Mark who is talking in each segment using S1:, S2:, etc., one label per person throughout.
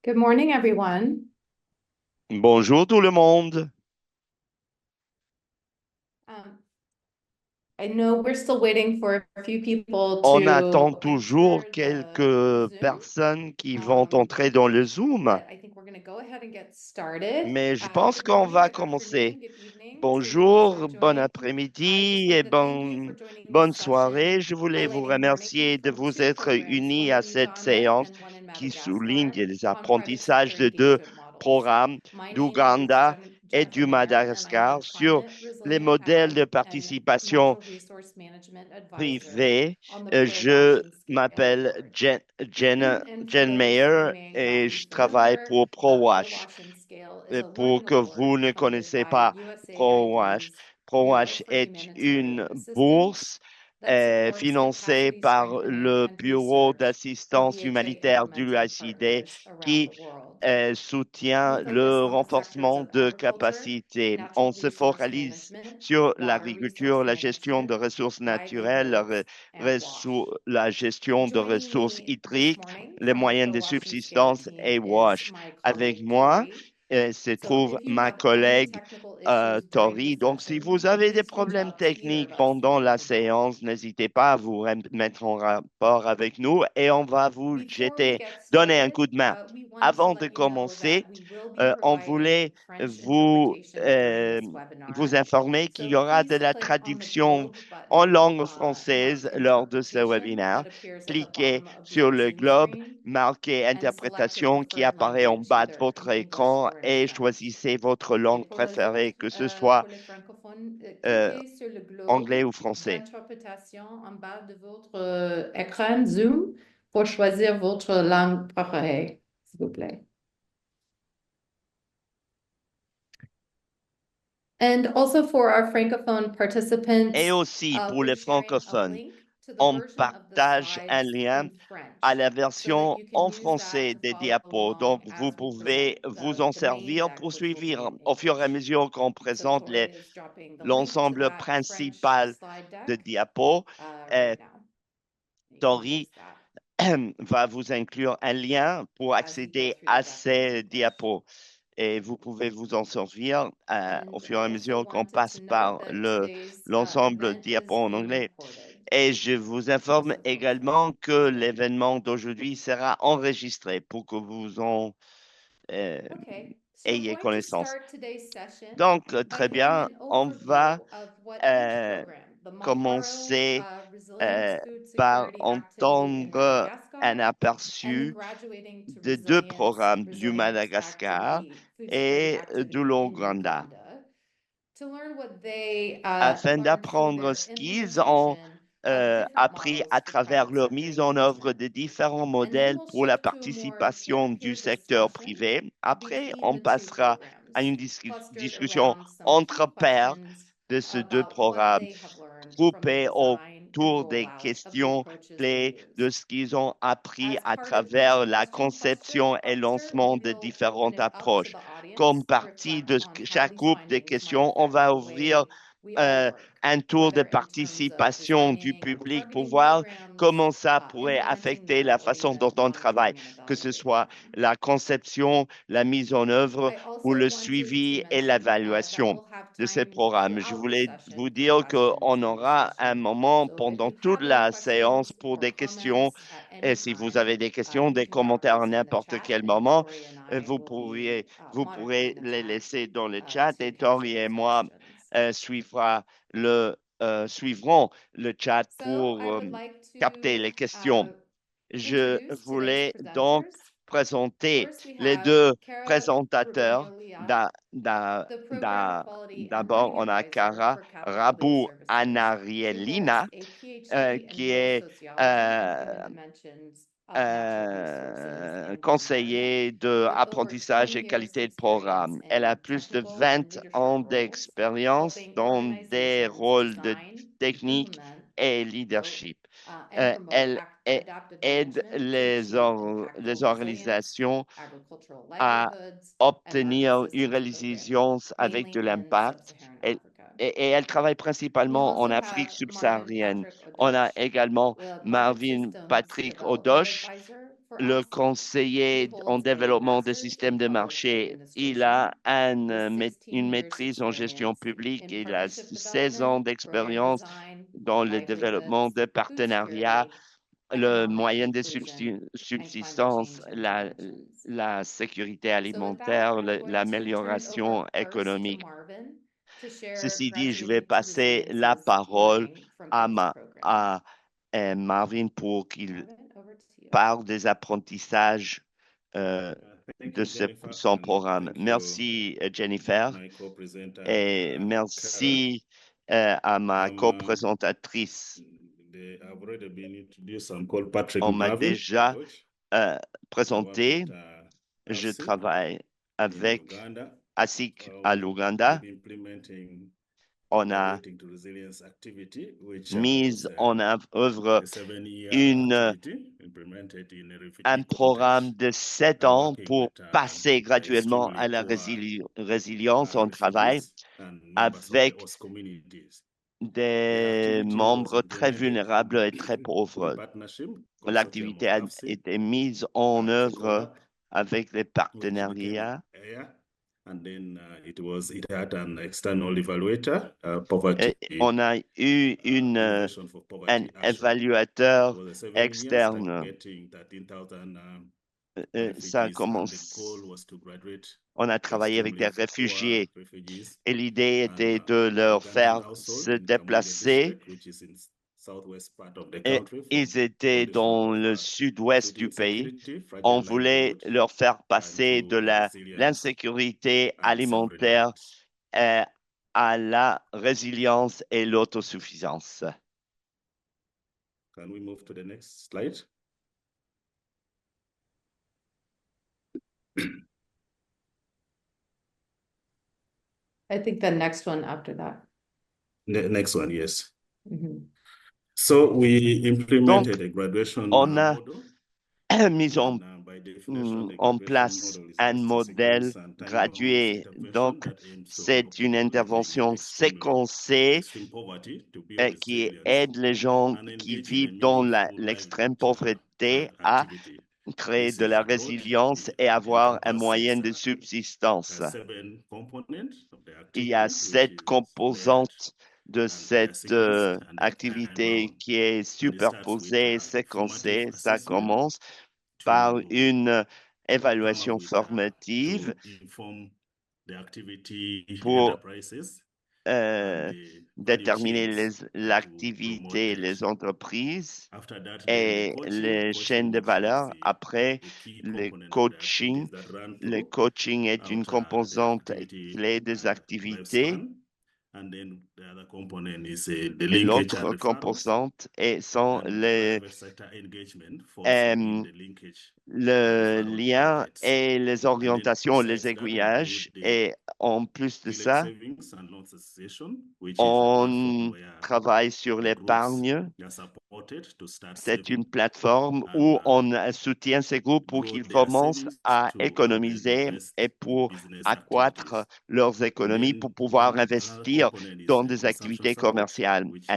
S1: Good morning, everyone.
S2: Bonjour tout le monde.
S1: Um, I know we're still waiting for a few people
S2: On
S1: to
S2: attend toujours
S1: enter the
S2: quelques
S1: Zoom,
S2: personnes qui vont
S1: um,
S2: entrer dans le Zoom,
S1: but I think we're going to go ahead and get started.
S2: mais je pense
S1: Good
S2: qu'on
S1: morning,
S2: va
S1: good
S2: commencer.
S1: afternoon, good evening to those who are
S2: Bonjour, bon
S1: joining. Just
S2: après-midi et
S1: wanted to thank you for joining this
S2: bonne
S1: session.
S2: soirée. Je voulais vous
S1: Highlighting learning
S2: remercier de
S1: from
S2: vous
S1: two
S2: être
S1: programs,
S2: unis
S1: one
S2: à
S1: in
S2: cette
S1: Uganda
S2: séance
S1: and one in
S2: qui souligne
S1: Madagascar,
S2: les
S1: on private
S2: apprentissages
S1: sector
S2: de deux
S1: engagement models.
S2: programmes
S1: My name is
S2: d'Ouganda et
S1: Jennifer
S2: du
S1: Mayer, and I'm the
S2: Madagascar sur
S1: Climate
S2: les
S1: Resilient
S2: modèles de
S1: Ag and
S2: participation
S1: Natural Resource Management Advisor
S2: privé.
S1: on the Pearl
S2: Je
S1: Washington Scale
S2: m'appelle
S1: Report. And for
S2: Jen
S1: those
S2: Mayer
S1: who may not
S2: et
S1: be
S2: je travaille
S1: familiar,
S2: pour
S1: Pearl
S2: ProWash.
S1: Washington Scale is a
S2: Pour
S1: learning
S2: que vous
S1: award
S2: ne
S1: funded
S2: connaissez
S1: by
S2: pas ProWash,
S1: USAID's Bureau
S2: ProWash
S1: for
S2: est
S1: Humanitarian
S2: une
S1: Assistance
S2: bourse
S1: that supports
S2: financée
S1: capacity
S2: par
S1: strengthening
S2: le
S1: and
S2: Bureau
S1: research for
S2: d'assistance
S1: VHA
S2: humanitaire du
S1: implementing
S2: USAID
S1: partners around
S2: qui
S1: the world.
S2: soutient
S1: We
S2: le
S1: focus on the sectors
S2: renforcement
S1: of
S2: de
S1: agriculture,
S2: capacités. On
S1: natural
S2: se
S1: resource
S2: focalise
S1: management,
S2: sur
S1: water
S2: l'agriculture,
S1: resource
S2: la gestion de
S1: management,
S2: ressources naturelles,
S1: livelihoods, and WASH.
S2: la gestion de
S1: Joining
S2: ressources
S1: me this
S2: hydriques,
S1: morning
S2: les
S1: from the
S2: moyens
S1: Pearl
S2: de
S1: Washington Scale
S2: subsistance
S1: team
S2: et
S1: is
S2: WASH.
S1: my
S2: Avec
S1: colleague
S2: moi
S1: Tori.
S2: se
S1: So
S2: trouve
S1: if you
S2: ma
S1: have any
S2: collègue
S1: technical issues during the
S2: Tori. Donc, si
S1: session,
S2: vous avez des
S1: please reach
S2: problèmes
S1: out to either of
S2: techniques
S1: us
S2: pendant
S1: through
S2: la
S1: the chat.
S2: séance, n'hésitez pas à vous mettre en rapport avec nous et on va vous
S1: Before we
S2: jeter,
S1: get
S2: donner un
S1: started,
S2: coup de main.
S1: we wanted to
S2: Avant de
S1: let you know
S2: commencer,
S1: that we will be
S2: on
S1: providing
S2: voulait
S1: French
S2: vous,
S1: interpretation during
S2: euh,
S1: this
S2: vous
S1: webinar.
S2: informer qu'il
S1: So
S2: y aura de
S1: please
S2: la
S1: click on the
S2: traduction
S1: globe
S2: en
S1: button
S2: langue française
S1: marked
S2: lors de ce
S1: interpretation
S2: webinaire.
S1: that appears at the
S2: Cliquez
S1: bottom of
S2: sur
S1: your
S2: le
S1: Zoom
S2: globe
S1: screen
S2: marqué
S1: and select your
S2: interprétation qui
S1: preferred
S2: apparaît en
S1: language,
S2: bas de
S1: either
S2: votre
S1: in English
S2: écran
S1: or in
S2: et
S1: French.
S2: choisissez votre
S1: Et
S2: langue
S1: pour les autres,
S2: préférée, que ce soit
S1: pour les francophones,
S2: euh,
S1: cliquez sur le globe
S2: anglais ou français.
S1: d'interprétation en bas de votre écran Zoom pour choisir votre langue préférée, s'il vous plaît. And also for our Francophone
S2: Et
S1: participants,
S2: aussi pour
S1: we're
S2: les
S1: sharing a
S2: francophones,
S1: link to the
S2: on
S1: version of the
S2: partage un
S1: slides
S2: lien
S1: in
S2: à
S1: French
S2: la
S1: so that
S2: version
S1: you can
S2: en
S1: use that
S2: français
S1: to
S2: des
S1: follow
S2: diapos. Donc,
S1: along
S2: vous
S1: as we present
S2: pouvez vous en
S1: the main
S2: servir pour
S1: deck, which will be
S2: suivre
S1: in
S2: au fur et à
S1: English.
S2: mesure qu'on
S1: So
S2: présente
S1: Tori is dropping the link to
S2: l'ensemble
S1: that French
S2: principal
S1: slide
S2: de
S1: deck
S2: diapos. Euh,
S1: right now. You can
S2: Tori
S1: use that
S2: va vous inclure un lien pour
S1: as we go
S2: accéder
S1: through the
S2: à
S1: deck in
S2: ces
S1: English.
S2: diapos. Et vous pouvez vous en servir au
S1: And
S2: fur et
S1: we
S2: à
S1: also
S2: mesure qu'on
S1: wanted
S2: passe
S1: to note
S2: par
S1: that today's
S2: l'ensemble
S1: event
S2: diapo
S1: is
S2: en
S1: being
S2: anglais.
S1: recorded,
S2: Et je vous informe
S1: just so folks know.
S2: également que l'événement d'aujourd'hui sera enregistré pour que vous en euh,
S1: Okay, so we're
S2: ayez
S1: going to
S2: connaissance.
S1: start today's session
S2: Donc,
S1: by
S2: très
S1: giving
S2: bien,
S1: an
S2: on va
S1: overview of what each
S2: euh,
S1: program, the Maharo
S2: commencer
S1: Resilient
S2: euh,
S1: Food
S2: par
S1: Security Activity in
S2: entendre un
S1: Madagascar, and the
S2: aperçu
S1: Graduating to
S2: de deux
S1: Resilience
S2: programmes du
S1: Resilient
S2: Madagascar
S1: Activity, Food Security
S2: et de
S1: Activity in
S2: l'Ouganda,
S1: Uganda, to learn what they
S2: afin
S1: learned through
S2: d'apprendre
S1: their
S2: ce qu'ils ont
S1: implementation of different
S2: appris
S1: models
S2: à
S1: for
S2: travers
S1: private
S2: leur
S1: sector
S2: mise en œuvre
S1: engagement.
S2: de différents
S1: And then
S2: modèles
S1: we'll
S2: pour la
S1: shift to a more
S2: participation du
S1: peer-to-peer
S2: secteur
S1: discussion
S2: privé. Après,
S1: between
S2: on
S1: the two
S2: passera à
S1: programs,
S2: une
S1: clustered
S2: discussion
S1: around some
S2: entre
S1: key
S2: pairs
S1: questions
S2: de ces deux
S1: about what
S2: programmes,
S1: they have learned from the
S2: groupés
S1: design and
S2: autour des
S1: rollout of the
S2: questions
S1: approaches they
S2: clés de
S1: used.
S2: ce qu'ils ont appris
S1: As
S2: à
S1: part of each
S2: travers la
S1: question
S2: conception et
S1: cluster, we
S2: lancement de
S1: will open
S2: différentes
S1: it up to
S2: approches.
S1: the
S2: Comme
S1: audience to
S2: partie
S1: reflect
S2: de
S1: on how
S2: chaque
S1: these
S2: groupe de
S1: findings might
S2: questions, on
S1: affect
S2: va
S1: the
S2: ouvrir
S1: way we all
S2: euh,
S1: work,
S2: un tour de
S1: whether in terms of
S2: participation du
S1: designing and
S2: public pour
S1: targeting
S2: voir
S1: programs,
S2: comment ça pourrait
S1: implementing
S2: affecter
S1: them,
S2: la
S1: or
S2: façon dont
S1: even
S2: on travaille,
S1: monitoring and
S2: que ce
S1: evaluating
S2: soit
S1: them.
S2: la conception, la mise en œuvre
S1: I
S2: ou
S1: also
S2: le
S1: wanted to
S2: suivi et
S1: mention that
S2: l'évaluation
S1: we'll have
S2: de ces
S1: time
S2: programmes. Je
S1: throughout the
S2: voulais
S1: session
S2: vous
S1: for
S2: dire
S1: questions
S2: qu'on
S1: and
S2: aura un
S1: discussion.
S2: moment
S1: So if
S2: pendant
S1: you
S2: toute
S1: have any
S2: la séance
S1: questions
S2: pour
S1: or
S2: des questions.
S1: comments at
S2: Et
S1: any
S2: si vous
S1: time,
S2: avez des questions,
S1: you
S2: des
S1: can drop
S2: commentaires à
S1: those in the
S2: n'importe
S1: chat
S2: quel
S1: and
S2: moment,
S1: Tori and I will be
S2: vous pourrez
S1: monitoring the
S2: les
S1: chat
S2: laisser dans le chat
S1: to
S2: et
S1: answer
S2: Tori et
S1: those
S2: moi
S1: questions.
S2: suivra suivront le chat
S1: So
S2: pour
S1: I would like
S2: capter
S1: to
S2: les questions. Je
S1: introduce today's
S2: voulais donc
S1: presenters.
S2: présenter
S1: First, we
S2: les
S1: have
S2: deux
S1: Cara
S2: présentateurs.
S1: Rubigno-Leon, the Program Quality and
S2: D'abord,
S1: Learning
S2: on a
S1: Advisor
S2: Cara
S1: for Capital-Based
S2: Rabu
S1: Services. She holds
S2: Anarielina,
S1: a PhD in
S2: qui
S1: rural
S2: est
S1: sociology and human
S2: euh,
S1: dimensions of natural resources and the environment,
S2: conseiller de
S1: with over
S2: apprentissage
S1: 20
S2: et
S1: years
S2: qualité de
S1: experience
S2: programme. Elle a
S1: in
S2: plus de
S1: technical and
S2: 20
S1: leadership
S2: ans
S1: roles,
S2: d'expérience
S1: helping
S2: dans des
S1: organizations
S2: rôles de
S1: design,
S2: technique
S1: implement,
S2: et
S1: promote,
S2: leadership.
S1: and promote
S2: Elle
S1: adaptive
S2: aide
S1: management to achieve impactful
S2: les
S1: resilience,
S2: organisations
S1: agricultural
S2: à
S1: livelihoods, and market
S2: obtenir une
S1: systems programs,
S2: résilience avec de
S1: mainly in
S2: l'impact.
S1: sub-Saharan
S2: Elle-
S1: Africa.
S2: et elle travaille
S1: We
S2: principalement en
S1: also
S2: Afrique
S1: have Marvin
S2: subsaharienne.
S1: Patrick
S2: On a
S1: Odoch,
S2: également
S1: the Market
S2: Marvin
S1: Systems
S2: Patrick
S1: Development
S2: Odoche,
S1: Advisor
S2: le conseiller en développement des systèmes de marché, il a une maîtrise en gestion publique, il a 16 ans d'expérience dans le développement de partenariats, le moyen de subsistance, la sécurité alimentaire, l'amélioration économique. Ceci dit, je vais passer la parole à Marvin pour qu'il parle des apprentissages euh,
S3: Thank
S2: de
S3: you, Jennifer,
S2: son
S3: and
S2: programme.
S3: thank you,
S2: Merci, Jennifer,
S3: my co-presenter,
S2: et
S3: Carol.
S2: merci à ma co-présentatrice.
S3: I've already been introduced. I'm called Patrick
S2: On m'a
S3: Marvin.
S2: déjà
S3: I work
S2: présenté.
S3: at
S2: Je
S3: ASIC
S2: travaille
S3: in
S2: avec
S3: Uganda.
S2: ASIC à l'Ouganda.
S3: We've implementing
S2: On a
S3: Integrating to Resilience Activity, which
S2: mis
S3: was
S2: en œuvre
S3: a 7-year
S2: une
S3: activity implemented in a
S2: un
S3: refugee
S2: programme
S3: context,
S2: de 7 ans
S3: working
S2: pour
S3: with
S2: passer graduellement
S3: extremely
S2: à la
S3: poor
S2: résilience. On travaille
S3: refugees and members of the
S2: avec
S3: host communities. The
S2: des
S3: activity was
S2: membres très
S3: implemented
S2: vulnérables et très
S3: in
S2: pauvres.
S3: partnership, consortium
S2: L'activité
S3: of
S2: a
S3: AFSI,
S2: été mise en
S3: to
S2: œuvre
S3: co-op,
S2: avec les
S3: which became
S2: partenariats.
S3: AIR, and then it had an external evaluator, poverty.
S2: Et on a eu
S3: Innovation for
S2: un
S3: Poverty Action. It
S2: évaluateur
S3: was a 7 years
S2: externe.
S3: targeting 13,000
S2: Ça
S3: refugees, and the
S2: commence.
S3: goal was to graduate
S2: On a travaillé avec des
S3: extremely poor
S2: réfugiés
S3: refugees
S2: et l'idée
S3: and
S2: était de leur
S3: Ugandan
S2: faire
S3: household
S2: se
S3: in Kamonjo
S2: déplacer.
S3: district, which is in southwest part of the
S2: Et
S3: country, for
S2: ils étaient
S3: condition
S2: dans
S3: of
S2: le sud-ouest
S3: food
S2: du pays.
S3: insecurity,
S2: On
S3: fragile
S2: voulait
S3: livelihood,
S2: leur faire
S3: and
S2: passer de
S3: to resilience
S2: l'insécurité
S3: and
S2: alimentaire
S3: self-reliance.
S2: à la résilience et l'autosuffisance.
S3: Can we move to the next slide?
S1: I think the next one after that.
S3: Next one, yes.
S1: Mhm.
S3: So we implemented
S2: Donc,
S3: a graduation
S2: on a
S3: model.
S2: mis
S3: And by definition, the
S2: en
S3: graduation
S2: place
S3: model is
S2: un
S3: based on
S2: modèle
S3: sequence and time-bound
S2: gradué.
S3: intervention
S2: Donc,
S3: that aims to help
S2: c'est une
S3: people living in
S2: intervention séquencée
S3: extreme poverty to be
S2: qui
S3: resilient
S2: aide les gens
S3: and
S2: qui
S3: engage in a
S2: vivent dans
S3: meaningful
S2: l'extrême
S3: livelihood
S2: pauvreté à
S3: activity.
S2: créer
S3: This
S2: de la
S3: approach
S2: résilience et avoir un moyen
S3: encompasses
S2: de subsistance.
S3: 7 components of the
S2: Il y a
S3: activity, which
S2: 7
S3: is layered
S2: composantes de
S3: and they are
S2: cette
S3: sequenced and
S2: activité
S3: time-bound.
S2: qui est
S3: And it starts with
S2: superposée,
S3: formative
S2: séquencée. Ça
S3: assessment
S2: commence par
S3: to
S2: une
S3: come up
S2: évaluation
S3: with
S2: formative
S3: to inform the activity
S2: pour
S3: enterprises and
S2: euh,
S3: the value
S2: déterminer
S3: chains that will promote
S2: l'activité,
S3: it.
S2: les entreprises
S3: After that, then the
S2: et
S3: coaching.
S2: les chaînes
S3: Coaching
S2: de
S3: is
S2: valeur. Après,
S3: the key
S2: le
S3: component of the
S2: coaching.
S3: activities that run
S2: Le
S3: through
S2: coaching est une
S3: out the
S2: composante
S3: activity
S2: clé des activités.
S3: lifespan. And then the other component is the
S2: Et
S3: linkage and
S2: l'autre
S3: referrals
S2: composante sont
S3: and private sector engagement falls within
S2: euh,
S3: the linkage and
S2: le
S3: referral
S2: lien
S3: buckets.
S2: et les
S3: And then
S2: orientations, les
S3: besides that, we
S2: aiguillages.
S3: build the
S2: Et en plus de
S3: Village
S2: ça,
S3: Savings and Loans Association, which is a platform
S2: on
S3: where
S2: travaille sur
S3: the groups
S2: l'épargne.
S3: are supported to start
S2: C'est
S3: saving
S2: une plateforme
S3: and
S2: où on soutient ces groupes pour
S3: grow
S2: qu'ils
S3: their
S2: commencent
S3: savings
S2: à
S3: to
S2: économiser
S3: invest
S2: et
S3: in
S2: pour
S3: business
S2: accroître
S3: activities.
S2: leurs
S3: And
S2: économies
S3: then
S2: pour pouvoir
S3: another
S2: investir
S3: component is
S2: dans des
S3: consumption
S2: activités
S3: support,
S2: commerciales.
S3: which is the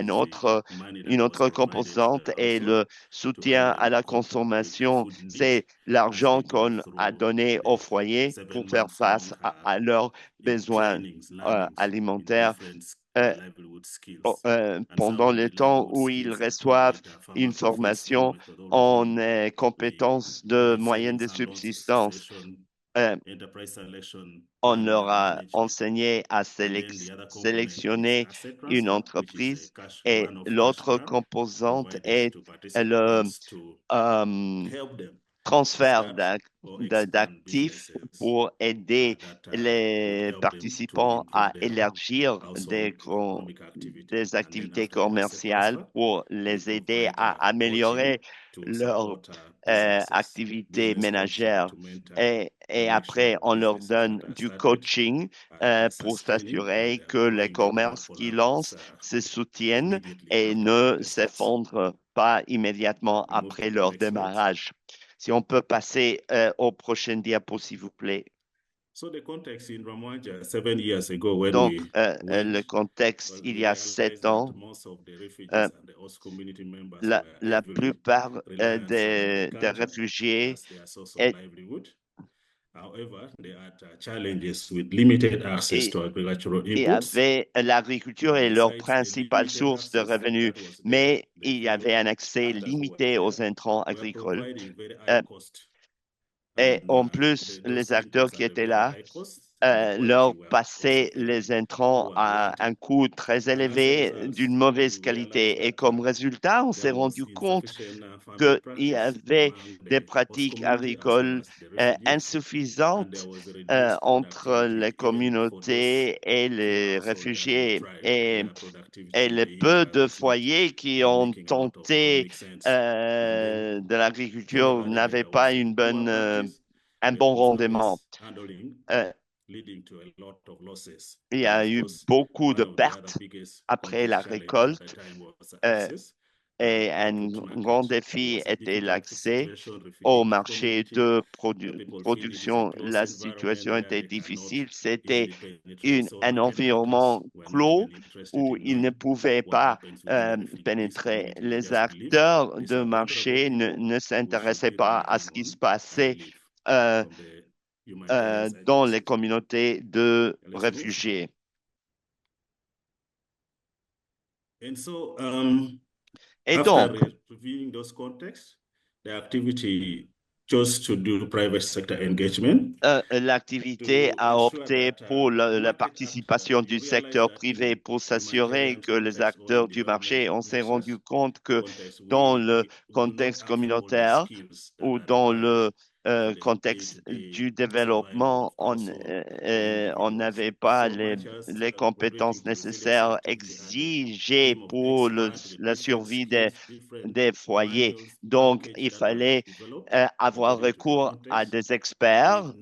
S3: money
S2: Une
S3: that was
S2: autre
S3: provided to
S2: composante
S3: the
S2: est
S3: household
S2: le
S3: to help
S2: soutien à
S3: them
S2: la
S3: cope with the
S2: consommation.
S3: food needs
S2: C'est
S3: as
S2: l'argent
S3: they go
S2: qu'on a
S3: through
S2: donné au
S3: the
S2: foyer pour faire
S3: 7 months long
S2: face à leurs besoins
S3: trainings, learnings in
S2: alimentaires.
S3: different
S2: Euh,
S3: livelihood skills. And some
S2: Pendant
S3: of
S2: le
S3: the
S2: temps
S3: livelihood
S2: où ils
S3: skills
S2: reçoivent
S3: included
S2: une
S3: farmer profit stream
S2: formation en
S3: methodology, the
S2: compétences de
S3: village
S2: moyens de
S3: savings and loans
S2: subsistance.
S3: association,
S2: Euh,
S3: enterprise selection,
S2: on
S3: planning
S2: leur
S3: and
S2: a
S3: management.
S2: enseigné à
S3: And then the other component is
S2: sélectionner
S3: asset
S2: une
S3: transfer, which is a
S2: entreprise
S3: cash
S2: et
S3: one-off cash
S2: l'autre
S3: grant
S2: composante
S3: provided
S2: est
S3: to
S2: le
S3: participants to
S2: euh,
S3: help them
S2: transfert
S3: start or expand
S2: d'actifs
S3: businesses
S2: pour aider
S3: that would
S2: les
S3: help them to
S2: participants
S3: improve
S2: à
S3: their
S2: élargir
S3: household economic activity.
S2: des
S3: And then
S2: activités
S3: after the asset
S2: commerciales
S3: transfer,
S2: pour
S3: we
S2: les aider
S3: provide
S2: à
S3: coaching
S2: améliorer
S3: to
S2: leur
S3: support businesses,
S2: activité
S3: business coaching
S2: ménagère.
S3: to mentor
S2: Et
S3: and make sure
S2: après,
S3: that
S2: on leur
S3: businesses
S2: donne
S3: that are
S2: du
S3: started
S2: coaching
S3: are
S2: pour
S3: sustaining and
S2: s'assurer
S3: they are
S2: que les
S3: growing their
S2: commerces qui lancent
S3: profits
S2: se soutiennent
S3: immediately
S2: et
S3: after the
S2: ne
S3: investments.
S2: s'effondrent pas immédiatement
S3: We move to
S2: après
S3: the
S2: leur
S3: next slide.
S2: démarrage. Si on peut passer aux prochaines diapos, s'il vous plaît.
S3: So the context in Rwanda 7 years ago when
S2: Donc,
S3: we
S2: le
S3: went
S2: contexte,
S3: was
S2: il
S3: we
S2: y a
S3: realized
S2: 7
S3: that
S2: ans,
S3: most of the
S2: euh,
S3: refugees and the host community members
S2: la,
S3: were
S2: la
S3: heavily
S2: plupart
S3: reliant on
S2: des
S3: agriculture
S2: réfugiés
S3: as their source of
S2: est-
S3: livelihood. However, there are challenges with limited access
S2: et,
S3: to agricultural
S2: et
S3: inputs.
S2: avaient l'agriculture est leur
S3: Besides the
S2: principale
S3: limited
S2: source de
S3: access,
S2: revenus,
S3: that was
S2: mais
S3: the
S2: il y
S3: few
S2: avait un accès
S3: actors who were
S2: limité
S3: there
S2: aux intrants
S3: were
S2: agricoles.
S3: providing very high
S2: Euh,
S3: cost.
S2: et
S3: And
S2: en plus,
S3: those
S2: les acteurs
S3: inputs
S2: qui
S3: at a
S2: étaient
S3: very
S2: là
S3: high cost, and the quality
S2: leur
S3: were also
S2: passaient
S3: very
S2: les intrants
S3: poor and
S2: à un
S3: lacking.
S2: coût très
S3: And as a
S2: élevé
S3: result,
S2: d'une
S3: we
S2: mauvaise
S3: realized
S2: qualité. Et
S3: that
S2: comme résultat, on s'est
S3: there was
S2: rendu compte
S3: insufficient farming
S2: qu'il y
S3: practice
S2: avait
S3: among
S2: des
S3: the host
S2: pratiques
S3: community as well
S2: agricoles
S3: as the refugees, and there
S2: insuffisantes
S3: was a reduced
S2: entre
S3: productivity
S2: les
S3: even for those
S2: communautés et
S3: few
S2: les
S3: households that did
S2: réfugiés.
S3: try.
S2: Et
S3: Their productivity
S2: et
S3: in
S2: les
S3: the
S2: peu
S3: area
S2: de
S3: was not
S2: foyers qui ont
S3: making a lot of
S2: tenté
S3: economic sense. And then
S2: de l'agriculture
S3: generally
S2: n'avaient
S3: there
S2: pas
S3: was a poor practice,
S2: un bon
S3: poor
S2: rendement.
S3: service handling,
S2: Euh,
S3: leading to a lot of losses.
S2: il y
S3: And
S2: a
S3: of
S2: eu
S3: course,
S2: beaucoup de
S3: one of the other
S2: pertes
S3: biggest
S2: après la
S3: context challenge at the
S2: récolte
S3: time was
S2: euh,
S3: access
S2: et un
S3: to
S2: grand
S3: market. It
S2: défi
S3: was a
S2: était
S3: difficult
S2: l'accès
S3: situation,
S2: au
S3: refugee
S2: marché
S3: community,
S2: de
S3: people feel it is a
S2: production.
S3: closed
S2: La
S3: environment
S2: situation
S3: where
S2: était
S3: they cannot
S2: difficile. C'était
S3: easily penetrate. So
S2: un
S3: market actors
S2: environnement
S3: were not
S2: clos
S3: even interested
S2: où
S3: in
S2: ils ne
S3: knowing
S2: pouvaient
S3: what
S2: pas
S3: happens within the refugees
S2: pénétrer.
S3: community. They
S2: Les
S3: just believe
S2: acteurs
S3: these
S2: de
S3: are vulnerable
S2: marché
S3: people
S2: ne
S3: who should
S2: s'intéressaient
S3: be
S2: pas à
S3: relied
S2: ce qui se
S3: on and
S2: passait
S3: relief
S2: euh,
S3: from the humanitarian
S2: dans les
S3: agencies.
S2: communautés de
S3: Let's move.
S2: réfugiés.
S3: And so,
S2: Et
S3: after
S2: donc,
S3: reviewing those contexts, the activity chose to do private sector engagement
S2: l'activité
S3: to
S2: a
S3: ensure
S2: opté
S3: that
S2: pour la
S3: market actors,
S2: participation
S3: you
S2: du
S3: realize
S2: secteur
S3: that
S2: privé
S3: in
S2: pour s'assurer
S3: humanitarian
S2: que les
S3: context or in
S2: acteurs du marché,
S3: development
S2: on s'est rendu
S3: measures
S2: compte que
S3: context,
S2: dans le
S3: we do not
S2: contexte
S3: have all the
S2: communautaire
S3: skills that
S2: ou
S3: are
S2: dans
S3: required
S2: le
S3: for the
S2: contexte
S3: day-to-day
S2: du
S3: survival
S2: développement,
S3: of household or
S2: on
S3: individuals.
S2: n'avait pas
S3: So much as
S2: les
S3: cooperative
S2: compétences
S3: resilience
S2: nécessaires
S3: activity had a
S2: exigées
S3: team of
S2: pour
S3: experts with
S2: la
S3: different
S2: survie
S3: skills, different
S2: des foyers.
S3: manuals,
S2: Donc,
S3: package
S2: il
S3: that were
S2: fallait
S3: developed
S2: avoir
S3: according to the
S2: recours à
S3: context.
S2: des experts.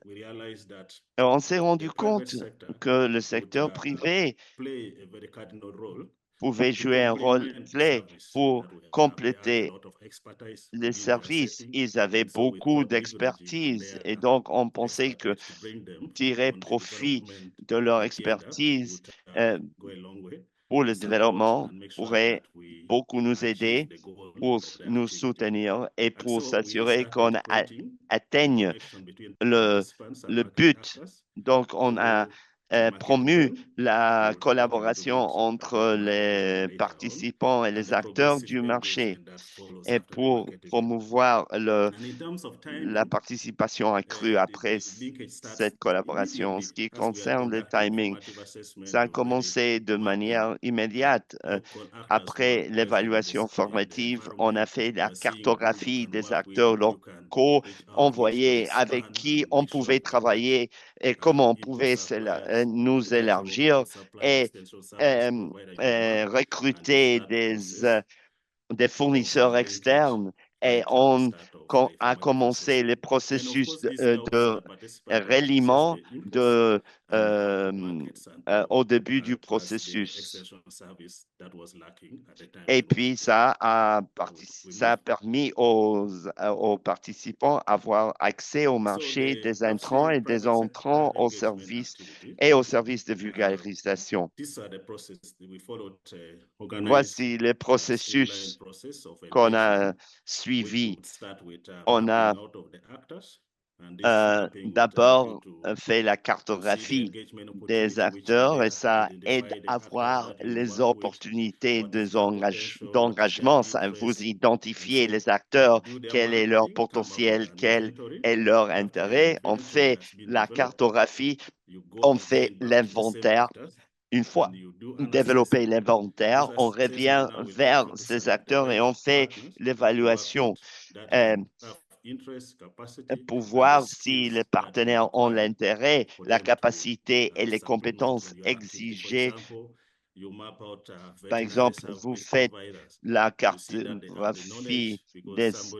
S3: We realized that
S2: On s'est
S3: the
S2: rendu
S3: private
S2: compte
S3: sector
S2: que le
S3: would
S2: secteur privé
S3: play a very cardinal role
S2: pouvait
S3: to
S2: jouer un rôle
S3: complement the
S2: clé
S3: service
S2: pour
S3: that we have. They had a
S2: compléter
S3: lot of expertise
S2: les
S3: within their
S2: services.
S3: setting,
S2: Ils avaient
S3: and so we
S2: beaucoup
S3: thought leveraging on
S2: d'expertise
S3: their
S2: et donc on pensait que
S3: expertise to bring them
S2: tirer
S3: on the
S2: profit
S3: development
S2: de leur
S3: agenda
S2: expertise
S3: would
S2: euh,
S3: go a long way
S2: pour
S3: to
S2: le
S3: support
S2: développement
S3: and make sure that
S2: pourrait
S3: we
S2: beaucoup nous
S3: achieve
S2: aider
S3: the goal
S2: pour
S3: of the
S2: nous
S3: activity.
S2: soutenir et
S3: And
S2: pour
S3: so we
S2: s'assurer qu'on
S3: started creating a
S2: atteigne
S3: connection between
S2: le,
S3: participants and
S2: le
S3: market
S2: but.
S3: actors
S2: Donc, on a
S3: through the market
S2: promu
S3: zone.
S2: la
S3: We would
S2: collaboration
S3: introduce
S2: entre
S3: the market zone
S2: les
S3: later on,
S2: participants et
S3: and
S2: les
S3: the
S2: acteurs
S3: progressive
S2: du marché.
S3: engagement that follows
S2: Et
S3: after the
S2: pour
S3: market zone.
S2: promouvoir
S3: And in terms of
S2: la
S3: timing,
S2: participation accrue après
S3: the linkage starts
S2: cette collaboration. En ce
S3: immediately
S2: qui
S3: as we are
S2: concerne le
S3: conducting
S2: timing,
S3: formative assessment
S2: ça a
S3: of the
S2: commencé de
S3: market.
S2: manière immédiate.
S3: Local actors who are
S2: Après
S3: present
S2: l'évaluation
S3: in the
S2: formative, on a
S3: environment
S2: fait la
S3: were seeing who you
S2: cartographie
S3: can
S2: des
S3: work with,
S2: acteurs
S3: who you can
S2: locaux.
S3: reach
S2: On
S3: out with to
S2: voyait avec
S3: expand
S2: qui
S3: and
S2: on
S3: make sure
S2: pouvait
S3: that
S2: travailler et comment on
S3: input
S2: pouvait
S3: suppliers,
S2: nous élargir
S3: supply
S2: et
S3: extension service
S2: euh,
S3: provider you can work and to
S2: recruter
S3: start the process
S2: des
S3: of
S2: fournisseurs
S3: linkage
S2: externes et
S3: right at the
S2: on
S3: start of the
S2: a
S3: formative
S2: commencé les
S3: assessment. And of
S2: processus
S3: course, this helps
S2: de
S3: the participant to assess
S2: reliement
S3: the inputs and the market sample,
S2: au début du
S3: plus the
S2: processus.
S3: extension service that was lacking at the time
S2: Et
S3: we
S2: puis,
S3: located. We
S2: ça
S3: move.
S2: a permis aux participants d'avoir accès au
S3: So
S2: marché
S3: the
S2: des intrants
S3: upstream
S2: et des
S3: private
S2: entrants
S3: sector engagement activity,
S2: et aux services de vulgarisation.
S3: these are the process that we followed, organized
S2: Voici les
S3: streamlined
S2: processus
S3: process of
S2: qu'on a
S3: engagement, which
S2: suivis.
S3: would start with
S2: On
S3: mapping
S2: a
S3: out of the actors, and this mapping would help you
S2: d'abord fait la
S3: to see the
S2: cartographie
S3: engagement
S2: des
S3: opportunity which are
S2: acteurs et
S3: there,
S2: ça aide
S3: identify the
S2: à
S3: actors
S2: voir
S3: that you
S2: les
S3: work with,
S2: opportunités
S3: what is their potential, what is their
S2: d'engagement. Ça, vous
S3: interest, and
S2: identifiez
S3: so
S2: les
S3: we
S2: acteurs,
S3: do their
S2: quel est leur
S3: mapping, come up with
S2: potentiel,
S3: an
S2: quel
S3: inventory.
S2: est leur
S3: After the
S2: intérêt. On
S3: inventory
S2: fait
S3: has been
S2: la
S3: developed,
S2: cartographie,
S3: you go
S2: on fait
S3: again back to the same
S2: l'inventaire.
S3: actors
S2: Une
S3: and
S2: fois
S3: you do an
S2: développé
S3: assessment.
S2: l'inventaire,
S3: This
S2: on
S3: assessment
S2: revient
S3: now will help
S2: vers
S3: you to
S2: ces
S3: select the
S2: acteurs et
S3: right
S2: on fait
S3: partners to work with
S2: l'évaluation
S3: that
S2: euh,
S3: have interest, capacity,
S2: pour
S3: and the
S2: voir si les
S3: skills that you
S2: partenaires ont
S3: require
S2: l'intérêt,
S3: for
S2: la
S3: them to
S2: capacité et les
S3: supplement
S2: compétences
S3: on your activity. For
S2: exigées
S3: example,
S2: Par exemple, vous faites la cartographie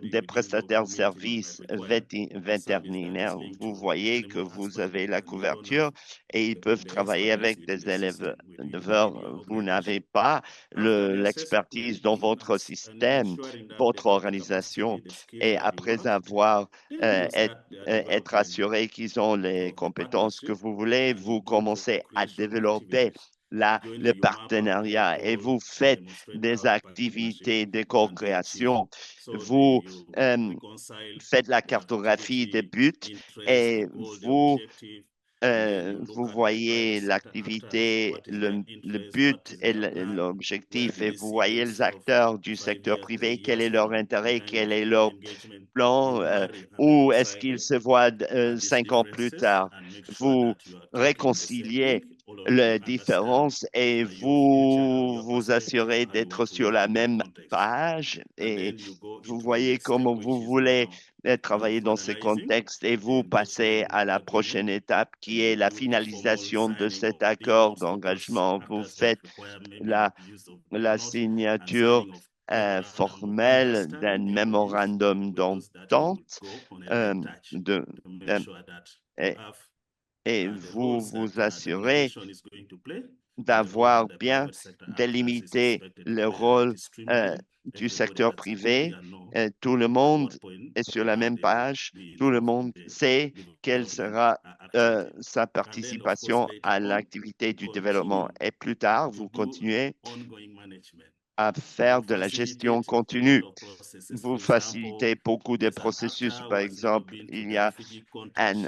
S2: des prestataires de services vétérinaires. Vous voyez que vous avez la couverture et ils peuvent travailler avec des éleveurs. Vous n'avez pas l'expertise dans votre système, votre organisation. Et après avoir être assuré qu'ils ont les compétences que vous voulez, vous commencez à développer le partenariat et vous faites des activités de co-création. Vous euh, faites la cartographie des buts et vous voyez l'activité, le but et l'objectif et vous voyez les acteurs du secteur privé, quel est leur intérêt, quel est leur plan, où est-ce qu'ils se voient 5 ans plus tard. Vous réconciliez les différences et vous vous assurez d'être sur la même page et vous voyez comment vous voulez travailler dans ces contextes et vous passez à la prochaine étape qui est la finalisation de cet accord d'engagement. Vous faites la, la signature formelle d'un mémorandum d'entente euh, de, euh, et, et vous vous assurez d'avoir bien délimité le rôle euh, du secteur privé. Tout le monde est sur la même page. Tout le monde sait quelle sera sa participation à l'activité du développement. Et plus tard, vous continuez à faire de la gestion continue. Vous facilitez beaucoup de processus. Par exemple, il y a un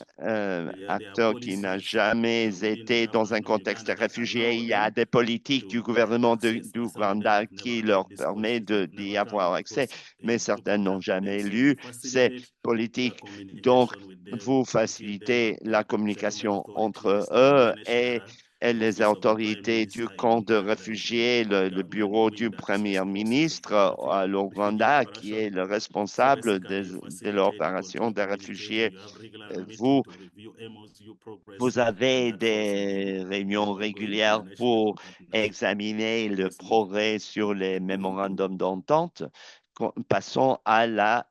S2: acteur qui n'a jamais été dans un contexte de réfugié. Il y a des politiques du gouvernement d'Ouganda qui leur permettent d'y avoir accès, mais certains n'ont jamais lu ces politiques. Donc, vous facilitez la communication entre eux et les autorités du camp de réfugiés, le bureau du Premier ministre à l'Ouganda, qui est le responsable de l'opération des réfugiés. Vous, vous avez des réunions régulières pour examiner le progrès sur les mémorandums d'entente. Passons à la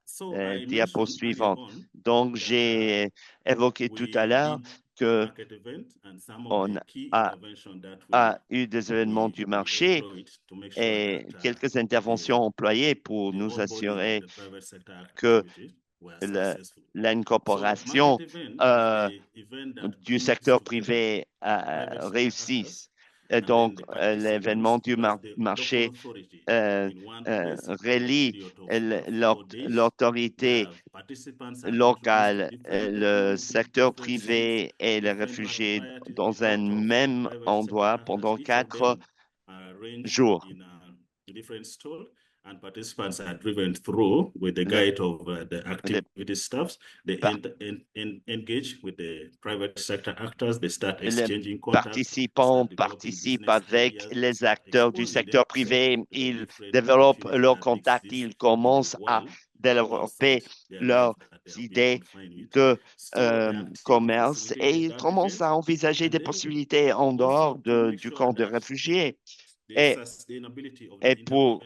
S2: diapo suivante. Donc, j'ai évoqué tout à l'heure que on a, a eu des événements du marché et quelques interventions employées pour nous assurer que le- l'incorporation du secteur privé réussisse. Et donc, l'événement du marché euh, relie l'autorité locale, le secteur privé et les réfugiés dans un même endroit pendant 4 jours.
S3: And participants are driven through with the
S2: Le-
S3: guide of the
S2: les
S3: activity staffs. They
S2: par-
S3: engage with the private sector actors. They start
S2: les
S3: exchanging contacts. They
S2: participants
S3: start developing
S2: participent
S3: business
S2: avec
S3: ideas. They
S2: les
S3: start
S2: acteurs du
S3: exposing
S2: secteur
S3: themselves
S2: privé.
S3: to the
S2: Ils
S3: different
S2: développent
S3: opportunities
S2: leurs
S3: that
S2: contacts,
S3: exist
S2: ils
S3: in the
S2: commencent à
S3: world
S2: développer
S3: alongside their life
S2: leurs
S3: that they have been
S2: idées
S3: confined with.
S2: de
S3: So the activity
S2: commerce et
S3: facilitated
S2: ils
S3: that
S2: commencent
S3: event,
S2: à envisager
S3: and
S2: des
S3: then
S2: possibilités en dehors
S3: also to make
S2: du
S3: sure
S2: camp de
S3: that
S2: réfugiés.
S3: the
S2: Et
S3: sustainability of the
S2: et
S3: interventions,
S2: pour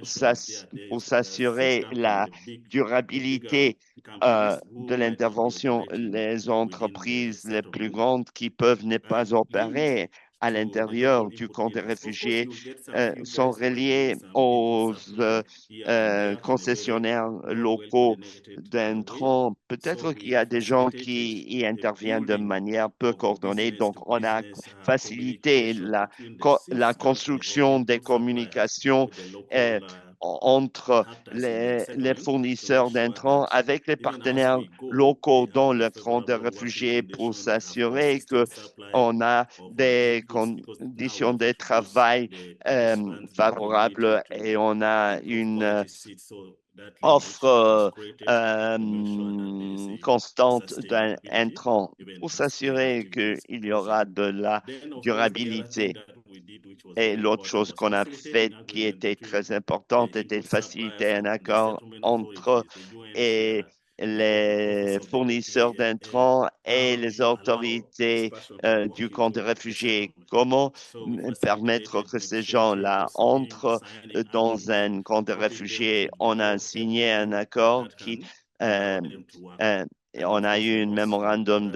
S3: for
S2: s'assurer
S3: example,
S2: la
S3: the bigger
S2: durabilité
S3: companies
S2: de
S3: who might not be
S2: l'intervention,
S3: operating
S2: les
S3: within the
S2: entreprises les plus
S3: settlement
S2: grandes qui peuvent ne pas
S3: linked
S2: opérer à
S3: to the
S2: l'intérieur
S3: local
S2: du
S3: input
S2: camp des
S3: givers. Of course,
S2: réfugiés
S3: you'll get some few
S2: sont
S3: guys bringing
S2: reliés
S3: some input
S2: aux
S3: supply here and there in a very
S2: concessionnaires
S3: well
S2: locaux
S3: coordinated way.
S2: d'intrants.
S3: So
S2: Peut-être qu'il y
S3: we
S2: a des gens
S3: facilitated
S2: qui y
S3: the
S2: interviennent de
S3: building
S2: manière peu
S3: of
S2: coordonnée.
S3: business
S2: Donc,
S3: to
S2: on a
S3: business
S2: facilité
S3: communication between the
S2: la
S3: six companies or
S2: construction des
S3: input suppliers
S2: communications
S3: with the
S2: euh,
S3: local
S2: entre
S3: actors in the
S2: les
S3: settlement to make
S2: fournisseurs
S3: sure
S2: d'intrants
S3: that
S2: avec les
S3: even as
S2: partenaires
S3: we go,
S2: locaux
S3: we have
S2: dans
S3: a
S2: le camp de
S3: favorable working
S2: réfugiés pour
S3: condition, of
S2: s'assurer que
S3: consistent supply
S2: on a
S3: of
S2: des
S3: inputs because now
S2: conditions
S3: we
S2: de
S3: introduce
S2: travail
S3: the participants being permitted
S2: favorables
S3: to
S2: et on a
S3: improve
S2: une
S3: quality seats. So that
S2: offre
S3: linkage was created to make sure that there is a
S2: constante
S3: sustainability
S2: d'intrants
S3: even
S2: pour
S3: as the
S2: s'assurer qu'il
S3: activities
S2: y
S3: proceed.
S2: aura de la
S3: Then, of course, the other thing
S2: durabilité.
S3: that we did, which was
S2: Et
S3: very
S2: l'autre
S3: important,
S2: chose
S3: was
S2: qu'on a
S3: facilitating
S2: faite qui
S3: agreement
S2: était
S3: between
S2: très
S3: the
S2: importante était de
S3: input suppliers
S2: faciliter un
S3: and the
S2: accord
S3: settlement
S2: entre
S3: authorities, the
S2: et
S3: UNHCR
S2: les fournisseurs d'intrants et les autorités du camp de réfugiés. Comment permettre que ces gens-là entrent dans un camp de réfugiés? On a signé un accord qui euh, et on a eu un mémorandum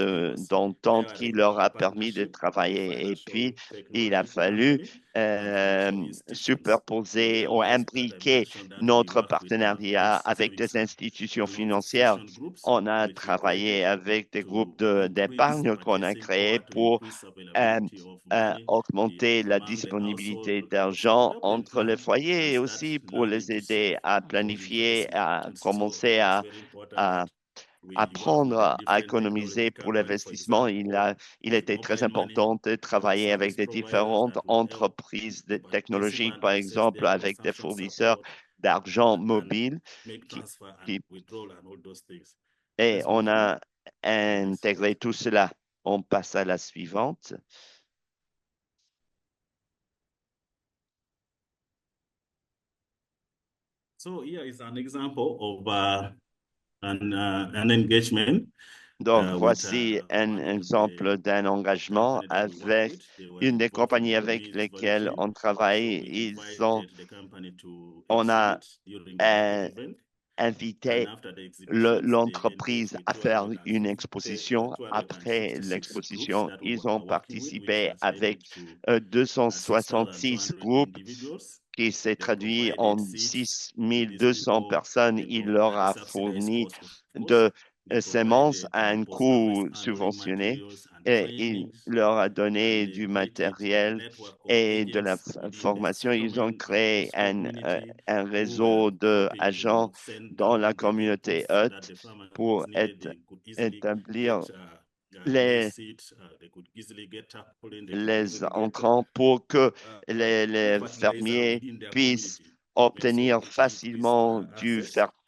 S2: d'entente qui leur a permis de travailler. Et puis, il a fallu euh, superposer ou imbriquer notre partenariat avec des institutions financières. On a travaillé avec des groupes d'épargne qu'on a créés pour euh, augmenter la disponibilité d'argent entre les foyers et aussi pour les aider à planifier, à commencer à apprendre à économiser pour l'investissement. Il était très important de travailler avec des différentes entreprises technologiques, par exemple, avec des fournisseurs d'argent mobile qui, qui- et on a intégré tout cela. On passe à la suivante.
S3: So here is an example of an engagement
S2: Donc,
S3: with
S2: voici un
S3: one of the
S2: exemple d'un engagement
S3: company that we work
S2: avec
S3: with. They were
S2: une des compagnies
S3: unfortunately
S2: avec
S3: hit
S2: lesquelles
S3: flooding,
S2: on
S3: so
S2: travaille.
S3: we
S2: Ils ont,
S3: invited the company to
S2: on a
S3: exhibit during the market
S2: euh,
S3: event. And
S2: invité
S3: after the exhibitions, they engaged
S2: l'entreprise
S3: with
S2: à faire une
S3: 260,
S2: exposition. Après
S3: 266 groups
S2: l'exposition,
S3: that we
S2: ils ont
S3: are working with, which
S2: participé
S3: translated
S2: avec
S3: to
S2: 266
S3: 6,200
S2: groupes
S3: individuals.
S2: qui s'est
S3: They
S2: traduit
S3: provided
S2: en
S3: seeds to these
S2: 6200
S3: people.
S2: personnes.
S3: They
S2: Il leur
S3: at a
S2: a
S3: subsidized
S2: fourni
S3: cost, of course.
S2: de
S3: They
S2: semences
S3: provided
S2: à un
S3: post-harvest
S2: coût
S3: handling
S2: subventionné
S3: materials and
S2: et il
S3: trainings,
S2: leur a
S3: and
S2: donné
S3: they
S2: du
S3: created a
S2: matériel
S3: network of
S2: et de la
S3: agents within the
S2: formation. Ils ont
S3: settlement and the
S2: créé
S3: host community
S2: un
S3: who were
S2: réseau
S3: helping
S2: d'agents
S3: to send
S2: dans la
S3: down the
S2: communauté
S3: inputs that
S2: Hut
S3: the farmers
S2: pour
S3: needed. They could easily
S2: établir
S3: get maize
S2: les,
S3: seeds. They could easily get tarpaulin. They could
S2: les
S3: easily get
S2: entrants pour que
S3: plant
S2: les
S3: fertilizer
S2: fermiers
S3: within their
S2: puissent
S3: community. And so
S2: obtenir
S3: it increased
S2: facilement
S3: access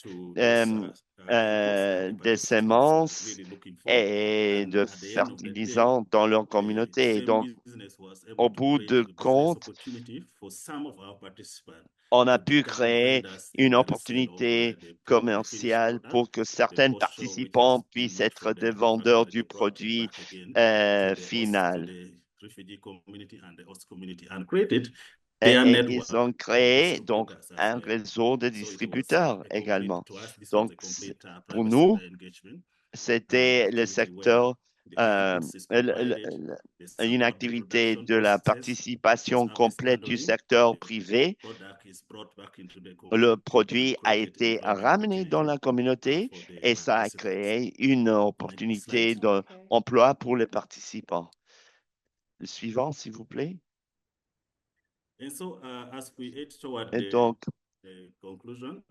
S3: to those inputs that the
S2: des
S3: participants are
S2: semences
S3: really looking for.
S2: et
S3: And
S2: de
S3: at the end of the day,
S2: fertilisants dans leur
S3: the
S2: communauté. Et
S3: same
S2: donc,
S3: business was
S2: au
S3: able to
S2: bout
S3: create
S2: de
S3: a business
S2: compte,
S3: opportunity for some of our participants
S2: on a
S3: to
S2: pu
S3: become
S2: créer
S3: vendors
S2: une
S3: at the sale of
S2: opportunité
S3: the finished
S2: commerciale
S3: product,
S2: pour que
S3: the
S2: certains
S3: posture, which has
S2: participants
S3: been
S2: puissent
S3: made
S2: être
S3: from
S2: des
S3: the farmer.
S2: vendeurs du
S3: They brought it
S2: produit
S3: back again to the host, to
S2: final.
S3: the refugee community and the host community, and created
S2: Et,
S3: their
S2: et ils
S3: network
S2: ont
S3: of
S2: créé donc
S3: distributors as
S2: un
S3: well.
S2: réseau de
S3: So it was
S2: distributeurs
S3: a complete,
S2: également.
S3: to us, this was
S2: Donc,
S3: a complete
S2: pour
S3: private
S2: nous,
S3: sector engagement
S2: c'était le
S3: activity where
S2: secteur,
S3: the
S2: euh,
S3: inputs is
S2: le-
S3: provided, there's
S2: une
S3: some
S2: activité
S3: pre-production
S2: de la
S3: process,
S2: participation
S3: post-harvest
S2: complète du
S3: handling.
S2: secteur
S3: The
S2: privé.
S3: product is brought back into the
S2: Le
S3: community and
S2: produit a
S3: created
S2: été
S3: employment
S2: ramené dans
S3: opportunity
S2: la communauté
S3: for the
S2: et ça a
S3: participants.
S2: créé une
S3: Next slide.
S2: opportunité d'emploi pour les participants. Le suivant, s'il vous plaît.
S3: And so as we head toward
S2: Et
S3: the conclusion,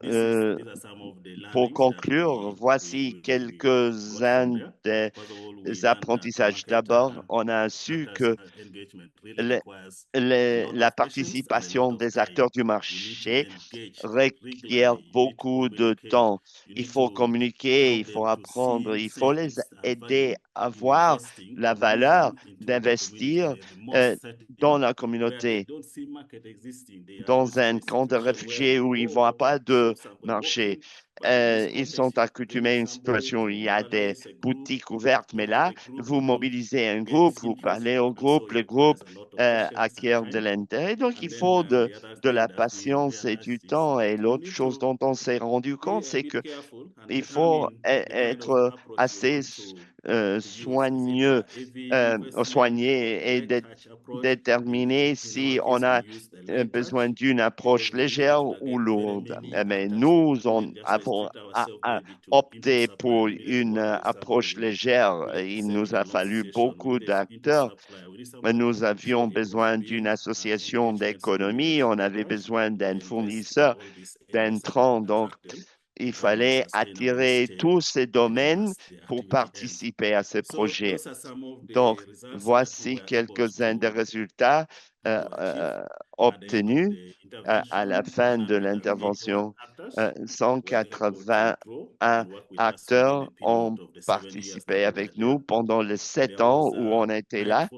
S3: these are some of the
S2: pour
S3: learnings that
S2: conclure, voici
S3: we got from
S2: quelques-uns
S3: there.
S2: des
S3: First of all, we learned that
S2: apprentissages. D'abord, on a su
S3: marketers
S2: que
S3: engagement really requires a lot
S2: la
S3: of patience and a lot
S2: participation
S3: of
S2: des
S3: time.
S2: acteurs du
S3: You need to
S2: marché
S3: engage
S2: requiert
S3: regularly. You need to
S2: beaucoup de
S3: communicate.
S2: temps.
S3: You
S2: Il
S3: need
S2: faut
S3: to
S2: communiquer, il
S3: help
S2: faut
S3: them to
S2: apprendre,
S3: see
S2: il faut les
S3: sense and
S2: aider
S3: value
S2: à
S3: in
S2: voir
S3: investing
S2: la
S3: or
S2: valeur
S3: moving into the community,
S2: d'investir
S3: the remote
S2: dans
S3: setting
S2: la
S3: where they
S2: communauté.
S3: don't see market existing. They are
S2: Dans
S3: used to
S2: un
S3: a
S2: camp de
S3: situation where
S2: réfugiés
S3: you
S2: où
S3: go
S2: ils ne voient pas de
S3: shop somewhere, walk
S2: marché.
S3: in, but in this
S2: Ils
S3: context,
S2: sont
S3: you bring
S2: accoutumés à une
S3: somebody
S2: situation où
S3: to
S2: il y a des
S3: organize a group,
S2: boutiques ouvertes, mais
S3: talk to
S2: là,
S3: the group,
S2: vous
S3: to
S2: mobilisez un
S3: get
S2: groupe,
S3: this
S2: vous
S3: interest,
S2: parlez au
S3: and so
S2: groupe,
S3: it
S2: le groupe
S3: requires a lot of patience and
S2: acquiert de
S3: time.
S2: l'intérêt. Donc,
S3: And
S2: il
S3: then
S2: faut
S3: the other
S2: de
S3: thing
S2: la
S3: that we
S2: patience et du
S3: realized is
S2: temps. Et
S3: you
S2: l'autre
S3: need
S2: chose
S3: to
S2: dont on s'est rendu compte,
S3: be a
S2: c'est
S3: bit
S2: que
S3: careful and
S2: il faut
S3: determine the kind of
S2: être
S3: approach you
S2: assez
S3: want to use. Is it
S2: soigneux,
S3: heavy investment or
S2: soigné
S3: a
S2: et
S3: light touch approach? And
S2: déterminé
S3: in our
S2: si on
S3: case, we
S2: a
S3: used a light
S2: besoin
S3: touch
S2: d'une approche
S3: because we didn't
S2: légère
S3: want to
S2: ou
S3: get very
S2: lourde.
S3: many
S2: Mais
S3: attached. We
S2: nous
S3: couldn't just
S2: avons
S3: restrict ourselves maybe to input
S2: opté
S3: supply.
S2: pour
S3: We needed to
S2: une
S3: work with
S2: approche
S3: somebody
S2: légère.
S3: with a
S2: Il nous a
S3: disseminated
S2: fallu
S3: association. We
S2: beaucoup
S3: needed input
S2: d'acteurs.
S3: supply. We need
S2: Nous
S3: somebody. So
S2: avions
S3: it was
S2: besoin d'une
S3: doing
S2: association
S3: engagements with
S2: d'économie, on avait
S3: traders
S2: besoin d'un
S3: and invest in
S2: fournisseur
S3: all these areas and
S2: d'intrants. Donc,
S3: attract them
S2: il
S3: in a
S2: fallait
S3: sustainable
S2: attirer
S3: state
S2: tous ces
S3: even
S2: domaines
S3: as the
S2: pour
S3: activity ends.
S2: participer à ces
S3: So
S2: projets.
S3: those are some of
S2: Donc,
S3: the results that we
S2: voici
S3: were able
S2: quelques-uns des résultats
S3: achieve at the end of
S2: obtenus
S3: the
S2: à la
S3: intervention.
S2: fin de
S3: 181
S2: l'intervention.
S3: actors were able to
S2: 181
S3: grow and work with us within
S2: acteurs
S3: the period
S2: ont
S3: of the 7 years
S2: participé
S3: that we were
S2: avec
S3: there.
S2: nous pendant les
S3: There
S2: 7 ans
S3: was
S2: où on était là.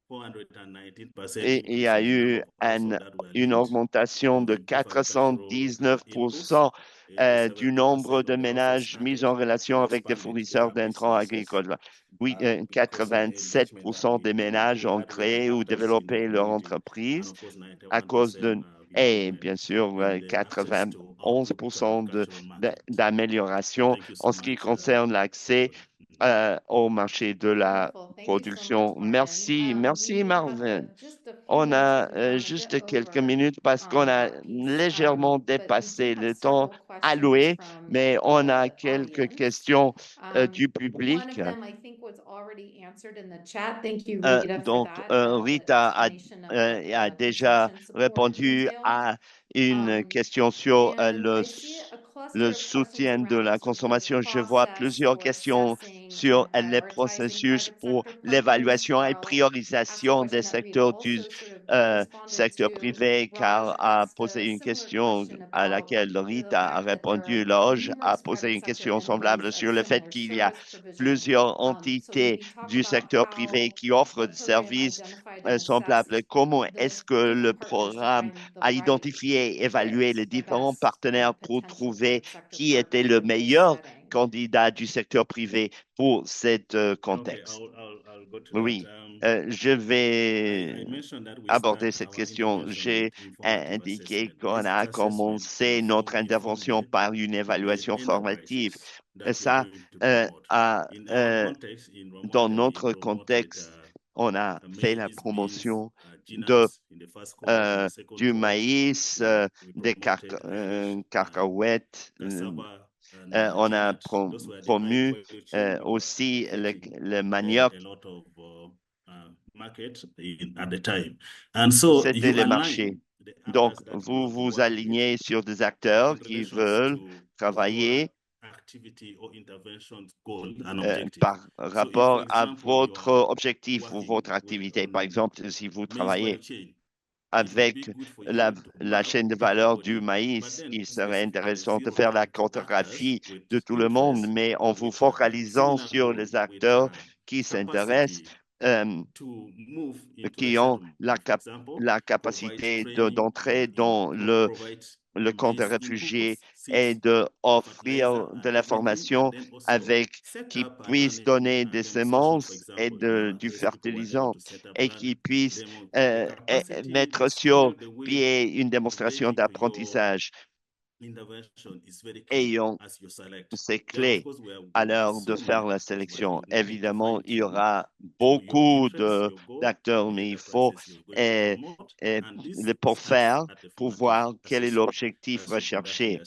S3: 419%
S2: Et il y
S3: increase
S2: a
S3: in the
S2: eu
S3: number of households that were
S2: une
S3: linked to
S2: augmentation
S3: the
S2: de
S3: different cultural inputs
S2: 419% du nombre de ménages mis en relation avec des fournisseurs d'intrants agricoles. Oui, 87% des ménages ont créé ou développé leur entreprise à cause et bien sûr, 91% d'amélioration en ce qui concerne l'accès au marché de la
S1: Wonderful. Thank you so much,
S2: production.
S1: Marvin.
S2: Merci, merci,
S1: We have
S2: Marvin.
S1: just a few
S2: On
S1: minutes,
S2: a
S1: so we have a bit
S2: juste quelques
S1: over
S2: minutes parce qu'on a
S1: that piece.
S2: légèrement
S1: But we do
S2: dépassé
S1: have
S2: le temps
S1: several questions
S2: alloué,
S1: from
S2: mais on a
S1: the
S2: quelques
S1: audience.
S2: questions du
S1: One
S2: public.
S1: of them I think was already answered in the chat. Thank you, Rita, for
S2: Donc,
S1: that, the
S2: Rita
S1: explanation of what
S2: a
S1: the
S2: déjà
S1: consumption support
S2: répondu
S1: entailed.
S2: à une question sur
S1: And I see a
S2: le
S1: cluster of questions
S2: soutien de
S1: around
S2: la
S1: sort of the
S2: consommation. Je vois
S1: process
S2: plusieurs
S1: for
S2: questions
S1: assessing
S2: sur
S1: and
S2: les
S1: prioritizing
S2: processus
S1: private
S2: pour
S1: sector partners.
S2: l'évaluation et
S1: I'll ask the
S2: priorisation des
S1: question that Rita
S2: secteurs du
S1: also sort of responded
S2: secteur
S1: to.
S2: privé,
S1: Raj
S2: car a
S1: asked
S2: posé
S1: a
S2: une
S1: similar
S2: question
S1: question
S2: à
S1: about
S2: laquelle
S1: the
S2: Rita a
S1: fact that there
S2: répondu.
S1: are
S2: Loge a
S1: numerous
S2: posé
S1: private
S2: une
S1: sector
S2: question
S1: entities
S2: semblable
S1: of
S2: sur le fait
S1: similar
S2: qu'il y a
S1: service provision.
S2: plusieurs
S1: So did
S2: entités
S1: he talk
S2: du
S1: about
S2: secteur privé
S1: how
S2: qui offrent
S1: the
S2: des
S1: program
S2: services
S1: identified and
S2: semblables.
S1: assessed
S2: Comment
S1: the
S2: est-ce que le
S1: different partners to
S2: programme
S1: find the
S2: a
S1: right
S2: identifié et évalué
S1: fit,
S2: les
S1: the
S2: différents
S1: best
S2: partenaires pour
S1: potential
S2: trouver
S1: private sector
S2: qui était
S1: partner
S2: le
S1: for this
S2: meilleur
S1: setting?
S2: candidat du secteur privé pour cet
S3: Okay,
S2: contexte?
S3: I'll go to that.
S2: Oui, je
S3: I
S2: vais
S3: mentioned that we
S2: aborder
S3: start
S2: cette
S3: our
S2: question.
S3: intervention
S2: J'ai
S3: with informative
S2: indiqué
S3: assessment.
S2: qu'on
S3: This
S2: a
S3: assessment
S2: commencé notre
S3: form a
S2: intervention
S3: formulate
S2: par une
S3: to the
S2: évaluation formative.
S3: enterprises
S2: Et
S3: that we are
S2: ça,
S3: going to
S2: euh,
S3: promote.
S2: a,
S3: In our
S2: euh,
S3: context, in
S2: dans
S3: Ramonte, we
S2: notre
S3: promoted
S2: contexte, on a fait la
S3: maize, beans,
S2: promotion de
S3: ginnas in the first cohort. In the second
S2: du
S3: cohort,
S2: maïs,
S3: we
S2: des
S3: promoted Irish,
S2: cacahuètes.
S3: cassava, and
S2: On a
S3: peanut. Those were the high
S2: promu
S3: value chain we were
S2: aussi
S3: getting
S2: le manioc.
S3: a lot of market at the time. And so
S2: C'était
S3: you
S2: les
S3: align
S2: marchés.
S3: the
S2: Donc,
S3: actors that you
S2: vous
S3: want to
S2: vous
S3: work with
S2: alignez sur des acteurs
S3: in
S2: qui
S3: relations
S2: veulent
S3: to your
S2: travailler
S3: activity or intervention goal and objective.
S2: par
S3: So if, for
S2: rapport à
S3: example, you
S2: votre
S3: are
S2: objectif ou
S3: working
S2: votre activité. Par
S3: on
S2: exemple, si vous
S3: maize value
S2: travaillez
S3: chain, it will be
S2: avec
S3: good for you to
S2: la
S3: map
S2: chaîne de valeur du
S3: everybody, but
S2: maïs,
S3: then
S2: il serait
S3: specifically
S2: intéressant de
S3: zero
S2: faire la
S3: out actors
S2: cartographie
S3: with
S2: de tout le monde,
S3: interest,
S2: mais en vous
S3: with
S2: focalisant
S3: similar
S2: sur
S3: goal,
S2: les
S3: with
S2: acteurs qui s'intéressent,
S3: capacity
S2: euh,
S3: to move into a
S2: qui ont
S3: settlement. For example,
S2: la
S3: provide
S2: capacité
S3: training
S2: d'entrer
S3: in
S2: dans
S3: provide
S2: le camp de
S3: base
S2: réfugiés
S3: inputs,
S2: et
S3: seeds,
S2: de offrir
S3: fertilizer,
S2: de
S3: and
S2: la
S3: everything, and
S2: formation
S3: then also
S2: avec
S3: set
S2: qui
S3: up
S2: puisse donner des
S3: demonstrations. For
S2: semences et
S3: example, in our
S2: du
S3: case, people were able
S2: fertilisant
S3: to set up
S2: et
S3: land
S2: qui puisse
S3: demo. The capacity,
S2: mettre sur
S3: the way
S2: pied une
S3: you get
S2: démonstration
S3: into your
S2: d'apprentissage
S3: intervention is very key
S2: ayant
S3: as you select.
S2: ces
S3: Then, of
S2: clés
S3: course,
S2: à
S3: there will be
S2: l'heure de
S3: so many
S2: faire la
S3: actors, but
S2: sélection.
S3: you need to
S2: Évidemment,
S3: fine
S2: il y
S3: tune
S2: aura
S3: to your
S2: beaucoup
S3: interests, your goal,
S2: d'acteurs,
S3: the
S2: mais il faut
S3: enterprises you're going to
S2: euh,
S3: promote.
S2: euh,
S3: And this
S2: pour
S3: starts
S2: faire,
S3: at the
S2: pour
S3: formative
S2: voir quel est
S3: assessment.
S2: l'objectif
S3: As you conduct the
S2: recherché.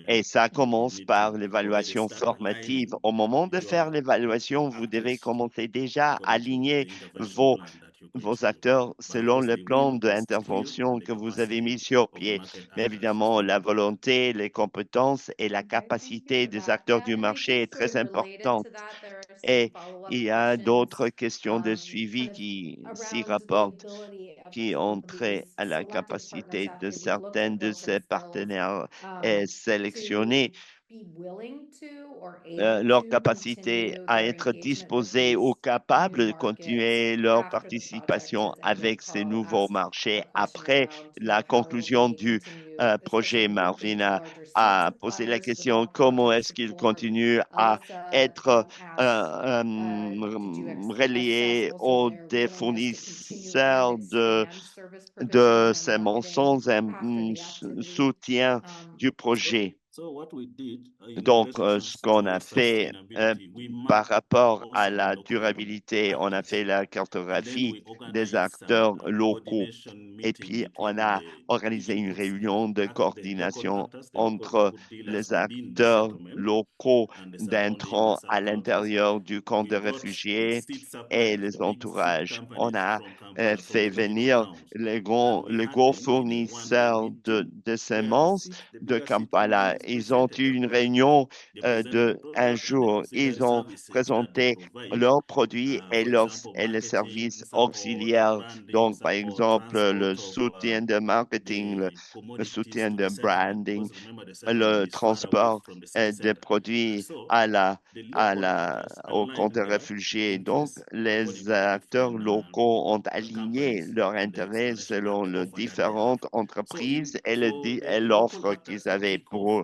S2: Et
S3: assessment,
S2: ça
S3: you
S2: commence
S3: need
S2: par
S3: to already
S2: l'évaluation
S3: start
S2: formative.
S3: aligning
S2: Au moment de faire
S3: your
S2: l'évaluation, vous devez
S3: actors
S2: commencer déjà à
S3: according to
S2: aligner
S3: the intervention
S2: vos,
S3: plan that you're going to
S2: vos
S3: do.
S2: acteurs
S3: But of
S2: selon
S3: course,
S2: le
S3: the
S2: plan
S3: will is still on
S2: d'intervention
S3: the
S2: que vous avez mis
S3: capacity
S2: sur
S3: of the
S2: pied.
S3: market
S2: Mais
S3: actors as
S2: évidemment,
S3: well.
S2: la volonté, les compétences et la
S1: Okay, thank you
S2: capacité
S1: for
S2: des
S1: that.
S2: acteurs du
S1: And I
S2: marché
S1: think
S2: est
S1: sort
S2: très
S1: of related
S2: importante.
S1: to that, there are some
S2: Et il
S1: follow-up
S2: y a
S1: questions,
S2: d'autres questions de
S1: kind
S2: suivi
S1: of
S2: qui s'y
S1: around the
S2: rapportent,
S1: ability of
S2: qui ont trait
S1: these
S2: à la
S1: selected partners
S2: capacité de
S1: after we've looked
S2: certains
S1: at
S2: de
S1: those sort of
S2: ces
S1: skills,
S2: partenaires
S1: to
S2: sélectionnés,
S1: be willing to or able
S2: leur
S1: to
S2: capacité
S1: continue
S2: à
S1: their
S2: être
S1: engagement with
S2: disposés ou
S1: these
S2: capables
S1: new
S2: de
S1: markets
S2: continuer leur
S1: after the project
S2: participation
S1: has ended.
S2: avec ces
S1: Carl
S2: nouveaux
S1: asked
S2: marchés
S1: a question
S2: après
S1: around,
S2: la
S1: how will
S2: conclusion
S1: they
S2: du
S1: continue,
S2: projet.
S1: especially moving
S2: Marvin
S1: to larger seed
S2: a posé la
S1: suppliers,
S2: question
S1: develop
S2: comment
S1: project
S2: est-ce qu'ils
S1: support.
S2: continuent à
S1: Alyssa
S2: être
S1: asked, did you assess
S2: reliés
S1: also
S2: aux
S1: their
S2: des
S1: willingness to continue and
S2: fournisseurs
S1: expand service provision
S2: de
S1: and
S2: ces
S1: marketing
S2: mensonges et
S1: after the activity?
S2: soutien du projet.
S3: So what we did in
S2: Donc, ce
S3: relations
S2: qu'on
S3: to
S2: a fait
S3: sustainability, we
S2: par
S3: mapped
S2: rapport à
S3: also the
S2: la
S3: local
S2: durabilité, on a fait
S3: actors.
S2: la
S3: And then
S2: cartographie
S3: we
S2: des
S3: organized some
S2: acteurs locaux.
S3: coordination
S2: Et
S3: meeting
S2: puis, on
S3: between
S2: a
S3: the
S2: organisé une
S3: inputs,
S2: réunion de
S3: the local
S2: coordination
S3: actors, the local
S2: entre
S3: input dealers
S2: les
S3: within the
S2: acteurs
S3: settlement
S2: locaux
S3: and the surrounding
S2: d'intrants à
S3: sub-counties.
S2: l'intérieur du camp
S3: We
S2: de
S3: brought the
S2: réfugiés
S3: seed
S2: et
S3: suppliers, the
S2: les
S3: big seed
S2: entourages. On
S3: companies
S2: a
S3: from Kampala, from
S2: fait
S3: the regional
S2: venir
S3: towns.
S2: les
S3: We
S2: les
S3: had
S2: gros
S3: them in one-day
S2: fournisseurs
S3: meeting
S2: de
S3: where the
S2: semences
S3: the
S2: de
S3: bigger seed
S2: Kampala.
S3: companies
S2: Ils ont
S3: presented
S2: eu
S3: their
S2: une
S3: product.
S2: réunion
S3: They presented the
S2: de un
S3: product and the
S2: jour. Ils
S3: auxiliary
S2: ont
S3: services that they
S2: présenté
S3: provide.
S2: leurs produits
S3: For example,
S2: et les
S3: marketing
S2: services
S3: support,
S2: auxiliaires.
S3: branding
S2: Donc, par
S3: support,
S2: exemple, le
S3: transport of
S2: soutien de marketing,
S3: the
S2: le
S3: commodities
S2: soutien
S3: to
S2: de
S3: the settlement,
S2: branding,
S3: because remember the settlement
S2: le
S3: is far away
S2: transport
S3: from the city
S2: des
S3: center. And
S2: produits
S3: so
S2: à
S3: the local actors
S2: au camp
S3: aligned
S2: de
S3: their
S2: réfugiés. Donc,
S3: interests according
S2: les
S3: to the
S2: acteurs
S3: different
S2: locaux ont aligné
S3: companies
S2: leurs
S3: and the
S2: intérêts
S3: installation and
S2: selon
S3: the
S2: les
S3: offer that they have.
S2: différentes
S3: So
S2: entreprises
S3: for
S2: et
S3: the local
S2: l'offre
S3: actors
S2: qu'ils
S3: to
S2: avaient
S3: kick off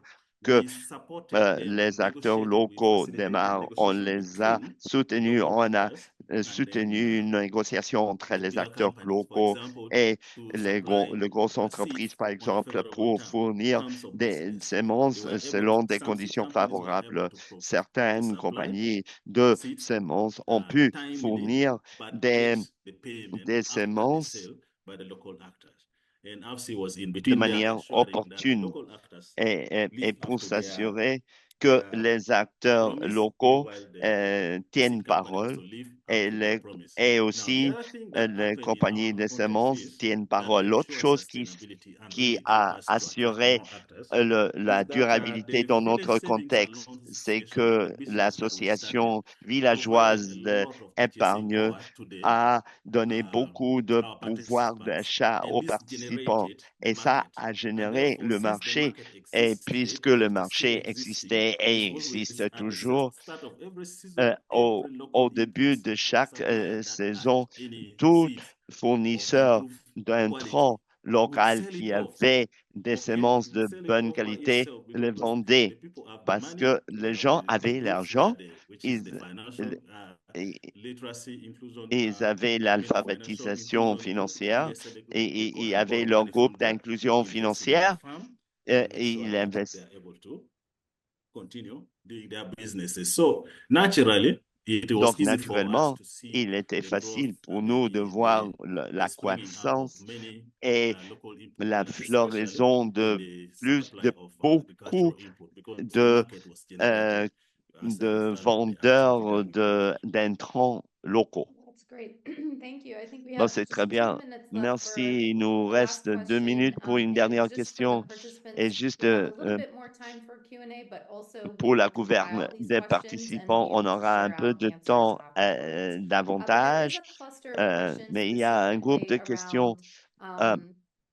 S2: que
S3: we supported them
S2: les
S3: and
S2: acteurs
S3: negotiated, we
S2: locaux
S3: facilitated
S2: démarrent, on
S3: negotiation
S2: les a
S3: between the
S2: soutenus,
S3: local
S2: on a
S3: actors and then
S2: soutenu une négociation entre
S3: the
S2: les
S3: bigger
S2: acteurs
S3: companies, for
S2: locaux
S3: example,
S2: et
S3: to supply
S2: les grosses
S3: seeds
S2: entreprises, par
S3: on a
S2: exemple,
S3: favorable
S2: pour fournir
S3: terms of
S2: des
S3: business. They
S2: semences
S3: were able
S2: selon
S3: to,
S2: des
S3: some
S2: conditions
S3: companies were able
S2: favorables.
S3: to
S2: Certaines
S3: supply
S2: compagnies
S3: the
S2: de
S3: seeds
S2: semences ont pu
S3: timely,
S2: fournir
S3: but
S2: des,
S3: get the payment
S2: des
S3: after the
S2: semences
S3: sale by the local actors. And AFC was in
S2: de
S3: between there,
S2: manière
S3: ensuring that the
S2: opportune
S3: local actors
S2: et
S3: live up
S2: pour
S3: to their
S2: s'assurer que les acteurs
S3: promise,
S2: locaux
S3: meanwhile the
S2: tiennent
S3: seed company
S2: parole
S3: also live up
S2: et,
S3: to their promise.
S2: et
S3: Now, the
S2: aussi
S3: other thing that
S2: les
S3: happened in
S2: compagnies
S3: our
S2: de
S3: context
S2: semences
S3: is
S2: tiennent
S3: that to
S2: parole. L'autre
S3: ensure
S2: chose
S3: sustainability and
S2: qui
S3: really help
S2: a
S3: us to attract
S2: assuré
S3: more actors
S2: la
S3: is that
S2: durabilité
S3: the
S2: dans
S3: Village
S2: notre
S3: Savings and
S2: contexte,
S3: Loans
S2: c'est
S3: Association, the
S2: que
S3: business that we started,
S2: l'association
S3: provided a
S2: villageoise
S3: lot of purchasing
S2: d'épargne
S3: power to
S2: a donné
S3: uh,
S2: beaucoup de
S3: our
S2: pouvoir
S3: participants.
S2: d'achat
S3: And
S2: aux
S3: this
S2: participants
S3: generated the
S2: et ça
S3: market.
S2: a
S3: And
S2: généré
S3: therefore,
S2: le
S3: since the
S2: marché.
S3: market
S2: Et
S3: existed
S2: puisque
S3: and
S2: le
S3: it is still
S2: marché
S3: existing,
S2: existait
S3: it's
S2: et
S3: always
S2: existe
S3: at the
S2: toujours,
S3: start of every season, every local
S2: au début
S3: imports
S2: de chaque
S3: supplier that had
S2: saison,
S3: any
S2: tout
S3: seeds of
S2: fournisseur
S3: improved
S2: d'intrants
S3: quality would
S2: local
S3: sell it
S2: qui
S3: off.
S2: avait des
S3: Okay,
S2: semences
S3: it would
S2: de
S3: sell it
S2: bonne
S3: off by
S2: qualité
S3: itself
S2: les
S3: because the
S2: vendait
S3: people have the
S2: parce
S3: money
S2: que
S3: to
S2: les
S3: help
S2: gens
S3: them to
S2: avaient
S3: do
S2: l'argent,
S3: study, which is
S2: ils,
S3: the financial literacy, inclusion,
S2: ils avaient
S3: financial
S2: l'alphabétisation
S3: inclusion, and
S2: financière
S3: yes,
S2: et
S3: they go
S2: ils
S3: and
S2: avaient
S3: borrow
S2: leur
S3: money from
S2: groupe
S3: there,
S2: d'inclusion
S3: invest in their
S2: financière
S3: farm, and make
S2: et
S3: sure
S2: ils
S3: that they
S2: investissent.
S3: are able to continue doing their businesses. So naturally, it was
S2: Donc,
S3: easy for us
S2: naturellement,
S3: to see
S2: il était
S3: the growth
S2: facile pour
S3: and
S2: nous de voir
S3: the
S2: la
S3: springing up of
S2: croissance
S3: many
S2: et
S3: local input
S2: la
S3: dealers, especially
S2: floraison
S3: in
S2: de
S3: the
S2: plus
S3: supply
S2: de
S3: of
S2: beaucoup
S3: agricultural input, because the
S2: de,
S3: market was
S2: euh,
S3: generated as a
S2: de
S3: result of the activity that
S2: vendeurs
S3: we put.
S2: d'intrants locaux.
S1: That's great. Thank you. I think we
S2: Bon,
S1: have
S2: c'est très
S1: just 2
S2: bien.
S1: minutes left for
S2: Merci. Il nous
S1: the last
S2: reste 2 minutes
S1: question.
S2: pour une
S1: And
S2: dernière
S1: just for the
S2: question. Et
S1: participants,
S2: juste
S1: we'll have a little bit more time for Q&A, but also we
S2: pour la
S1: will
S2: gouverne
S1: compile these
S2: des
S1: questions and
S2: participants,
S1: be
S2: on
S1: able to
S2: aura un
S1: share
S2: peu
S1: out
S2: de
S1: answers
S2: temps
S1: afterwards. But there is
S2: davantage,
S1: a cluster of questions
S2: mais il y a un groupe
S1: specifically
S2: de questions
S1: around
S2: euh,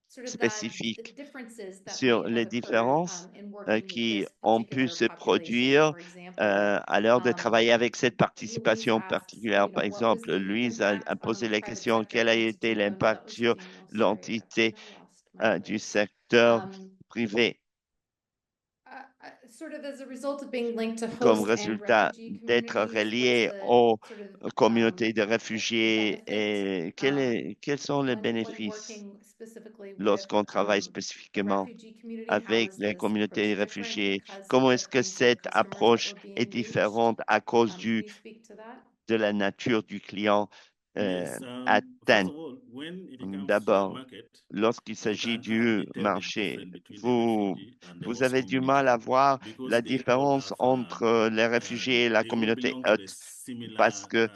S1: sort of that the
S2: spécifiques
S1: differences that may
S2: sur
S1: have
S2: les
S1: occurred
S2: différences
S1: in working with
S2: qui
S1: this
S2: ont pu
S1: particular
S2: se
S1: population.
S2: produire
S1: For example,
S2: à l'heure de travailler avec cette
S1: Louise
S2: participation
S1: asks,
S2: particulière. Par
S1: what was
S2: exemple,
S1: the
S2: Louise
S1: impact
S2: a posé
S1: from
S2: la
S1: private
S2: question,
S1: sector
S2: quel a été
S1: entity? Oh no, that
S2: l'impact
S1: was
S2: sur
S1: Daniel. Sorry, I
S2: l'entité
S1: now lost my
S2: du
S1: place.
S2: secteur privé
S1: Sort of as a result of being linked to
S2: comme
S1: host and
S2: résultat
S1: refugee
S2: d'être
S1: communities, what's
S2: relié
S1: the
S2: aux
S1: sort of
S2: communautés de réfugiés
S1: benefit
S2: et quels sont les
S1: when
S2: bénéfices
S1: working specifically with
S2: lorsqu'on travaille
S1: a
S2: spécifiquement
S1: refugee community? How
S2: avec
S1: is
S2: les
S1: this approach
S2: communautés
S1: different
S2: réfugiées?
S1: because of
S2: Comment
S1: the
S2: est-ce que
S1: kinds of
S2: cette
S1: customers that
S2: approche
S1: were
S2: est
S1: being reached?
S2: différente à cause
S1: Can you speak to that?
S2: de la nature du client
S3: Yes, first
S2: atteint?
S3: of all, when it comes to the
S2: D'abord,
S3: market,
S2: lorsqu'il
S3: you
S2: s'agit
S3: can hardly
S2: du
S3: tell the
S2: marché,
S3: difference between the
S2: vous,
S3: refugee and the
S2: vous
S3: host
S2: avez du mal à
S3: community
S2: voir
S3: because
S2: la
S3: they all
S2: différence
S3: have
S2: entre les réfugiés et la
S3: they all
S2: communauté
S3: belong to the
S2: hôte parce
S3: similar
S2: que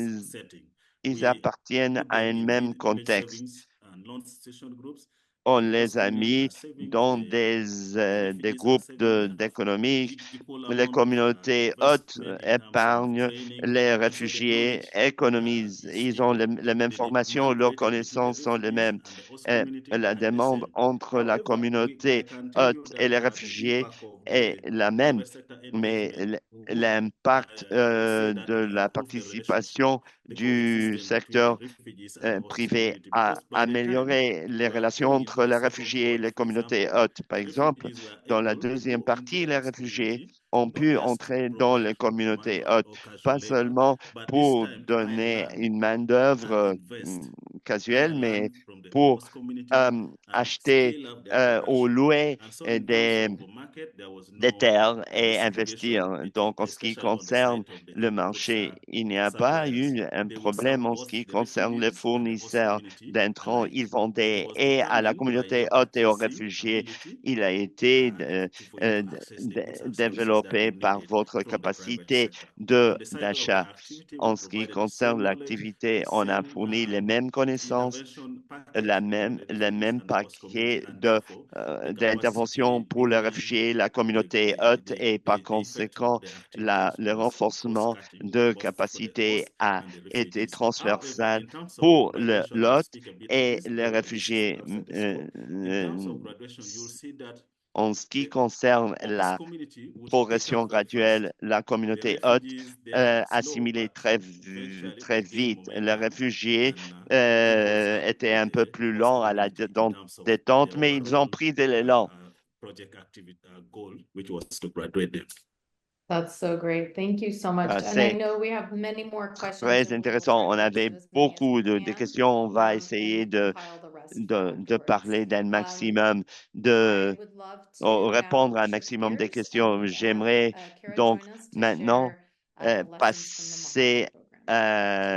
S3: setting.
S2: ils
S3: We
S2: appartiennent
S3: put
S2: à
S3: them
S2: un
S3: in
S2: même
S3: village
S2: contexte.
S3: savings and loan station groups.
S2: On
S3: The host
S2: les a
S3: community
S2: mis
S3: are savings,
S2: dans
S3: the
S2: des
S3: refugees are
S2: groupes
S3: saving. They have
S2: d'économie.
S3: equal
S2: Les
S3: amount of
S2: communautés hautes
S3: investment in terms of
S2: épargnent,
S3: training,
S2: les
S3: and so the
S2: réfugiés
S3: knowledge
S2: économisent.
S3: is
S2: Ils ont
S3: equal.
S2: les mêmes
S3: The
S2: formations,
S3: demand
S2: leurs
S3: created between the
S2: connaissances sont les
S3: refugees
S2: mêmes.
S3: and the host
S2: Et
S3: community
S2: la
S3: can be the
S2: demande
S3: same.
S2: entre la
S3: However, I
S2: communauté
S3: can tell you
S2: haute et
S3: that
S2: les
S3: the
S2: réfugiés
S3: impact of
S2: est
S3: the
S2: la même,
S3: private sector
S2: mais
S3: engagement would,
S2: l'impact
S3: I would say that
S2: de
S3: it
S2: la
S3: improved the relationship,
S2: participation
S3: the
S2: du
S3: coexistence between the
S2: secteur
S3: refugees and the host
S2: privé
S3: community.
S2: a
S3: Because by the time
S2: amélioré les
S3: we were
S2: relations
S3: going into
S2: entre
S3: the
S2: les
S3: second
S2: réfugiés et
S3: cohort,
S2: les
S3: for
S2: communautés
S3: example,
S2: hautes. Par
S3: the
S2: exemple,
S3: refugees were
S2: dans la
S3: able to
S2: deuxième
S3: go into
S2: partie,
S3: the
S2: les
S3: host
S2: réfugiés
S3: community,
S2: ont
S3: not
S2: pu
S3: just to
S2: entrer dans les
S3: provide
S2: communautés
S3: manual
S2: hautes,
S3: or casual
S2: pas
S3: labor,
S2: seulement
S3: but this
S2: pour
S3: time try and
S2: donner
S3: learn
S2: une
S3: and
S2: main-d'œuvre
S3: invest, try
S2: casuelle,
S3: and
S2: mais
S3: learn from the
S2: pour
S3: host community and
S2: acheter
S3: scale up their
S2: ou
S3: production.
S2: louer
S3: And so, in terms of the market, there was
S2: des
S3: no
S2: terres et investir.
S3: segregation,
S2: Donc, en ce qui
S3: especially on the
S2: concerne
S3: side of the
S2: le
S3: input
S2: marché, il n'y a pas
S3: suppliers.
S2: eu un
S3: They would serve
S2: problème en ce
S3: both
S2: qui
S3: the
S2: concerne les
S3: refugees and the host
S2: fournisseurs
S3: community
S2: d'intrants.
S3: alike.
S2: Ils
S3: It
S2: vendaient
S3: was
S2: et à la
S3: determined by
S2: communauté
S3: their
S2: haute et aux
S3: purchasing
S2: réfugiés.
S3: ability
S2: Il a été
S3: for you to access the goods and services that
S2: développé
S3: you
S2: par
S3: needed
S2: votre
S3: from the private
S2: capacité
S3: sector. On
S2: de
S3: the side of the
S2: d'achat.
S3: activity, we
S2: En ce qui
S3: provided the
S2: concerne
S3: same knowledge,
S2: l'activité,
S3: the
S2: on a
S3: same
S2: fourni les mêmes connaissances,
S3: intervention package for the
S2: le
S3: refugees
S2: même
S3: and the host community,
S2: paquet
S3: and therefore the
S2: d'intervention
S3: capacity
S2: pour les
S3: building,
S2: réfugiés et la communauté haute et par
S3: the effect of
S2: conséquent,
S3: the activities
S2: le
S3: was
S2: renforcement
S3: cross-cutting,
S2: de
S3: both for the
S2: capacité
S3: host
S2: a
S3: and the
S2: été
S3: refugees. However,
S2: transversal
S3: in terms of
S2: pour
S3: graduation, I'll
S2: l'hôte
S3: speak a bit on
S2: et
S3: this,
S2: les
S3: though this is
S2: réfugiés.
S3: outside the scope. In terms of graduation, you'll see that
S2: En ce qui
S3: the
S2: concerne
S3: host
S2: la
S3: community would pick
S2: progression
S3: up very fast.
S2: graduelle, la
S3: The
S2: communauté haute
S3: refugees, they are slow,
S2: assimilée
S3: but eventually
S2: très
S3: they gain
S2: vite. Les
S3: momentum,
S2: réfugiés
S3: and it goes up
S2: étaient
S3: with
S2: un peu
S3: the
S2: plus
S3: host
S2: lents à la
S3: community in terms of
S2: détente,
S3: the
S2: mais ils ont
S3: overall
S2: pris de l'élan.
S3: project activity goal, which was to graduate them.
S1: That's so great. Thank you so much. And I
S2: C'est
S1: know we have many more questions.
S2: très
S1: and we will
S2: intéressant.
S1: try
S2: On
S1: to get to
S2: avait
S1: as many as
S2: beaucoup
S1: we
S2: de
S1: can.
S2: questions. On va
S1: And
S2: essayer
S1: we can compile the rest
S2: de
S1: afterwards.
S2: parler d'un
S1: I
S2: maximum de
S1: would love to
S2: répondre à un
S1: now
S2: maximum de
S1: shift
S2: questions.
S1: gears and
S2: J'aimerais
S1: Kara
S2: donc
S1: join us to
S2: maintenant
S1: share lessons from the
S2: passer
S1: Mahara program.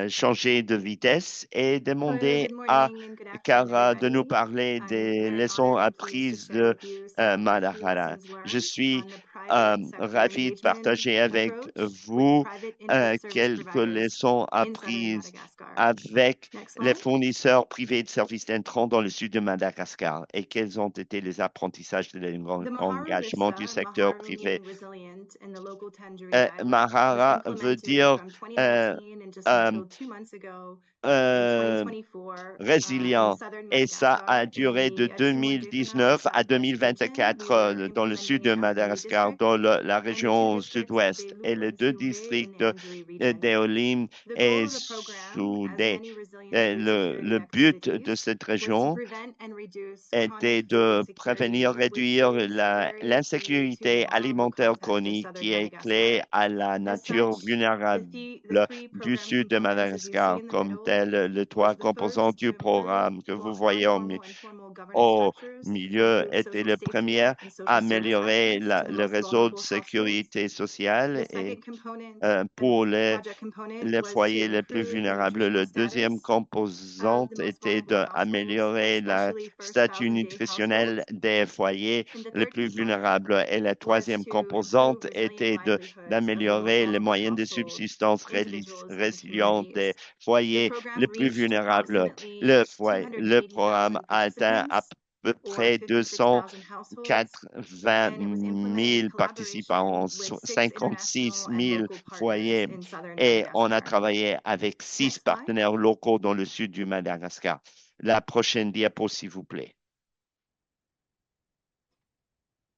S2: changer de vitesse et
S4: Hello,
S2: demander
S4: good
S2: à
S4: morning and good afternoon,
S2: Kara de nous
S4: everybody.
S2: parler
S4: I'm
S2: des
S4: very
S2: leçons
S4: honored and pleased to
S2: apprises
S4: share
S2: de
S4: with you some of the key
S2: Madhara.
S4: lessons
S2: Je
S4: learned
S2: suis
S4: on the private sector
S2: ravi de
S4: engagement
S2: partager avec
S4: approach with
S2: vous
S4: private interest service
S2: quelques
S4: providers
S2: leçons
S4: in southern
S2: apprises
S4: Madagascar.
S2: avec
S4: Next
S2: les
S4: slide.
S2: fournisseurs privés de services d'intrants dans le sud de Madagascar et quels ont été les apprentissages de
S4: The Mahara
S2: l'engagement du
S4: Rissa,
S2: secteur
S4: Mahara
S2: privé.
S4: meaning resilient in the local Tenduri dialect, was
S2: Mahara veut
S4: implemented
S2: dire
S4: from 2019 and just
S2: euh,
S4: until 2 months ago in
S2: euh,
S4: 2024 in
S2: résilient.
S4: southern
S2: Et ça a
S4: Madagascar in
S2: duré de
S4: the Timor-Dikana
S2: 2019 à
S4: Southwest region. We
S2: 2024
S4: were
S2: dans le sud
S4: implementing
S2: de
S4: it at Fuli
S2: Madagascar,
S4: district
S2: dans la
S4: and the two
S2: région
S4: districts of
S2: sud-ouest, et
S4: Beluga
S2: les
S4: and
S2: deux
S4: Soudé in
S2: districts
S4: the Andjuri region.
S2: d'Eolim
S4: The goal
S2: et
S4: of the program, as
S2: Soudé.
S4: many resilience
S2: Et
S4: food
S2: le
S4: security
S2: but de
S4: activities,
S2: cette
S4: was to
S2: région
S4: prevent and reduce
S2: était
S4: chronic food
S2: de
S4: insecurity,
S2: prévenir,
S4: which
S2: réduire
S4: is very key to the
S2: l'insécurité
S4: vulnerable
S2: alimentaire
S4: context of
S2: chronique qui
S4: southern
S2: est clé
S4: Madagascar.
S2: à la
S4: As
S2: nature
S4: such,
S2: vulnérable
S4: the three
S2: du
S4: program
S2: sud de
S4: components, as you see
S2: Madagascar,
S4: in the
S2: comme
S4: middle,
S2: tel les
S4: was
S2: trois
S4: the
S2: composants
S4: first
S2: du
S4: to improve
S2: programme que vous voyez
S4: non-formal and formal governance
S2: au
S4: structures,
S2: milieu
S4: improve
S2: était
S4: social
S2: le
S4: safety
S2: premier
S4: net and
S2: à
S4: social service
S2: améliorer
S4: access to the
S2: le
S4: most
S2: réseau de
S4: vulnerable households.
S2: sécurité sociale
S4: The
S2: et
S4: second component
S2: pour
S4: and project component
S2: les
S4: was to
S2: foyers les plus
S4: improve the
S2: vulnérables.
S4: nutritional
S2: Le deuxième
S4: status of the
S2: composante
S4: most
S2: était
S4: vulnerable households,
S2: d'améliorer le
S4: especially first child
S2: statut
S4: and day
S2: nutritionnel
S4: households.
S2: des foyers
S4: And the
S2: les
S4: third
S2: plus
S4: component
S2: vulnérables. Et la
S4: was
S2: troisième
S4: to improve
S2: composante
S4: resilient
S2: était
S4: livelihoods of the most
S2: d'améliorer les
S4: vulnerable
S2: moyens de
S4: households,
S2: subsistance
S4: individuals, and
S2: résilients des
S4: communities. The
S2: foyers
S4: program
S2: les plus
S4: reached
S2: vulnérables.
S4: approximately
S2: Le programme
S4: 280,000
S2: a atteint à
S4: participants
S2: peu
S4: or
S2: près
S4: 56,000 households,
S2: 280
S4: and it was implemented in
S2: 000
S4: collaboration
S2: participants,
S4: with 6
S2: 56
S4: international and
S2: 000
S4: local partners
S2: foyers.
S4: in southern
S2: Et on a
S4: Madagascar.
S2: travaillé avec 6
S4: Next slide.
S2: partenaires locaux dans le sud du Madagascar. La prochaine diapo, s'il vous plaît.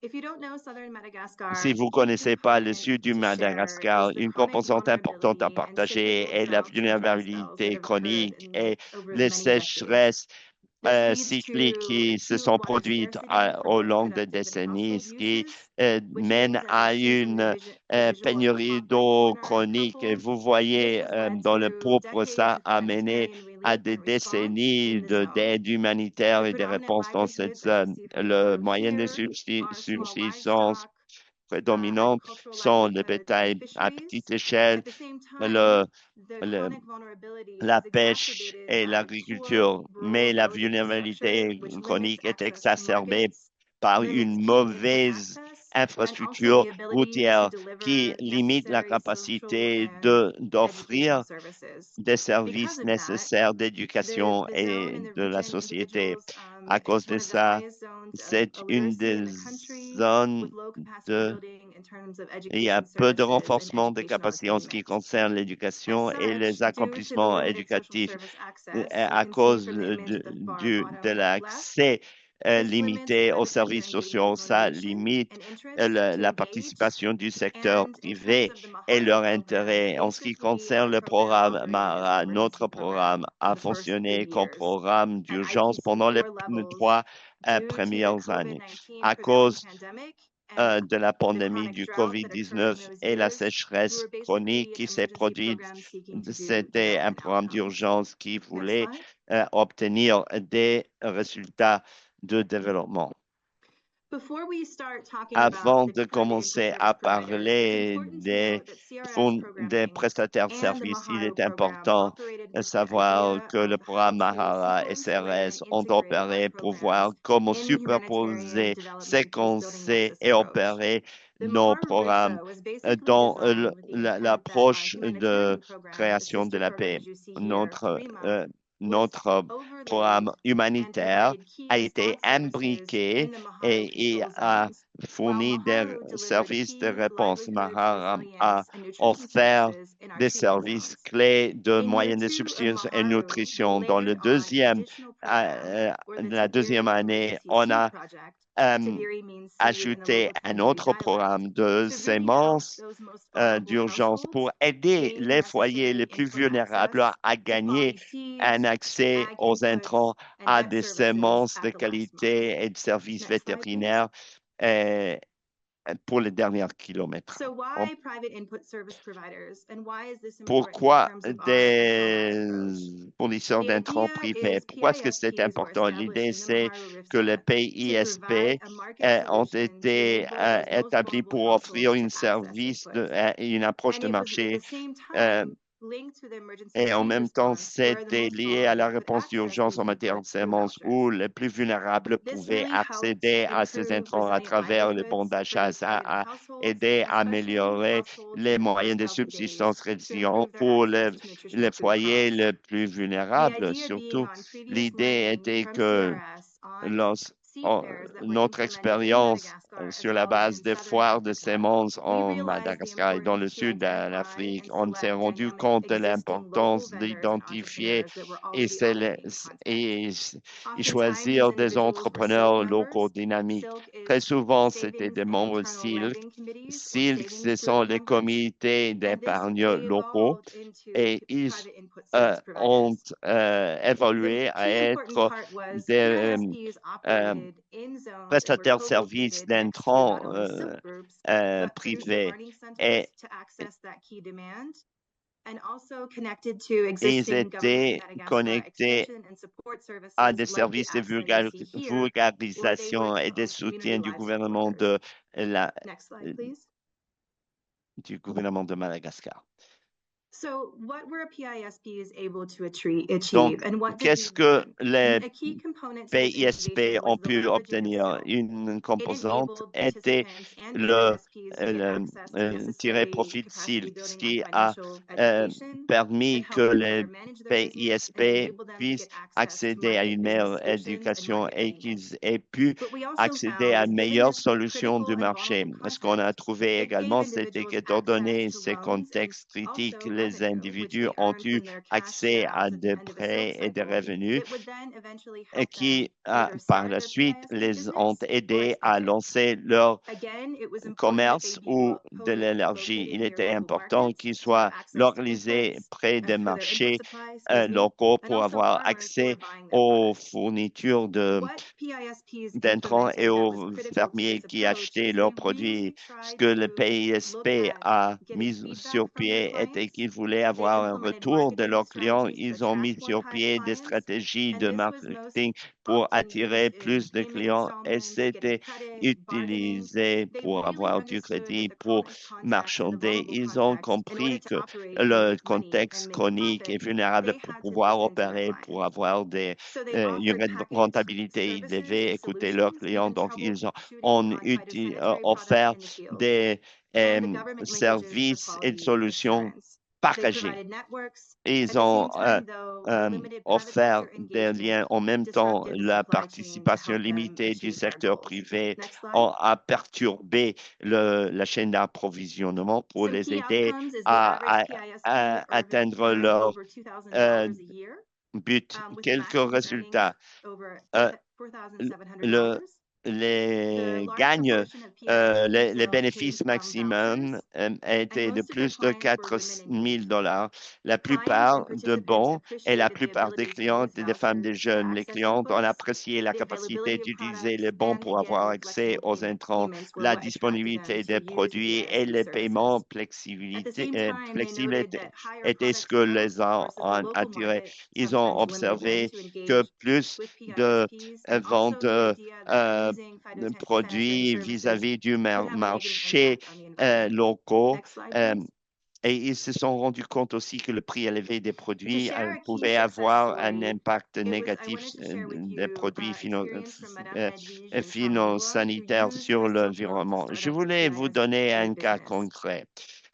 S4: If you don't know southern Madagascar,
S2: Si vous ne
S4: key
S2: connaissez pas le
S4: component
S2: sud du
S4: to share
S2: Madagascar,
S4: is the
S2: une
S4: chronic
S2: composante importante à
S4: vulnerability and
S2: partager
S4: cyclical
S2: est la
S4: droughts and dry spells that
S2: vulnérabilité
S4: have occurred
S2: chronique et
S4: over
S2: les
S4: many decades.
S2: sécheresses
S4: This leads
S2: cycliques
S4: to
S2: qui se
S4: acute
S2: sont
S4: water
S2: produites
S4: scarcity for
S2: au
S4: both
S2: long des
S4: productive and
S2: décennies,
S4: household
S2: ce qui
S4: uses, which
S2: mène
S4: is, as you
S2: à
S4: see from
S2: une
S4: the visual at the
S2: pénurie
S4: top right
S2: d'eau
S4: corner,
S2: chronique. Et
S4: purple.
S2: vous
S4: This
S2: voyez
S4: has led
S2: dans le
S4: to
S2: pourpre,
S4: decades
S2: ça
S4: of
S2: a mené
S4: humanitarian
S2: à
S4: relief
S2: des
S4: and response
S2: décennies
S4: in the zone.
S2: d'aide humanitaire
S4: The
S2: et des
S4: predominant
S2: réponses dans cette
S4: livelihoods, as you
S2: zone.
S4: see from the
S2: Le
S4: photo
S2: moyen de
S4: here, are small
S2: subsistance
S4: livestock,
S2: prédominantes
S4: agricultural
S2: sont le
S4: livelihoods, and
S2: bétail à
S4: fisheries.
S2: petite échelle,
S4: At the same
S2: le,
S4: time, the
S2: le-
S4: chronic vulnerability
S2: la
S4: is
S2: pêche
S4: exacerbated
S2: et
S4: by poor
S2: l'agriculture,
S4: rural
S2: mais la
S4: road infrastructure,
S2: vulnérabilité
S4: which limits
S2: chronique est
S4: access to
S2: exacerbée
S4: markets,
S2: par
S4: limits
S2: une
S4: key income
S2: mauvaise
S4: access, and also
S2: infrastructure
S4: the ability to
S2: routière qui
S4: deliver
S2: limite la
S4: necessary social
S2: capacité
S4: and educational
S2: d'offrir
S4: services.
S2: des
S4: Because
S2: services
S4: of that,
S2: nécessaires d'éducation
S4: the zone
S2: et
S4: and the
S2: de la
S4: region
S2: société.
S4: individuals,
S2: À cause
S4: it's
S2: de
S4: one of the
S2: ça,
S4: highest zones of
S2: c'est une
S4: illiteracy in
S2: des
S4: the country,
S2: zones
S4: with low capacity
S2: de
S4: building in terms of
S2: il y a
S4: education
S2: peu de
S4: services and
S2: renforcement des
S4: educational
S2: capacités en ce qui
S4: attainment.
S2: concerne
S4: As
S2: l'éducation et
S4: such,
S2: les
S4: due to the
S2: accomplissements
S4: limited social
S2: éducatifs.
S4: service access, you
S2: À
S4: can see
S2: cause
S4: from the image at the far
S2: de
S4: bottom left,
S2: l'accès
S4: this limits
S2: limité aux
S4: private sector
S2: services sociaux.
S4: engagement
S2: Ça
S4: motivation
S2: limite
S4: and interest to
S2: la
S4: engage.
S2: participation du secteur
S4: And in terms
S2: privé
S4: of the
S2: et
S4: Mahara
S2: leur
S4: program,
S2: intérêt. En ce qui
S4: basically
S2: concerne
S4: our
S2: le
S4: program
S2: programme
S4: operated as an
S2: MARA, notre
S4: emergency
S2: programme
S4: program for
S2: a
S4: the first 3
S2: fonctionné comme
S4: years.
S2: programme
S4: At
S2: d'urgence
S4: IPC
S2: pendant les
S4: 4 levels,
S2: 3
S4: due to the
S2: premières années.
S4: COVID-19
S2: À
S4: prevailing
S2: cause
S4: pandemic and
S2: de la
S4: the
S2: pandémie
S4: chronic
S2: du
S4: drought that occurred in
S2: COVID-19
S4: those
S2: et la
S4: years, we
S2: sécheresse
S4: were basically
S2: chronique
S4: an
S2: qui s'est
S4: emergency
S2: produite.
S4: program seeking to do
S2: C'était un
S4: development
S2: programme
S4: outcomes.
S2: d'urgence qui
S4: Next
S2: voulait
S4: slide.
S2: obtenir des résultats de développement.
S4: Before we start talking
S2: Avant
S4: about the
S2: de
S4: private
S2: commencer
S4: interest
S2: à
S4: service providers, it's
S2: parler
S4: important to note that CRS
S2: des
S4: programming
S2: prestataires de
S4: and the
S2: services, il
S4: Mahara
S2: est
S4: program
S2: important
S4: operated
S2: de
S4: with the
S2: savoir
S4: idea
S2: que le
S4: of how
S2: programme
S4: to
S2: Mahara et
S4: sequence, layer, and
S2: CRS ont
S4: integrate our
S2: opéré pour voir
S4: programs
S2: comment
S4: in humanitarian
S2: superposer,
S4: development-based building
S2: séquencer
S4: nexus
S2: et
S4: approach.
S2: opérer
S4: The
S2: nos
S4: Mahara
S2: programmes
S4: Rissa was basically
S2: dans
S4: designed with the intent that our
S2: l'approche de
S4: humanitarian program, the
S2: création de
S4: sister
S2: la
S4: program
S2: paix.
S4: as you see here,
S2: Notre,
S4: 3MA, was
S2: notre
S4: overlaid
S2: programme
S4: and
S2: humanitaire
S4: provided key
S2: a été
S4: response services
S2: imbriqué
S4: in the Mahara
S2: et
S4: control
S2: a
S4: zones, while
S2: fourni des
S4: Mahara delivered
S2: services de
S4: key
S2: réponse.
S4: livelihoods,
S2: Mahara a
S4: resilience, and nutrition
S2: offert
S4: services in our
S2: des
S4: treatment
S2: services
S4: zones.
S2: clés de
S4: In year
S2: moyens de
S4: 2 of
S2: subsistance et
S4: Maharu, we
S2: nutrition. Dans le
S4: layered on an additional program, or the
S2: la deuxième
S4: Tibiri
S2: année,
S4: Emergency
S2: on
S4: Seed
S2: a
S4: Project.
S2: euh,
S4: Tibiri means seed in the
S2: ajouté
S4: local
S2: un
S4: Tenduri
S2: autre
S4: dialect,
S2: programme de
S4: to really help
S2: semences
S4: those most vulnerable
S2: d'urgence pour
S4: households
S2: aider
S4: gain
S2: les foyers
S4: necessary
S2: les plus
S4: input
S2: vulnérables
S4: access
S2: à
S4: to
S2: gagner
S4: quality
S2: un
S4: seeds,
S2: accès
S4: ag
S2: aux
S4: inputs,
S2: intrants,
S4: and
S2: à
S4: vet
S2: des
S4: services
S2: semences de
S4: at the last mile.
S2: qualité et de services
S4: Next slide, please.
S2: vétérinaires pour les derniers kilomètres.
S4: So why private input service providers and why is this important in
S2: Pourquoi
S4: terms of our
S2: des
S4: overall approach?
S2: fournisseurs
S4: The
S2: d'intrants
S4: idea
S2: privés?
S4: is
S2: Pourquoi est-ce que c'est
S4: PISPs were
S2: important?
S4: established
S2: L'idée,
S4: in the
S2: c'est
S4: Mahara Rift
S2: que les
S4: Zone to
S2: PISP
S4: provide a market
S2: ont
S4: solution to
S2: été
S4: enable those most
S2: établis
S4: vulnerable
S2: pour offrir
S4: households
S2: un
S4: to access
S2: service,
S4: inputs.
S2: une approche
S4: And
S2: de
S4: it was at
S2: marché
S4: the same
S2: euh,
S4: time linked to the emergency
S2: et en
S4: relief
S2: même temps,
S4: response where the
S2: c'était
S4: most
S2: lié à la
S4: vulnerable could
S2: réponse
S4: access
S2: d'urgence
S4: these
S2: en matière de
S4: inputs through
S2: semences
S4: vouchers.
S2: où les plus vulnérables
S4: This
S2: pouvaient
S4: really helped
S2: accéder à ces
S4: improve
S2: intrants à
S4: resilient
S2: travers le bon
S4: livelihoods
S2: d'achat.
S4: for
S2: Ça
S4: targeted
S2: a
S4: households,
S2: aidé à
S4: especially
S2: améliorer
S4: households
S2: les
S4: in
S2: moyens de
S4: first healthy days,
S2: subsistance
S4: to
S2: résilients
S4: improve their
S2: pour
S4: access to
S2: les
S4: nutritional food
S2: foyers
S4: crops.
S2: les plus
S4: The
S2: vulnérables.
S4: idea being
S2: Surtout,
S4: on previous
S2: l'idée
S4: learning
S2: était
S4: from
S2: que
S4: CRS on
S2: lors-
S4: seed
S2: en-
S4: fairs that were
S2: notre
S4: implemented in
S2: expérience
S4: Madagascar as
S2: sur la
S4: well as
S2: base
S4: in
S2: des
S4: southern
S2: foires de
S4: Africa,
S2: semences
S4: we
S2: en
S4: realized the
S2: Madagascar et dans le
S4: importance to
S2: sud de
S4: identify
S2: l'Afrique,
S4: and
S2: on s'est
S4: select
S2: rendu
S4: dynamic
S2: compte de
S4: existing local
S2: l'importance
S4: vendors and
S2: d'identifier
S4: entrepreneurs that were
S2: et,
S4: already
S2: c'est
S4: operating in context.
S2: et
S4: Oftentimes, these
S2: choisir des
S4: individuals were Silk
S2: entrepreneurs locaux
S4: members.
S2: dynamiques.
S4: Silk
S2: Très
S4: is
S2: souvent, c'était
S4: savings
S2: des
S4: and
S2: membres
S4: internal
S2: SILK.
S4: lending committees or
S2: SILK,
S4: savings
S2: ce sont
S4: group
S2: les
S4: members.
S2: comités
S4: And this
S2: d'épargne
S4: they
S2: locaux
S4: evolved into
S2: et ils
S4: private input service
S2: ont
S4: providers.
S2: évolué
S4: The
S2: à
S4: key important
S2: être
S4: part was
S2: des
S4: PISPs
S2: euh,
S4: operated in zones and were
S2: prestataires de services
S4: co-located next to not
S2: d'intrants
S4: only silk groups, but produced
S2: privés.
S4: learning centers
S2: Et,
S4: to access that key demand, and also connected to
S2: et ils
S4: existing government
S2: étaient
S4: Madagascar
S2: connectés
S4: extension and support services
S2: à des
S4: like the
S2: services de
S4: excellent you see here, or they
S2: vulgarisation
S4: worked
S2: et
S4: for
S2: des
S4: own community
S2: soutiens du
S4: livestock
S2: gouvernement
S4: workers.
S2: la,
S4: Next slide, please.
S2: du gouvernement de Madagascar.
S4: So what were PISPs able to
S2: Donc,
S4: achieve and what did
S2: qu'est-ce
S4: we
S2: que
S4: learn?
S2: les
S4: A key component to this
S2: PISP
S4: innovation was
S2: ont
S4: the
S2: pu
S4: leveraging of
S2: obtenir?
S4: Silk.
S2: Une
S4: It
S2: composante
S4: enabled
S2: était
S4: participants and
S2: le,
S4: PISPs to get access to
S2: tirer
S4: necessary
S2: profit de
S4: capacity
S2: SILK, ce
S4: building
S2: qui
S4: and
S2: a
S4: financial education that
S2: permis que
S4: helped them
S2: les
S4: better manage their business and
S2: PISP
S4: enable them to
S2: puissent
S4: get access to
S2: accéder à
S4: market
S2: une
S4: business
S2: meilleure
S4: solutions and
S2: éducation
S4: market
S2: et
S4: readiness.
S2: qu'ils aient pu
S4: But we also
S2: accéder à
S4: found,
S2: une
S4: given
S2: meilleure
S4: this
S2: solution
S4: critical
S2: du
S4: and
S2: marché.
S4: vulnerable
S2: Ce qu'on a
S4: context,
S2: trouvé
S4: it gave
S2: également, c'était
S4: individuals
S2: qu'étant donné
S4: access to
S2: ces
S4: loans and
S2: contextes critiques,
S4: also
S2: les
S4: revenue, which
S2: individus
S4: they
S2: ont
S4: earned
S2: eu
S4: from their cash
S2: accès
S4: sales
S2: à
S4: at the
S2: des
S4: end of a silk
S2: prêts et des
S4: cycle
S2: revenus
S4: that would then eventually
S2: et
S4: help them
S2: qui,
S4: either
S2: par
S4: start
S2: la
S4: their
S2: suite,
S4: PISP
S2: les ont
S4: business or
S2: aidés à
S4: expand it.
S2: lancer leur
S4: Again, it was important that they
S2: commerce
S4: be
S2: ou de l'énergie.
S4: located
S2: Il
S4: near
S2: était
S4: local
S2: important
S4: markets
S2: qu'ils
S4: to have
S2: soient
S4: access to
S2: localisés
S4: inputs
S2: près des
S4: for their input
S2: marchés
S4: supplies, excuse me,
S2: locaux
S4: and
S2: pour
S4: also
S2: avoir
S4: farmers who were
S2: accès
S4: buying their
S2: aux
S4: products.
S2: fournitures
S4: What PISPs
S2: d'intrants et
S4: implemented that was
S2: aux
S4: critical to
S2: fermiers
S4: this
S2: qui
S4: approach
S2: achetaient
S4: is
S2: leurs
S4: they
S2: produits.
S4: really
S2: Ce
S4: tried
S2: que le
S4: to look
S2: PISP
S4: at
S2: a
S4: getting
S2: mis
S4: feedback
S2: sur
S4: from their
S2: pied était
S4: clients.
S2: qu'ils voulaient
S4: They
S2: avoir un
S4: implemented
S2: retour de
S4: marketing
S2: leurs clients.
S4: strategies to
S2: Ils ont mis
S4: attract more
S2: sur pied des
S4: clients,
S2: stratégies
S4: and
S2: de
S4: this was most
S2: marketing pour
S4: often
S2: attirer
S4: used in
S2: plus de
S4: payment
S2: clients et
S4: installments, getting
S2: c'était
S4: credit, bargaining.
S2: utilisé
S4: They
S2: pour
S4: really
S2: avoir du
S4: understood that
S2: crédit,
S4: the
S2: pour
S4: chronic context and the
S2: marchander.
S4: vulnerable
S2: Ils ont
S4: context, in order
S2: compris
S4: to
S2: que
S4: operate and
S2: le
S4: make money and
S2: contexte
S4: make a
S2: chronique est
S4: profit,
S2: vulnérable
S4: they
S2: pour
S4: had to
S2: pouvoir
S4: listen to their
S2: opérer,
S4: clients.
S2: pour avoir
S4: So they
S2: une
S4: offered packaged
S2: rentabilité
S4: services
S2: élevée,
S4: and
S2: écouter leurs
S4: solutions,
S2: clients.
S4: even
S2: Donc, ils ont
S4: troubleshooting on phytosanitary products
S2: offert
S4: in the field,
S2: des
S4: and the government linkages for
S2: services et
S4: quality
S2: solutions
S4: assurance. They
S2: partagés.
S4: provided networks.
S2: Et
S4: At
S2: ils
S4: the
S2: ont
S4: same time, though, the limited private
S2: offert
S4: sector
S2: des liens
S4: engagement
S2: en même temps.
S4: disrupted the
S2: La
S4: supply chain to
S2: participation
S4: help them
S2: limitée du
S4: achieve their
S2: secteur
S4: goals.
S2: privé
S4: Next slide.
S2: a perturbé la chaîne d'approvisionnement pour
S4: Some
S2: les
S4: key
S2: aider
S4: outcomes is the
S2: à,
S4: average PISP
S2: atteindre
S4: earned
S2: leur
S4: over $2,000
S2: euh,
S4: a year,
S2: but.
S4: with
S2: Quelques
S4: maximum earnings
S2: résultats.
S4: over
S2: Euh, le,
S4: $4,700.
S2: les
S4: large
S2: gagnes,
S4: proportion of PISP
S2: les
S4: sales came
S2: bénéfices
S4: from
S2: maximum
S4: vouchers,
S2: étaient de
S4: most of their
S2: plus de
S4: clients were
S2: 4
S4: women and youth.
S2: 000 dollars. La
S4: Clients
S2: plupart
S4: and
S2: de
S4: participants
S2: bons et la
S4: appreciated the
S2: plupart des
S4: ability to
S2: clients
S4: use
S2: étaient des femmes, des
S4: vouchers to
S2: jeunes. Les
S4: access
S2: clients ont
S4: inputs,
S2: apprécié la
S4: the
S2: capacité
S4: availability of
S2: d'utiliser les
S4: products,
S2: bons
S4: and
S2: pour avoir
S4: again,
S2: accès
S4: flexible
S2: aux intrants,
S4: payments were
S2: la
S4: what attracted them
S2: disponibilité
S4: to
S2: des
S4: use the
S2: produits et
S4: PISP
S2: les paiements
S4: services. At the
S2: flexibilité,
S4: same time, they
S2: flexibles
S4: noted that higher
S2: étaient ce
S4: product
S2: que les
S4: sales
S2: ont
S4: versus the local
S2: attirés.
S4: market
S2: Ils ont
S4: sometimes limited them
S2: observé
S4: to
S2: que
S4: engage
S2: plus
S4: with
S2: de
S4: PISPs, and also
S2: ventes
S4: the idea that using
S2: de
S4: phytosanitary
S2: produits
S4: services
S2: vis-à-vis du
S4: could have a negative
S2: marché
S4: impact on the environment.
S2: locaux.
S4: Next slide,
S2: euh,
S4: please.
S2: Et ils se sont rendus compte aussi que le prix élevé des
S4: To
S2: produits
S4: share a key
S2: pouvait
S4: success
S2: avoir un
S4: story,
S2: impact
S4: I
S2: négatif
S4: wanted to share with
S2: des
S4: you
S2: produits
S4: experience from Madame Edwige and Tom Dubois, who
S2: phytosanitaires
S4: used
S2: sur
S4: our silk loan to
S2: l'environnement.
S4: start
S2: Je
S4: up their
S2: voulais vous
S4: PISP
S2: donner un cas
S4: business.
S2: concret.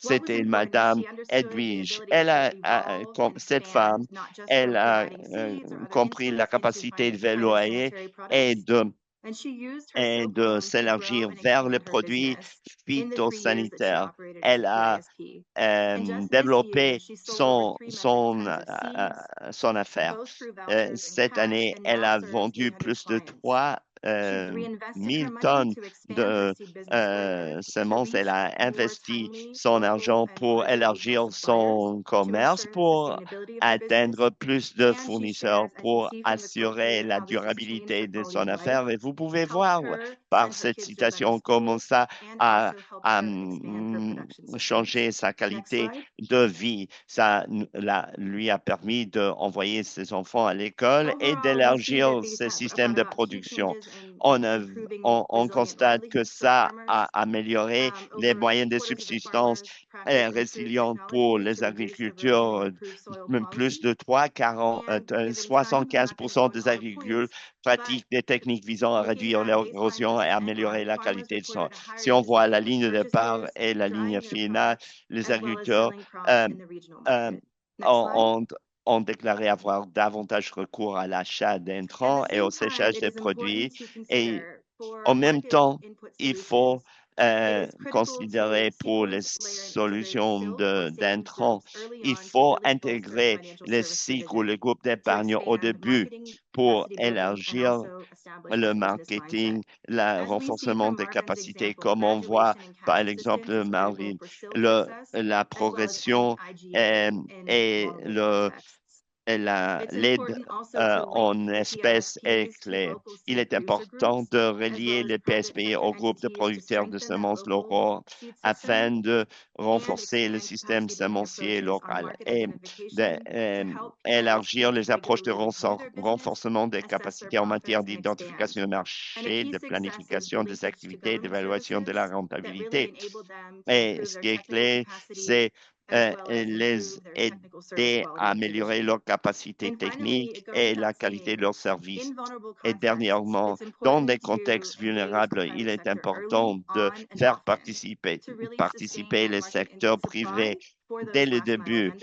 S4: What was
S2: C'était
S4: important is
S2: Madame
S4: she understood the
S2: Edwige.
S4: ability
S2: Elle
S4: to evolve and
S2: cette
S4: expand,
S2: femme,
S4: not just
S2: elle
S4: from
S2: a
S4: providing seeds or other
S2: compris la
S4: inputs into
S2: capacité de loyer
S4: phytosanitary
S2: et
S4: products.
S2: de
S4: And she used her
S2: et
S4: silk
S2: de
S4: loan to grow
S2: s'élargir
S4: and
S2: vers les
S4: expand her
S2: produits
S4: business in the 3 years that she
S2: phytosanitaires.
S4: operated as
S2: Elle a
S4: a PISP. And just this year,
S2: développé
S4: she sold over 3 metric tons of seeds,
S2: son affaire.
S4: both through vouchers and
S2: Cette
S4: cash,
S2: année,
S4: and
S2: elle
S4: now
S2: a
S4: serves
S2: vendu
S4: 800
S2: plus de
S4: clients.
S2: 3 1000 tonnes de semences. Elle a investi son argent pour élargir son commerce, pour atteindre plus de fournisseurs, pour assurer la durabilité de son affaire. Et vous pouvez voir par cette citation comment ça a changé sa qualité de vie. Ça lui a permis d'envoyer ses enfants à l'école et d'élargir ses systèmes de production. On constate que ça a amélioré les moyens de subsistance résilientes pour les agriculteurs. Plus de 75% des agriculteurs pratiquent des techniques visant à réduire l'érosion et améliorer la qualité de sol. Si on voit la ligne de départ et la ligne finale, les agriculteurs euh, euh, ont, ont déclaré avoir davantage recours à l'achat d'intrants et au séchage des produits. Et en même temps, il faut considérer pour les solutions d'intrants, il faut intégrer les cycles ou les groupes d'épargne au début pour élargir le marketing, le renforcement des capacités, comme on voit par l'exemple Marvin, la progression et l'aide en espèces est clé. Il est important de relier les PSP au groupe de producteurs de semences locaux afin de renforcer le système semencier local et d'élargir les approches de renforcement des capacités en matière d'identification de marché, de planification des activités, d'évaluation de la rentabilité. Et ce qui est clé, c'est les aider à améliorer leurs capacités techniques et la qualité de leurs services. Et dernièrement, dans des contextes vulnérables, il est important de faire participer les secteurs privés dès le début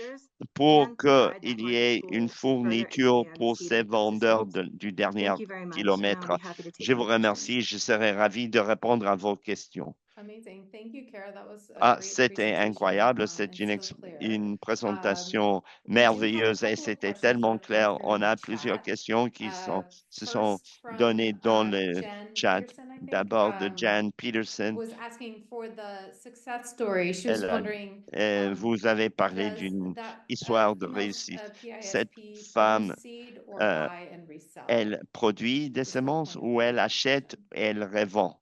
S2: pour qu'il y ait une fourniture pour ces vendeurs du dernier kilomètre. Je vous remercie. Je serai ravi de répondre à vos questions.
S1: Amazing. Thank you, Kara. That was a
S2: Ah,
S1: great
S2: c'était
S1: presentation,
S2: incroyable. C'est
S1: and so clear.
S2: une présentation
S1: We do have a
S2: merveilleuse et
S1: couple of
S2: c'était
S1: questions
S2: tellement
S1: that have come
S2: clair.
S1: through
S2: On
S1: in
S2: a
S1: the
S2: plusieurs
S1: chat.
S2: questions qui se sont
S1: First from
S2: données dans le
S1: Jen
S2: chat.
S1: Peterson, I think,
S2: D'abord de Jan Peterson.
S1: was asking for the success story. She was
S2: Elle
S1: wondering,
S2: vous avez parlé
S1: does
S2: d'une
S1: that
S2: histoire de
S1: female
S2: réussite. Cette
S1: PISP
S2: femme,
S1: produce seed or
S2: euh,
S1: buy and resell?
S2: elle produit des
S1: Is her
S2: semences
S1: point of
S2: ou
S1: view
S2: elle
S1: of the
S2: achète
S1: question.
S2: et elle revend.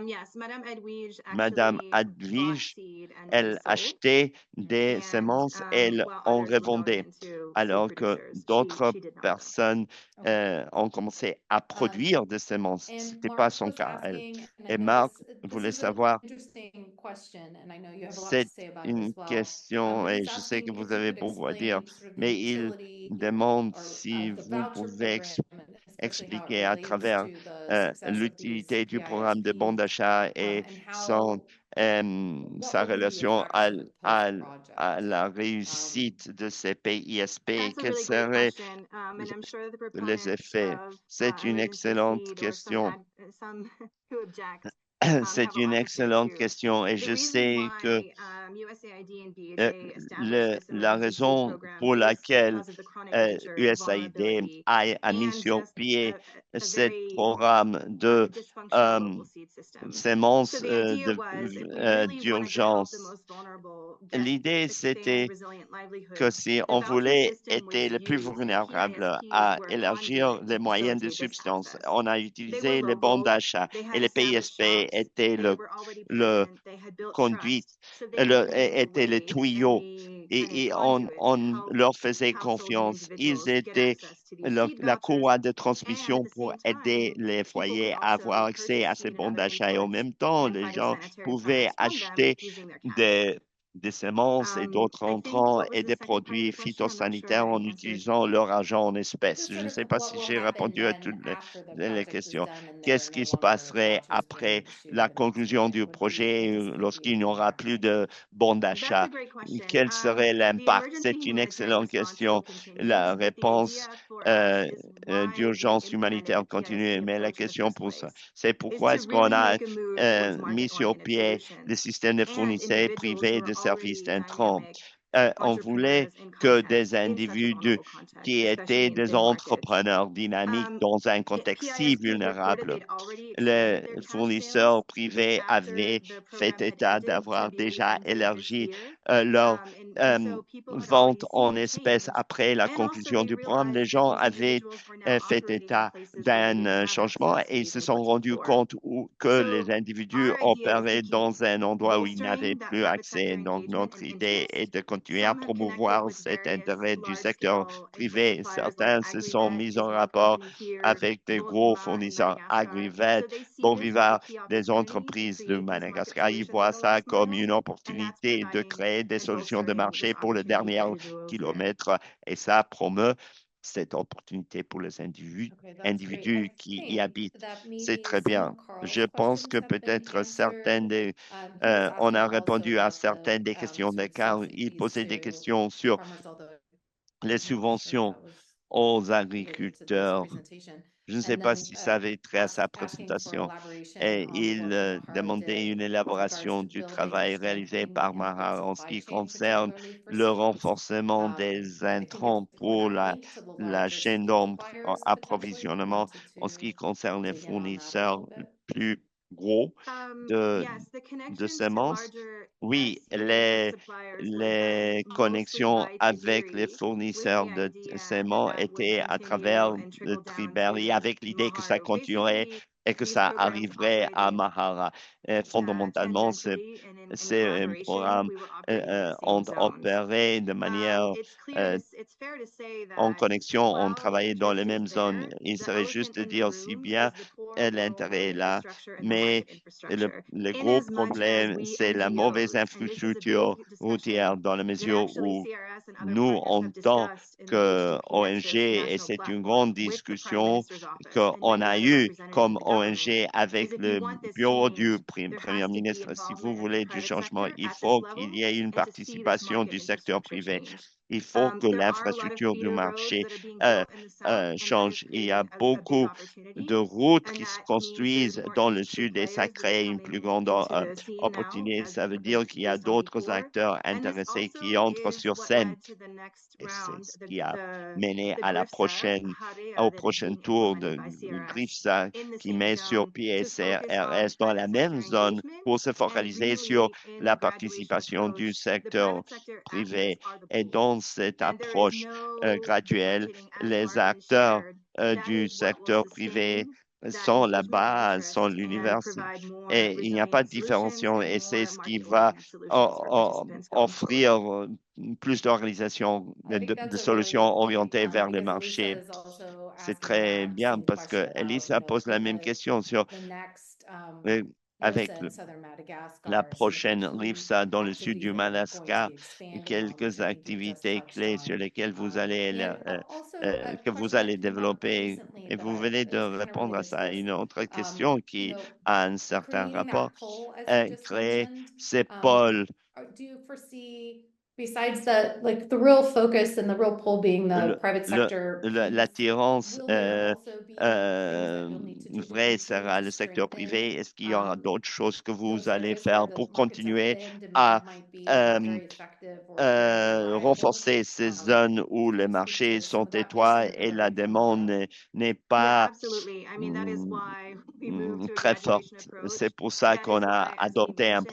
S4: Yes, Madame Edwige
S2: Madame
S4: actually bought
S2: Advige,
S4: seed and
S2: elle
S4: resold.
S2: achetait des
S4: And
S2: semences et elle
S4: while
S2: en
S4: others were going
S2: revendait,
S4: into seed
S2: alors que
S4: producers,
S2: d'autres
S4: she did not.
S2: personnes
S1: Okay.
S2: ont commencé à produire des semences. Ce
S1: And
S2: n'était pas
S1: Mark
S2: son
S1: was
S2: cas, elle.
S1: asking, and I
S2: Et
S1: know
S2: Marc
S1: this
S2: voulait
S1: is an
S2: savoir,
S1: interesting question, and I know you have a lot to
S2: c'est
S1: say about it
S2: une
S1: as well.
S2: question,
S1: But
S2: et
S1: he's
S2: je sais que
S1: asking
S2: vous
S1: if you
S2: avez
S1: could
S2: beaucoup à dire,
S1: explain sort of the
S2: mais il
S1: utility
S2: demande
S1: or
S2: si
S1: of the
S2: vous
S1: voucher
S2: pouvez
S1: program, and especially how it
S2: expliquer à
S1: relates
S2: travers
S1: to the success of these
S2: l'utilité du programme de bon
S1: PISPs,
S2: d'achat et
S1: and
S2: son,
S1: what
S2: sa
S1: will be the
S2: relation
S1: effects sort of
S2: à
S1: post-project?
S2: la réussite de ces PISP.
S4: That's a
S2: Quels
S4: really great
S2: seraient
S4: question, and I'm sure the
S2: les
S4: proponents
S2: effets?
S4: of
S2: C'est une
S4: emergency
S2: excellente
S4: seed or
S2: question.
S4: some who object
S2: C'est
S4: have a
S2: une
S4: lot to say
S2: excellente
S4: too.
S2: question et
S4: The
S2: je
S4: reason
S2: sais que
S4: why USAID and BHA established this
S2: la
S4: emergency seed
S2: raison
S4: program
S2: pour
S4: is
S2: laquelle
S4: because of the chronic nature,
S2: USAID
S4: vulnerability,
S2: a mis
S4: and
S2: sur
S4: just
S2: pied
S4: a
S2: ce
S4: very
S2: programme de
S4: dysfunctional local seed system.
S2: semences
S4: So the idea was we really wanted to help the
S2: d'urgence.
S4: most vulnerable
S2: L'idée,
S4: expand
S2: c'était
S4: resilient
S2: que
S4: livelihoods.
S2: si
S4: The
S2: on
S4: voucher
S2: voulait
S4: system
S2: aider
S4: was
S2: les plus
S4: used and
S2: vulnérables
S4: PISPs
S2: à
S4: were a
S2: élargir
S4: conduit
S2: les
S4: to
S2: moyens de
S4: facilitate this
S2: substance,
S4: access.
S2: on a
S4: They were
S2: utilisé les bons
S4: local,
S2: d'achat
S4: they
S2: et
S4: had
S2: les
S4: established
S2: PISP
S4: shops,
S2: étaient
S4: they were already
S2: le
S4: present, they had built
S2: conduit,
S4: trust, so they became the
S2: étaient les
S4: way and
S2: tuyaux
S4: the kind of
S2: et
S4: conduit to
S2: on
S4: help
S2: leur faisait
S4: households and
S2: confiance. Ils
S4: individuals get
S2: étaient
S4: access to these seed
S2: la
S4: vouchers.
S2: courroie de
S4: And at
S2: transmission
S4: the
S2: pour
S4: same
S2: aider
S4: time,
S2: les
S4: people could
S2: foyers à avoir
S4: also
S2: accès
S4: purchase
S2: à ces
S4: seed and
S2: bons
S4: other
S2: d'achat et en
S4: inputs
S2: même temps,
S4: and
S2: les gens
S4: phytosanitary
S2: pouvaient
S4: products from them
S2: acheter
S4: using their cash.
S2: des semences et d'autres
S4: I think,
S2: entrants
S4: what was
S2: et
S4: the
S2: des
S4: second part of
S2: produits
S4: the question? I'm not sure
S2: phytosanitaires en
S4: I answered.
S2: utilisant leur argent en espèces.
S1: Just
S2: Je
S1: sort
S2: ne
S1: of
S2: sais pas
S1: what
S2: si
S1: will
S2: j'ai
S1: happen
S2: répondu à
S1: then
S2: toutes
S1: after the
S2: les
S1: project is
S2: questions.
S1: done and there are
S2: Qu'est-ce
S1: no
S2: qui se
S1: longer
S2: passerait
S1: vouchers being
S2: après
S1: issued
S2: la
S1: and that sort of
S2: conclusion
S1: thing?
S2: du
S1: Would you
S2: projet
S1: anticipate
S2: lorsqu'il
S1: being
S2: n'y aura plus
S1: impacted?
S2: de bons
S4: That's a
S2: d'achat?
S4: great question.
S2: Quel serait
S4: The
S2: l'impact?
S4: emergency
S2: C'est une
S4: humanitarian
S2: excellente
S4: response still
S2: question.
S4: continues,
S2: La
S4: but the
S2: réponse
S4: idea for us is why we
S2: d'urgence
S4: implemented
S2: humanitaire
S4: the PISP
S2: continue, mais la
S4: approach in the
S2: question
S4: first
S2: pour ça,
S4: place
S2: c'est
S4: is
S2: pourquoi
S4: to
S2: est-ce qu'on
S4: really
S2: a
S4: make a move towards
S2: mis sur
S4: market-oriented
S2: pied
S4: solutions.
S2: des systèmes de
S4: And
S2: fournisseurs
S4: individuals who
S2: privés
S4: are
S2: de services
S4: already
S2: d'intrants?
S4: dynamic
S2: on voulait que des individus qui étaient des entrepreneurs dynamiques dans un contexte si vulnérable. Les fournisseurs privés avaient fait état d'avoir déjà élargi leur vente en espèces après la conclusion du programme. Les gens avaient fait état d'un changement et ils se sont rendus compte que les individus opéraient dans un endroit où ils n'avaient plus accès. Donc, notre idée est de continuer à promouvoir cet intérêt du secteur privé. Certains se sont mis en rapport avec des gros fournisseurs Agrivet, Bonvivar, des entreprises de Madagascar. Ils voient ça comme une opportunité de créer des solutions de marché pour le dernier kilomètre et ça promeut cette opportunité pour les individus qui y habitent. C'est très bien. Je pense que peut-être on a répondu à certaines des questions de Carl. Il posait des questions sur les subventions aux agriculteurs. Je ne sais pas si ça avait trait à sa présentation. Et il demandait une élaboration du travail réalisé par Mahar en ce qui concerne le renforcement des intrants pour la chaîne d'approvisionnement, en ce qui concerne les fournisseurs plus gros de,
S4: Yes, the
S2: de
S4: connection to
S2: semences.
S4: larger
S2: Oui,
S4: cereal suppliers was that
S2: les
S4: mostly
S2: connexions
S4: by
S2: avec les
S4: Triberi, with
S2: fournisseurs
S4: the
S2: de
S4: idea that
S2: séments
S4: that would
S2: étaient à
S4: continue
S2: travers
S4: and
S2: le
S4: trickle down
S2: Triberi,
S4: to
S2: avec l'idée que ça
S4: Mahara.
S2: continuerait
S4: Basically,
S2: et que
S4: these
S2: ça
S4: programs
S2: arriverait à
S4: operated
S2: Mahara. Fondamentalement,
S4: tangentially and in
S2: c'est un
S4: collaboration.
S2: programme
S4: We were operating in the same
S2: ont
S4: zones.
S2: opéré de manière
S4: It's fair to say
S2: en
S4: that
S2: connexion, on
S4: while the
S2: travaillait dans les
S4: interest is
S2: mêmes zones.
S4: there,
S2: Il
S4: the
S2: serait
S4: elephant
S2: juste de
S4: in the
S2: dire si
S4: room
S2: bien
S4: is the poor rural
S2: l'intérêt est
S4: road
S2: là,
S4: infrastructure and the
S2: mais
S4: market infrastructure.
S2: le
S4: In
S2: gros
S4: as much as
S2: problème,
S4: we
S2: c'est la mauvaise
S4: NGOs, and this is a
S2: infrastructure
S4: big discussion
S2: routière dans la
S4: that
S2: mesure
S4: actually
S2: où
S4: CRS and other
S2: nous,
S4: partners
S2: en
S4: have
S2: tant
S4: discussed in the
S2: que
S4: HDP
S2: ONG,
S4: Nexus
S2: et
S4: national
S2: c'est une
S4: platform
S2: grande
S4: with the Prime
S2: discussion
S4: Minister's office and
S2: qu'on
S4: many
S2: a
S4: other
S2: eue
S4: representatives
S2: comme
S4: of the government,
S2: ONG
S4: is
S2: avec
S4: if you
S2: le
S4: want this
S2: bureau du
S4: change, there
S2: Premier
S4: has to be
S2: ministre. Si vous
S4: involvement of the
S2: voulez du
S4: private
S2: changement,
S4: sector
S2: il
S4: at this
S2: faut qu'il
S4: level
S2: y ait une
S4: and to see this
S2: participation
S4: market
S2: du secteur
S4: infrastructure
S2: privé.
S4: change.
S2: Il faut que
S4: There are a lot of
S2: l'infrastructure du
S4: feeder roads
S2: marché
S4: that are being
S2: euh,
S4: built in the south, and that is
S2: change. Il y a
S4: creating a big
S2: beaucoup
S4: opportunity.
S2: de routes
S4: And
S2: qui se
S4: that means there's
S2: construisent
S4: more
S2: dans le
S4: industry
S2: sud et ça
S4: players that are
S2: crée une plus
S4: coming
S2: grande
S4: into the scene now
S2: opportunité.
S4: as
S2: Ça veut dire qu'il y a
S4: based on
S2: d'autres
S4: before.
S2: acteurs
S4: And this
S2: intéressés qui
S4: also
S2: entrent
S4: is
S2: sur
S4: what
S2: scène.
S4: led to the next
S2: Et c'est
S4: round,
S2: ce qui a mené
S4: the
S2: à
S4: GRIFSA
S2: au
S4: Harea that is
S2: prochain
S4: being
S2: tour
S4: implemented
S2: de
S4: by CRS
S2: GRIFSA
S4: in the
S2: qui
S4: same
S2: met sur
S4: zone
S2: pied
S4: to focus on
S2: CRS dans la
S4: private
S2: même
S4: sector
S2: zone
S4: engagement
S2: pour se
S4: and
S2: focaliser sur
S4: really in a
S2: la
S4: graduation
S2: participation du
S4: approach. The
S2: secteur
S4: private sector actors
S2: privé.
S4: are the
S2: Et
S4: pool,
S2: dans cette
S4: and there is
S2: approche
S4: no
S2: graduelle,
S4: differentiating as
S2: les
S4: Marvin
S2: acteurs
S4: shared. That
S2: du
S4: is what will
S2: secteur privé
S4: sustain that
S2: sont la
S4: engagement and
S2: base, sont
S4: interest and
S2: l'univers.
S4: provide more
S2: Et il n'y a pas
S4: resilient
S2: de
S4: solutions
S2: différenciation
S4: and
S2: et c'est
S4: more
S2: ce qui
S4: market
S2: va
S4: oriented solutions for participants going forward.
S2: offrir plus d'organisation,
S1: I think
S2: de
S1: that's a
S2: solutions
S1: very good point,
S2: orientées vers le
S1: because Lisa
S2: marché.
S1: is also
S2: C'est
S1: asking
S2: très
S1: that
S2: bien
S1: same
S2: parce que
S1: question about,
S2: Elisa pose la
S1: could
S2: même question sur
S1: the next
S2: avec
S1: RIFSA in southern
S2: la
S1: Madagascar, some of the
S2: prochaine
S1: key
S2: RIFSA dans le sud
S1: activities
S2: du
S1: that are going to
S2: Madagascar,
S1: be expanding on, which
S2: quelques
S1: I think you just
S2: activités
S1: touched
S2: clés sur
S1: on.
S2: lesquelles vous allez
S1: And also a
S2: que vous
S1: question that
S2: allez
S1: came up
S2: développer
S1: recently
S2: et vous
S1: that
S2: venez de
S1: is kind of
S2: répondre à
S1: related to
S2: ça.
S1: this.
S2: Une autre question
S1: You
S2: qui
S1: know,
S2: a un certain
S1: creating
S2: rapport,
S1: that poll, as you just
S2: créer
S1: mentioned,
S2: ces pôles.
S1: do you foresee, besides the real focus and the real pull being the private sector piece,
S2: L'attirance
S1: will there also be things that you'll need to do
S2: vraie
S1: differently
S2: sera
S1: to
S2: le secteur privé.
S1: strengthen
S2: Est-ce qu'il y aura d'autres choses que vous
S1: those
S2: allez
S1: areas where
S2: faire
S1: the
S2: pour
S1: market
S2: continuer
S1: supply and
S2: à
S1: demand might be
S2: euh,
S1: very effective or very reliable?
S2: renforcer ces zones où
S1: If you
S2: les
S1: could speak
S2: marchés
S1: to some
S2: sont
S1: of that piece
S2: étroits
S1: and
S2: et
S1: that
S2: la
S1: we can
S2: demande n'est
S4: Yeah,
S2: pas
S4: absolutely. I mean, that is why we moved to a
S2: très
S4: graduation
S2: forte. C'est
S4: approach.
S2: pour ça
S4: That is
S2: qu'on a
S4: why, as we
S2: adopté
S4: mentioned,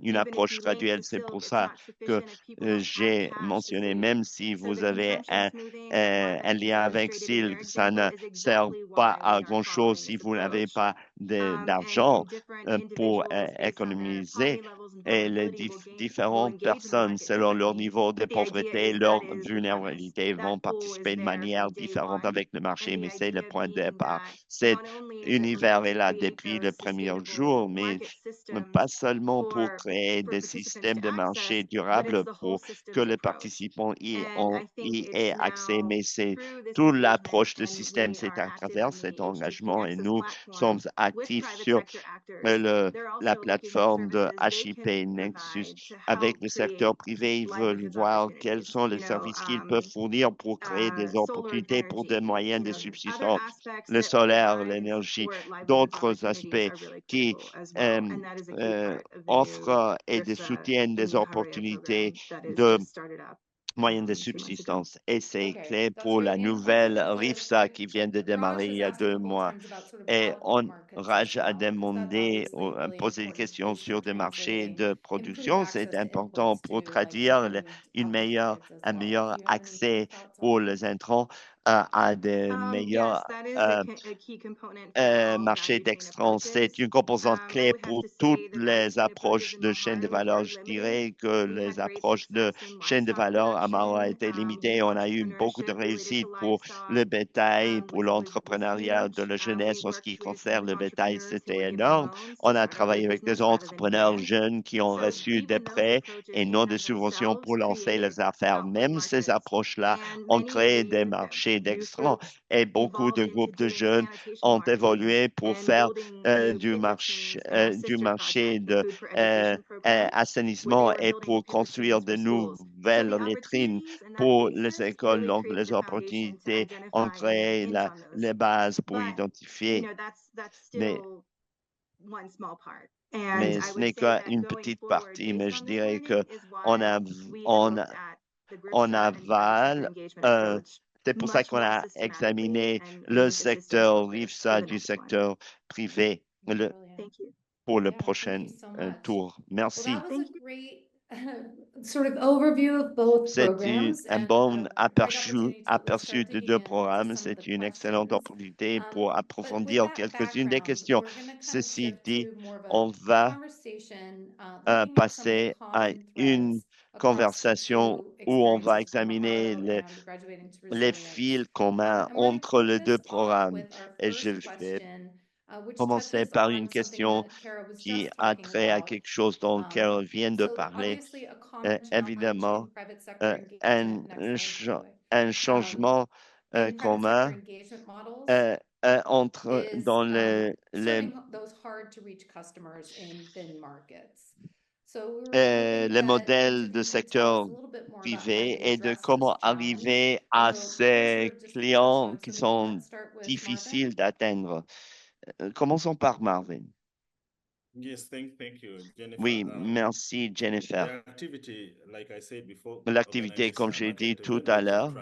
S2: une
S4: even if
S2: approche
S4: you link
S2: graduelle.
S4: the
S2: C'est pour
S4: silk, it's
S2: ça
S4: not
S2: que
S4: sufficient if people don't have
S2: j'ai
S4: cash to
S2: mentionné,
S4: sleeve.
S2: même si
S4: So
S2: vous
S4: the
S2: avez
S4: consumption smoothing that
S2: un
S4: Marvin
S2: lien avec
S4: illustrated in their
S2: Silk, ça ne
S4: example is
S2: sert
S4: exactly
S2: pas
S4: why
S2: à
S4: we are
S2: grand-chose
S4: following
S2: si
S4: this
S2: vous n'avez
S4: approach.
S2: pas d'argent
S4: And different
S2: pour
S4: individuals, based on their
S2: économiser.
S4: poverty levels and
S2: Et les
S4: vulnerability, will
S2: différentes
S4: engage with the
S2: personnes,
S4: market
S2: selon leur
S4: differently.
S2: niveau de
S4: The idea
S2: pauvreté,
S4: is that
S2: leur
S4: is the premise.
S2: vulnérabilité, vont
S4: That pool is
S2: participer de
S4: there
S2: manière
S4: from day
S2: différente
S4: one.
S2: avec le marché,
S4: And
S2: mais
S4: the
S2: c'est le
S4: idea
S2: point de
S4: being
S2: départ.
S4: that
S2: Cet
S4: not only is it
S2: univers
S4: looking
S2: est
S4: to
S2: là
S4: create
S2: depuis le
S4: those
S2: premier
S4: sustainable
S2: jour, mais
S4: market
S2: pas
S4: systems
S2: seulement pour créer
S4: for
S2: des
S4: participants
S2: systèmes
S4: to
S2: de marché
S4: access, but it's
S2: durables
S4: the whole
S2: pour que
S4: systems
S2: les
S4: approach.
S2: participants
S4: And I think
S2: y
S4: it's
S2: aient accès,
S4: now
S2: mais c'est
S4: through this
S2: toute
S4: engagement,
S2: l'approche de
S4: and
S2: système,
S4: we
S2: c'est
S4: are
S2: à
S4: active
S2: travers
S4: in the
S2: cet
S4: HDP
S2: engagement et
S4: Nexus
S2: nous sommes
S4: platform,
S2: actifs
S4: private
S2: sur
S4: sector actors,
S2: le,
S4: they're
S2: la
S4: also looking at
S2: plateforme de
S4: services they
S2: HIP
S4: can
S2: Nexus.
S4: provide to
S2: Avec
S4: help
S2: le
S4: create
S2: secteur privé, ils veulent
S4: livelihoods
S2: voir quels
S4: opportunities.
S2: sont les services qu'ils peuvent fournir pour créer des
S4: Solar
S2: opportunités pour des
S4: energy,
S2: moyens de
S4: other
S2: subsistance.
S4: aspects
S2: Le
S4: that will
S2: solaire,
S4: drive and
S2: l'énergie,
S4: support livelihoods
S2: d'autres
S4: opportunities
S2: aspects
S4: are really
S2: qui
S4: critical as well. And that is a key part of the new
S2: offrent et des soutiennent des
S4: new Hare
S2: opportunités
S4: program that is
S2: de
S4: just started up
S2: moyens de
S4: 2 months ago.
S2: subsistance. Et c'est
S1: Okay,
S2: clé
S1: that's
S2: pour
S1: great.
S2: la
S1: And also
S2: nouvelle
S1: because
S2: RIFSA qui vient de démarrer
S1: Raj
S2: il
S1: has
S2: y a
S1: asked a
S2: 2
S1: couple of
S2: mois.
S1: times about sort of
S2: Et
S1: development markets
S2: Raj
S1: as
S2: a
S1: well, because that's
S2: demandé,
S1: obviously really
S2: posé des
S1: important,
S2: questions
S1: especially
S2: sur
S1: for
S2: des marchés
S1: translating
S2: de
S1: improved
S2: production. C'est
S1: access to
S2: important
S1: inputs
S2: pour
S1: to like
S2: traduire
S1: certain
S2: une meilleure,
S1: markets as
S2: un
S1: well.
S2: meilleur
S1: Do you have any
S2: accès
S1: thoughts on
S2: pour
S1: that?
S2: les intrants à des meilleurs
S4: Yes, that is a key component for all
S2: marché
S4: value chain
S2: d'extrants. C'est
S4: approaches.
S2: une composante
S4: I
S2: clé
S4: would have
S2: pour
S4: to
S2: toutes
S4: say the value
S2: les
S4: chain approaches
S2: approches
S4: in
S2: de chaîne de
S4: Mahara were
S2: valeur.
S4: very
S2: Je
S4: limited.
S2: dirais que
S4: We
S2: les
S4: had great
S2: approches de
S4: success in
S2: chaîne de
S4: livestock
S2: valeur à Mara ont
S4: production,
S2: été limitées. On a eu beaucoup de
S4: entrepreneurship related
S2: réussite
S4: to
S2: pour le
S4: livestock
S2: bétail, pour
S4: was
S2: l'entrepreneuriat de
S4: huge.
S2: la
S4: We
S2: jeunesse en ce qui
S4: worked with
S2: concerne le bétail.
S4: entrepreneurs who
S2: C'était
S4: were given
S2: énorme.
S4: loans to
S2: On a
S4: start up their
S2: travaillé avec des
S4: business rather than
S2: entrepreneurs
S4: grants.
S2: jeunes qui ont
S4: So
S2: reçu des
S4: even those
S2: prêts
S4: approaches
S2: et
S4: in
S2: non
S4: and
S2: de
S4: of
S2: subventions
S4: themselves
S2: pour lancer
S4: created
S2: les affaires.
S4: outlet
S2: Même ces
S4: markets,
S2: approches-là
S4: and
S2: ont
S4: many of the
S2: créé des marchés
S4: youth
S2: d'extrants
S4: groups
S2: et beaucoup
S4: evolved
S2: de
S4: into
S2: groupes de
S4: doing
S2: jeunes
S4: sanitation
S2: ont
S4: marketing
S2: évolué pour
S4: and
S2: faire
S4: building new bigger teams and a
S2: du
S4: sister
S2: marché
S4: project, the
S2: de
S4: Food for Education program, where they
S2: assainissement
S4: were
S2: et
S4: building
S2: pour
S4: pickup
S2: construire
S4: trains
S2: de
S4: for schools. So
S2: nouvelles
S4: the
S2: latrines
S4: opportunities and that
S2: pour les
S4: thesis
S2: écoles.
S4: really
S2: Donc,
S4: creates
S2: les
S4: the foundation to
S2: opportunités ont
S4: identify and
S2: créé
S4: inch on those.
S2: les bases pour
S4: But
S2: identifier.
S4: that's
S2: Mais,
S4: still one small part. And
S2: mais
S4: I
S2: ce
S4: would
S2: n'est
S4: say that
S2: qu'une
S4: going
S2: petite
S4: forward,
S2: partie. Mais
S4: based
S2: je
S4: on this
S2: dirais
S4: learning,
S2: que
S4: is
S2: on
S4: why
S2: a,
S4: we had
S2: on,
S4: looked at the
S2: en
S4: GRIPSA and private sector
S2: aval,
S4: engagement
S2: euh,
S4: approach
S2: c'est pour ça
S4: much
S2: qu'on
S4: more
S2: a
S4: systematically
S2: examiné
S4: and
S2: le
S4: with a systems
S2: secteur
S4: focus for
S2: RIFSA
S4: the
S2: du
S4: next one.
S2: secteur privé
S1: Brilliant.
S4: Thank you.
S2: pour le
S1: Yeah, thank
S2: prochain
S1: you so much.
S2: tour.
S1: Well,
S2: Merci.
S1: that was
S4: Thank
S1: a
S4: you.
S1: great sort of overview of both
S2: C'est
S1: programs
S2: un
S1: and
S2: bon
S1: a great
S2: aperçu,
S1: opportunity to at least
S2: aperçu
S1: start
S2: de
S1: digging
S2: deux
S1: into
S2: programmes.
S1: some of the
S2: C'est une excellente
S1: questions.
S2: opportunité pour
S1: But with
S2: approfondir
S1: that
S2: quelques-unes des
S1: background,
S2: questions.
S1: we're going to kind of
S2: Ceci
S1: shift
S2: dit,
S1: to more of
S2: on
S1: a
S2: va
S1: conversation looking at some of the
S2: passer à
S1: common
S2: une
S1: threads across the
S2: conversation
S1: two
S2: où on va
S1: experiences for
S2: examiner
S1: Maharo and graduating to
S2: les
S1: resilience.
S2: fils communs
S1: And we're going to
S2: entre les
S1: kick
S2: deux
S1: this off
S2: programmes.
S1: with our
S2: Et je
S1: first
S2: vais
S1: question, which
S2: commencer
S1: touches
S2: par une
S1: on something
S2: question
S1: that Kara was
S2: qui
S1: just
S2: a
S1: talking
S2: trait à
S1: about.
S2: quelque chose dont Carol vient de
S1: So
S2: parler.
S1: obviously a common challenge
S2: Évidemment,
S1: in private sector
S2: un,
S1: engagement. Next slide, by the way.
S2: un changement
S1: In private sector
S2: commun
S1: engagement models
S2: entre
S1: is
S2: dans les
S1: serving those hard to reach customers in thin markets. So we were hoping
S2: les
S1: that each
S2: modèles
S1: of
S2: de
S1: you could tell us
S2: secteur
S1: a little bit more about how
S2: privé
S1: you
S2: et de
S1: address this
S2: comment
S1: challenge.
S2: arriver
S1: And
S2: à
S1: we'll quickly sort
S2: ces
S1: of just touch
S2: clients
S1: on
S2: qui
S1: some of that.
S2: sont
S1: Start with Marvin.
S2: difficiles d'atteindre. Commençons par Marvin.
S3: Yes, thank you, Jennifer.
S2: Oui, merci Jennifer.
S3: The activity, like I said before,
S2: L'activité, comme j'ai dit tout à l'heure,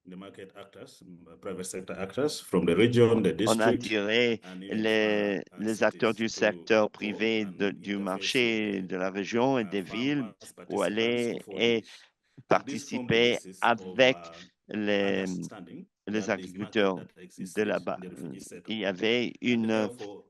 S3: the market actors, private sector actors from the region, the
S2: on a
S3: district,
S2: attiré
S3: and even far
S2: les acteurs du
S3: cities
S2: secteur
S3: to
S2: privé
S3: go and
S2: du
S3: interface with
S2: marché de la région et des villes
S3: farmers,
S2: pour
S3: participants
S2: aller
S3: of all
S2: et
S3: this formed the
S2: participer
S3: basis of
S2: avec les,
S3: understanding
S2: les
S3: that there's market
S2: agriculteurs
S3: that
S2: de
S3: existed
S2: là-bas.
S3: in the refugee
S2: Il y
S3: settlement.
S2: avait
S3: And
S2: une
S3: therefore,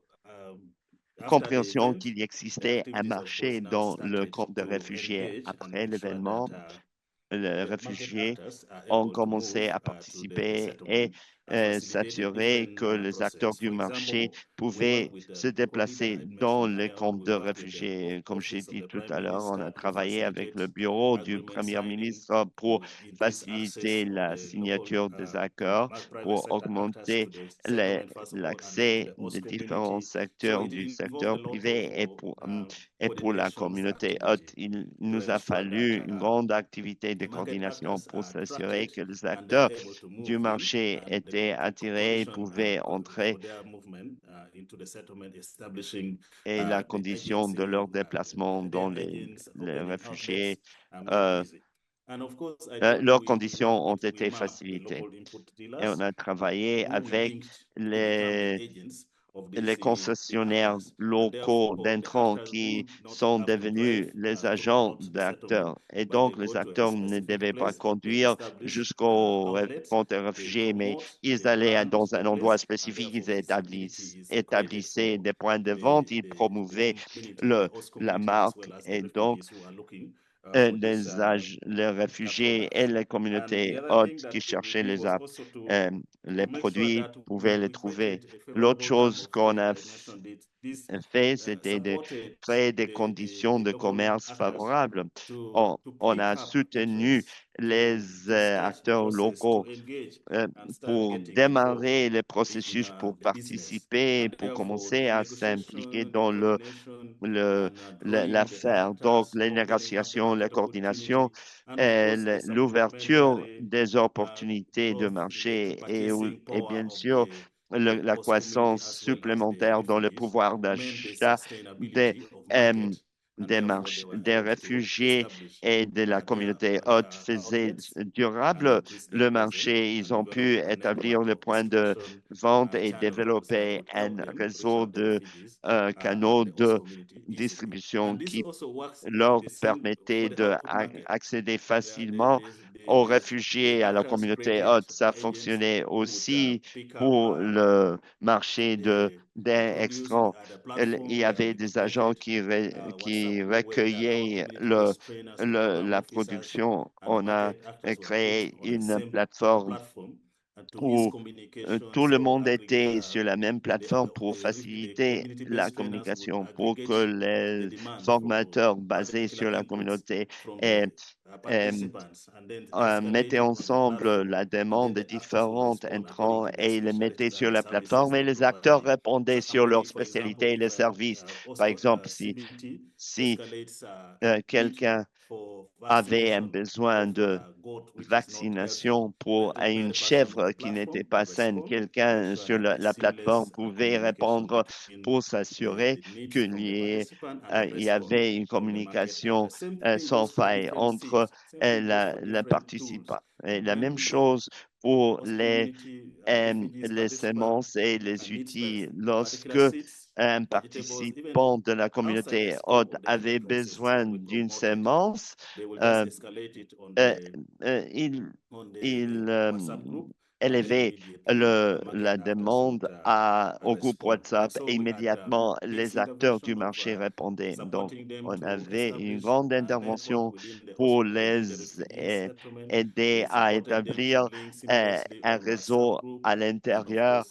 S3: after the
S2: compréhension
S3: event,
S2: qu'il
S3: the
S2: existait un
S3: activities, of course,
S2: marché
S3: now
S2: dans le
S3: started
S2: camp de
S3: to
S2: réfugiés.
S3: engage and
S2: Après
S3: make sure
S2: l'événement,
S3: that
S2: les
S3: the market
S2: réfugiés
S3: actors are
S2: ont
S3: able to
S2: commencé
S3: move
S2: à
S3: to the
S2: participer et
S3: settlement, facilitating
S2: s'assurer
S3: different
S2: que les acteurs
S3: process.
S2: du
S3: For
S2: marché
S3: example, we work
S2: pouvaient
S3: with
S2: se
S3: the co-leader
S2: déplacer
S3: mentioned
S2: dans les
S3: earlier on.
S2: camps
S3: We
S2: de
S3: work with the
S2: réfugiés. Comme j'ai
S3: office of
S2: dit
S3: the
S2: tout
S3: Prime
S2: à l'heure, on
S3: Minister
S2: a
S3: to
S2: travaillé avec
S3: facilitate
S2: le bureau du
S3: agreement
S2: Premier
S3: signing
S2: ministre pour
S3: to increase access
S2: faciliter
S3: of
S2: la
S3: the local
S2: signature des accords,
S3: private
S2: pour
S3: sector actors
S2: augmenter
S3: to the settlement, first of all, and then to
S2: l'accès
S3: the host
S2: des différents
S3: community. So
S2: secteurs
S3: it
S2: du
S3: involved a
S2: secteur
S3: lot of
S2: privé et pour la
S3: coordinations
S2: communauté haute.
S3: activity
S2: Il
S3: to
S2: nous a
S3: ensure that
S2: fallu une grande activité de
S3: the market
S2: coordination
S3: actors
S2: pour
S3: are
S2: s'assurer
S3: attracted
S2: que les
S3: and they are
S2: acteurs
S3: able to
S2: du
S3: move in,
S2: marché
S3: and
S2: étaient
S3: the
S2: attirés et
S3: condition
S2: pouvaient entrer
S3: for their movement into the settlement, establishing
S2: et la
S3: the
S2: condition de
S3: agency,
S2: leur déplacement dans
S3: their agents,
S2: les
S3: opening
S2: réfugiés,
S3: outlets are more easy. And of course,
S2: leurs
S3: we
S2: conditions ont été
S3: mapped the
S2: facilitées.
S3: local input
S2: Et on
S3: dealers
S2: a travaillé
S3: who we
S2: avec
S3: linked to become the
S2: les
S3: agents of
S2: les
S3: the
S2: concessionnaires
S3: actors. And
S2: locaux
S3: therefore, the
S2: d'intrants
S3: actors
S2: qui
S3: would not
S2: sont
S3: have to drive
S2: devenus les
S3: throughout
S2: agents
S3: the settlement,
S2: d'acteurs. Et
S3: but they
S2: donc, les
S3: go to a
S2: acteurs ne
S3: specific
S2: devaient pas
S3: place, they
S2: conduire
S3: establish
S2: jusqu'au
S3: outlets,
S2: camp des
S3: they
S2: réfugiés, mais
S3: promote,
S2: ils
S3: they
S2: allaient
S3: brand
S2: dans
S3: the
S2: un endroit
S3: place, and
S2: spécifique,
S3: therefore
S2: ils
S3: visibility is created
S2: établissaient
S3: for
S2: des points de vente, ils
S3: the
S2: promouvaient
S3: community, the host
S2: la
S3: community, as
S2: marque.
S3: well as the
S2: Et donc,
S3: refugees who are looking for this
S2: les réfugiés et
S3: products.
S2: les
S3: And
S2: communautés
S3: the other thing
S2: hautes qui
S3: that
S2: cherchaient
S3: was also
S2: les
S3: to make sure
S2: produits
S3: that
S2: pouvaient les
S3: we
S2: trouver.
S3: created a
S2: L'autre
S3: favorable term
S2: chose
S3: of
S2: qu'on
S3: trade.
S2: a
S3: I mentioned it
S2: fait, c'était de créer des conditions de commerce favorables. On a soutenu les acteurs locaux pour démarrer le processus, pour participer, pour commencer à s'impliquer dans le, l'affaire. Donc, la négociation, la coordination, l'ouverture des opportunités de marché et bien sûr, la croissance supplémentaire dans le pouvoir d'achat des, euh, des réfugiés et de la communauté haute faisait durable le marché. Ils ont pu établir le point de vente et développer un réseau de canaux de distribution
S3: And this
S2: qui
S3: also works
S2: leur
S3: the same
S2: permettait
S3: for the hot market,
S2: d'accéder
S3: where
S2: facilement aux
S3: the
S2: réfugiés, à la
S3: actors
S2: communauté
S3: credit
S2: haute. Ça
S3: agents
S2: fonctionnait
S3: who would
S2: aussi
S3: pick up
S2: pour le marché
S3: the
S2: des
S3: produce
S2: extrants.
S3: at the
S2: Il
S3: platform
S2: y
S3: where
S2: avait
S3: we
S2: des agents
S3: deployed
S2: qui
S3: WhatsApp web and our
S2: recueillaient
S3: community-based trainers and program
S2: la
S3: officers
S2: production.
S3: and
S2: On a
S3: market actors were put
S2: créé
S3: on the
S2: une
S3: same
S2: plateforme
S3: platform and to ease
S2: où tout
S3: communications
S2: le
S3: for
S2: monde était sur la même plateforme pour
S3: the
S2: faciliter la
S3: community-based trainers would
S2: communication, pour que
S3: aggregate the
S2: les
S3: demand for
S2: formateurs basés
S3: particular
S2: sur la
S3: inputs
S2: communauté
S3: from
S2: aient,
S3: the
S2: aient,
S3: participants and then
S2: mettaient
S3: escalate it on the
S2: ensemble
S3: platform
S2: la
S3: and then
S2: demande des
S3: the actors will
S2: différentes
S3: respond according
S2: entrants
S3: to their
S2: et les mettaient
S3: specialties and
S2: sur
S3: the
S2: la
S3: services
S2: plateforme et
S3: they
S2: les acteurs
S3: provide.
S2: répondaient sur leurs
S3: Somebody, for example,
S2: spécialités et
S3: if
S2: les
S3: a
S2: services.
S3: host
S2: Par
S3: of a
S2: exemple,
S3: CBT
S2: si
S3: escalates a bid
S2: quelqu'un
S3: for
S2: avait un
S3: vaccination
S2: besoin
S3: of
S2: de
S3: a goat which is not healthy,
S2: vaccination pour
S3: when the
S2: une
S3: third person on
S2: chèvre
S3: the
S2: qui n'était
S3: platform
S2: pas
S3: will
S2: saine.
S3: respond to make
S2: Quelqu'un
S3: sure
S2: sur
S3: that there is
S2: la plateforme
S3: seamless
S2: pouvait
S3: communication
S2: répondre
S3: between
S2: pour s'assurer
S3: the needs
S2: qu'il
S3: from the
S2: y
S3: participant and the
S2: il y
S3: response
S2: avait une
S3: from the market actor.
S2: communication
S3: Same thing
S2: sans
S3: goes for
S2: faille
S3: different
S2: entre
S3: seats. Same thing goes for
S2: la
S3: different tools.
S2: participant. Et la même
S3: When
S2: chose pour
S3: host community refugees
S2: les
S3: participant
S2: semences et les
S3: needs
S2: outils.
S3: particular
S2: Lorsque
S3: seeds,
S2: un
S3: vegetables, even
S2: participant de la
S3: outside the
S2: communauté
S3: scope
S2: haute
S3: of the
S2: avait
S3: enterprises that
S2: besoin
S3: we
S2: d'une
S3: promoted,
S2: semence,
S3: they will just
S2: euh,
S3: escalate it
S2: euh, il,
S3: on
S2: il
S3: WhatsApp group, and then
S2: élevait
S3: immediately the
S2: la
S3: market actors
S2: demande au groupe
S3: respond. And
S2: WhatsApp
S3: so
S2: et
S3: we had
S2: immédiatement
S3: big
S2: les acteurs du
S3: intervention of
S2: marché répondaient. Donc,
S3: supporting them
S2: on
S3: to
S2: avait une
S3: establish
S2: grande
S3: network
S2: intervention
S3: within the host
S2: pour
S3: within the
S2: les
S3: refugee settlement.
S2: aider
S3: We
S2: à
S3: supported them to
S2: établir
S3: link seamlessly
S2: un
S3: on WhatsApp
S2: réseau
S3: group,
S2: à
S3: and of
S2: l'intérieur
S3: course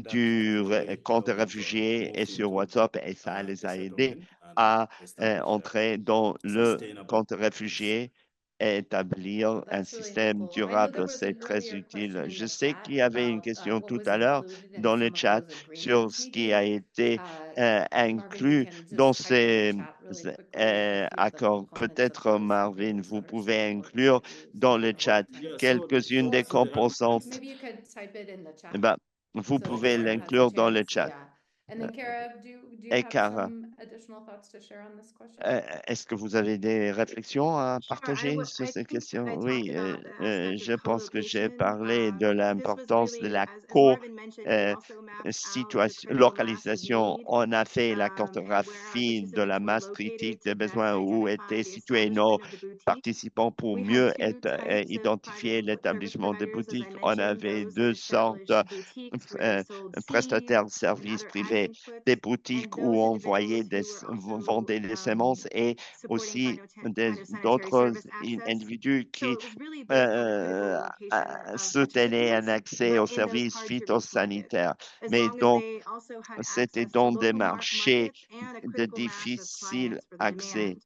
S3: that
S2: du
S3: quickly
S2: compte réfugié et
S3: moved
S2: sur
S3: into
S2: WhatsApp et ça les
S3: the
S2: a aidés
S3: settlement and
S2: à
S3: establish
S2: entrer dans le
S3: sustainable
S2: compte
S3: peace.
S2: réfugié et établir un
S1: That's really
S2: système
S1: helpful. I know there
S2: durable.
S1: was
S2: C'est
S1: an
S2: très
S1: earlier
S2: utile.
S1: question in
S2: Je
S1: the
S2: sais
S1: chat
S2: qu'il y avait une
S1: about
S2: question
S1: what
S2: tout
S1: was
S2: à l'heure
S1: included in
S2: dans le
S1: some of
S2: chat
S1: those
S2: sur
S1: agreements.
S2: ce qui a été
S1: Uh, Marvin, you
S2: inclus
S1: can
S2: dans
S1: just type in the
S2: ces
S1: chat really quickly a few of the
S2: accords.
S1: components of
S2: Peut-être,
S1: those
S2: Marvin,
S1: agreements
S2: vous
S1: that are
S2: pouvez
S1: so important
S2: inclure
S1: for you, so
S2: dans
S1: we
S2: le
S1: don't have
S2: chat
S1: time.
S3: Yeah,
S2: quelques-unes des
S3: so the
S2: composantes.
S1: Maybe you could type it in the
S2: Eh
S1: chat
S2: ben, vous
S1: so that
S2: pouvez
S1: Kara has a
S2: l'inclure dans le
S1: chance.
S2: chat.
S1: Yeah. And
S2: Euh,
S1: then Kara, do you
S2: Et
S1: have
S2: Cara,
S1: some additional thoughts to share on this question?
S2: est-ce que vous avez des réflexions à
S4: Sure,
S2: partager sur
S4: I
S2: ces
S4: think
S2: questions?
S4: I talked
S2: Oui,
S4: about the aspect of
S2: je pense que j'ai
S4: co-location.
S2: parlé de
S4: This was
S2: l'importance de
S4: really,
S2: la
S4: as Marvin mentioned, we
S2: euh,
S4: also mapped out the
S2: situation,
S4: critical mass of
S2: localisation.
S4: need.
S2: On a fait la
S4: And where our
S2: cartographie de la
S4: participants were
S2: masse critique
S4: located
S2: des
S4: to best
S2: besoins où
S4: identify
S2: étaient
S4: the
S2: situés nos
S4: establishment of the boutique.
S2: participants pour
S4: We had
S2: mieux
S4: two types of private
S2: identifier
S4: service
S2: l'établissement des
S4: providers, as I
S2: boutiques. On
S4: mentioned,
S2: avait
S4: those that
S2: deux sortes
S4: established boutiques where they
S2: euh,
S4: sold
S2: prestataires
S4: seeds
S2: de
S4: and
S2: services
S4: other ag
S2: privés, des
S4: inputs, and
S2: boutiques où
S4: those
S2: on voyait
S4: individuals who were also
S2: vendaient des semences et
S4: supporting
S2: aussi
S4: phytosanitary
S2: d'autres
S4: service access.
S2: individus
S4: So
S2: qui
S4: it was really based on the critical location of
S2: soutenaient un
S4: participants,
S2: accès
S4: but
S2: aux
S4: in those
S2: services
S4: hard to reach markets,
S2: phytosanitaires.
S4: as
S2: Mais
S4: long as
S2: donc,
S4: they also had
S2: c'était
S4: access to
S2: dans des
S4: local
S2: marchés
S4: markets and a
S2: de
S4: critical mass of
S2: difficile
S4: clients for the
S2: accès.
S4: demand.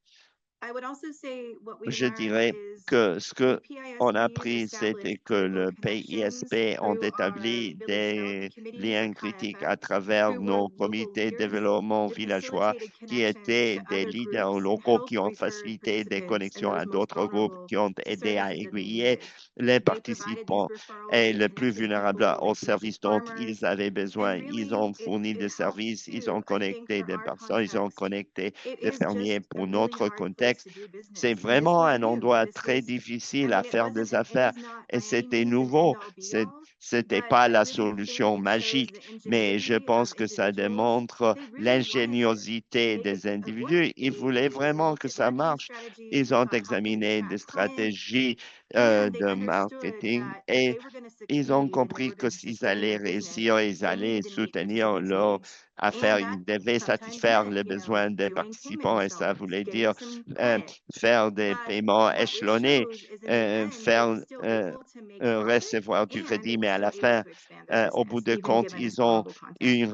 S4: I would also say what we
S2: Je
S4: learned
S2: dirais
S4: is
S2: que ce
S4: the
S2: que on a
S4: PISPs
S2: appris, c'était
S4: established
S2: que
S4: critical
S2: le
S4: connections
S2: PISP ont
S4: through our
S2: établi
S4: village development
S2: des
S4: committees
S2: liens
S4: at
S2: critiques
S4: CAIFM,
S2: à travers
S4: who were
S2: nos
S4: local
S2: comités de
S4: leaders.
S2: développement
S4: It
S2: villageois
S4: facilitated
S2: qui
S4: connections
S2: étaient
S4: to
S2: des
S4: other
S2: leaders
S4: groups and
S2: locaux qui
S4: helped
S2: ont
S4: return
S2: facilité des
S4: participants and
S2: connexions
S4: those
S2: à
S4: most
S2: d'autres groupes
S4: vulnerable
S2: qui ont
S4: to
S2: aidé à
S4: services that they
S2: aiguiller
S4: needed.
S2: les
S4: They provided these
S2: participants
S4: referrals
S2: et
S4: and
S2: les plus
S4: connected
S2: vulnérables
S4: people, they
S2: aux
S4: connected
S2: services dont ils
S4: farmers.
S2: avaient besoin.
S4: And
S2: Ils
S4: really,
S2: ont fourni
S4: it
S2: des
S4: helped
S2: services, ils ont
S4: too, I think,
S2: connecté
S4: for
S2: des
S4: our
S2: personnes, ils ont
S4: context.
S2: connecté
S4: It
S2: des
S4: is
S2: fermiers
S4: just a
S2: pour
S4: really
S2: notre
S4: hard place
S2: contexte.
S4: to do
S2: C'est
S4: business. This
S2: vraiment
S4: was
S2: un
S4: new.
S2: endroit
S4: This
S2: très
S4: was,
S2: difficile
S4: I
S2: à
S4: mean,
S2: faire des
S4: it
S2: affaires
S4: is not
S2: et
S4: by any
S2: c'était
S4: means an end
S2: nouveau.
S4: all be all,
S2: C'était
S4: but
S2: pas
S4: I
S2: la
S4: really think
S2: solution
S4: it shows
S2: magique,
S4: the
S2: mais je
S4: ingenuity
S2: pense
S4: of
S2: que ça
S4: individuals.
S2: démontre
S4: They really wanted to
S2: l'ingéniosité
S4: make
S2: des
S4: it work.
S2: individus. Ils
S4: They
S2: voulaient vraiment
S4: looked
S2: que
S4: at
S2: ça
S4: marketing
S2: marche.
S4: strategies.
S2: Ils
S4: They
S2: ont
S4: thought, how can we
S2: examiné des
S4: attract clients?
S2: stratégies
S4: And they
S2: de
S4: understood
S2: marketing
S4: that if
S2: et
S4: they were going to
S2: ils ont
S4: succeed and they
S2: compris
S4: were
S2: que
S4: going to
S2: s'ils
S4: sustain
S2: allaient
S4: their business,
S2: réussir, ils
S4: they
S2: allaient
S4: needed to make good
S2: soutenir
S4: decisions.
S2: leur affaire,
S4: And that
S2: ils devaient
S4: sometimes
S2: satisfaire
S4: meant,
S2: les besoins des
S4: doing payment
S2: participants et ça
S4: installments,
S2: voulait
S4: getting
S2: dire
S4: some
S2: euh,
S4: credit.
S2: faire des
S4: But
S2: paiements
S4: what it
S2: échelonnés,
S4: shows is in the end, they
S2: faire
S4: were still able to make profit
S2: recevoir du
S4: and
S2: crédit,
S4: they were
S2: mais à la
S4: still able
S2: fin,
S4: to expand their
S2: au bout
S4: business,
S2: de
S4: even
S2: compte,
S4: given
S2: ils ont
S4: historical
S2: eu
S4: context.
S2: une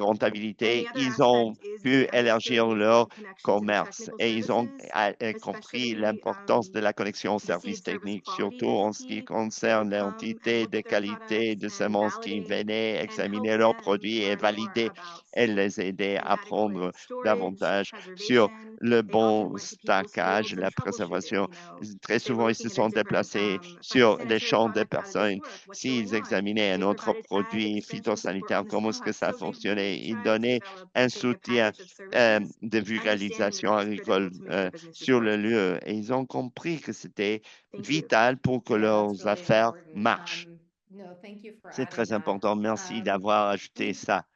S4: And the
S2: rentabilité,
S4: other
S2: ils ont
S4: aspect is
S2: pu
S4: they understood
S2: élargir
S4: the
S2: leur
S4: important connection to the
S2: commerce
S4: technical
S2: et ils ont
S4: services,
S2: compris
S4: especially
S2: l'importance de la connexion aux
S4: the
S2: services
S4: seed service
S2: techniques,
S4: quality
S2: surtout en ce qui
S4: entity that
S2: concerne
S4: would come and
S2: l'entité
S4: look
S2: de
S4: at their
S2: qualité
S4: products
S2: de
S4: and
S2: semences qui
S4: validate
S2: venaient
S4: and help
S2: examiner leurs
S4: them
S2: produits et
S4: learn more
S2: valider
S4: about
S2: et
S4: safe
S2: les aider
S4: and
S2: à prendre
S4: adequate storage,
S2: davantage sur
S4: preservation.
S2: le
S4: They often
S2: bon
S4: went to people's
S2: stockage,
S4: fields and
S2: la
S4: troubleshooted,
S2: préservation. Très
S4: they were
S2: souvent, ils se
S4: looking at a
S2: sont
S4: different
S2: déplacés sur les
S4: phytosanitary
S2: champs des
S4: product. How did this
S2: personnes.
S4: work? What's
S2: S'ils
S4: going on?
S2: examinaient un
S4: They
S2: autre
S4: provided added
S2: produit
S4: extension support
S2: phytosanitaire,
S4: from this
S2: comment est-ce que
S4: product.
S2: ça
S4: So they
S2: fonctionnait,
S4: really
S2: ils
S4: tried to
S2: donnaient
S4: develop,
S2: un
S4: I think, a
S2: soutien
S4: package of services,
S2: de
S4: understanding that
S2: vulgarisation
S4: that was
S2: agricole
S4: critical to make their businesses
S2: sur
S4: work.
S2: le lieu et ils ont compris que c'était
S4: Thank you.
S2: vital pour que
S1: Yeah, that's
S2: leurs
S1: really
S2: affaires
S1: important.
S2: marchent.
S1: No, thank you for
S2: C'est
S1: adding
S2: très
S1: that.
S2: important. Merci
S1: Um,
S2: d'avoir ajouté
S1: we-
S2: ça.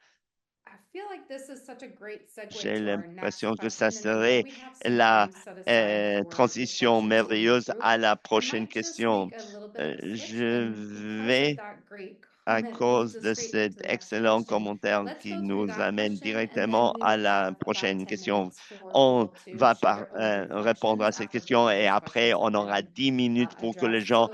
S1: I feel like this is such a great segue
S2: J'ai
S1: to our next
S2: l'impression que
S1: question,
S2: ça
S1: and I know
S2: serait
S1: we have some
S2: la
S1: time set aside for
S2: transition
S1: reflections in the
S2: merveilleuse
S1: group.
S2: à la
S1: I
S2: prochaine
S1: might just
S2: question.
S1: make a little bit of a switch,
S2: Je
S1: and because of
S2: vais,
S1: that great
S2: à
S1: comment, move
S2: cause
S1: us
S2: de
S1: straight
S2: cet
S1: into the next
S2: excellent
S1: question.
S2: commentaire
S1: Let's
S2: qui
S1: go through
S2: nous
S1: that
S2: amène
S1: question, and
S2: directement
S1: then we
S2: à
S1: will
S2: la
S1: have about
S2: prochaine
S1: 10
S2: question.
S1: minutes for
S2: On
S1: people to
S2: va
S1: share their own
S2: répondre à
S1: reflections
S2: ces
S1: after
S2: questions
S1: both
S2: et
S1: those
S2: après,
S1: questions
S2: on
S1: have
S2: aura
S1: been
S2: 10 minutes pour que les
S1: addressed.
S2: gens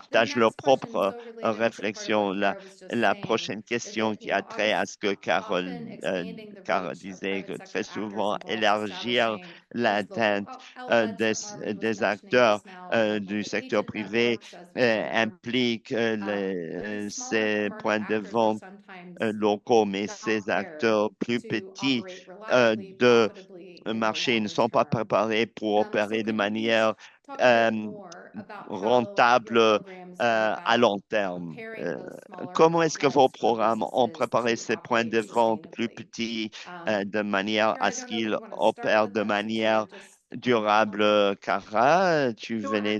S1: So the
S2: partagent leur
S1: next question,
S2: propre
S1: so related to part of
S2: réflexion.
S1: what Kara was just
S2: La
S1: saying,
S2: prochaine
S1: is
S2: question
S1: that,
S2: qui a trait à ce que
S1: often expanding the
S2: Carole
S1: reach of
S2: disait,
S1: private
S2: que
S1: sector
S2: très
S1: actors
S2: souvent,
S1: involves
S2: élargir
S1: establishing those local
S2: l'atteinte
S1: outlets, or Arvin was
S2: des
S1: mentioning
S2: acteurs
S1: just now,
S2: du
S1: local
S2: secteur
S1: agent
S2: privé
S1: networks, as we heard from
S2: implique
S1: these smaller
S2: ces
S1: market
S2: points de
S1: actors are
S2: vente
S1: sometimes
S2: locaux, mais
S1: not
S2: ces
S1: prepared
S2: acteurs plus
S1: to
S2: petits
S1: operate reliably,
S2: de
S1: profitably in the
S2: marché ne
S1: longer
S2: sont pas
S1: term.
S2: préparés pour
S1: So
S2: opérer de
S1: could you please
S2: manière
S1: talk a bit more about how your
S2: rentable
S1: programs are
S2: à long
S1: about
S2: terme.
S1: preparing those smaller
S2: Comment est-ce que vos
S1: outlets or
S2: programmes ont
S1: businesses
S2: préparé
S1: to
S2: ces points
S1: operate
S2: de vente plus
S1: sustainably?
S2: petits de manière
S1: Kara,
S2: à
S1: I
S2: ce
S1: don't know if
S2: qu'ils
S1: you want to start
S2: opèrent
S1: with
S2: de
S1: that since you were
S2: manière
S1: just
S2: durable? Cara, tu
S4: Sure.
S2: venais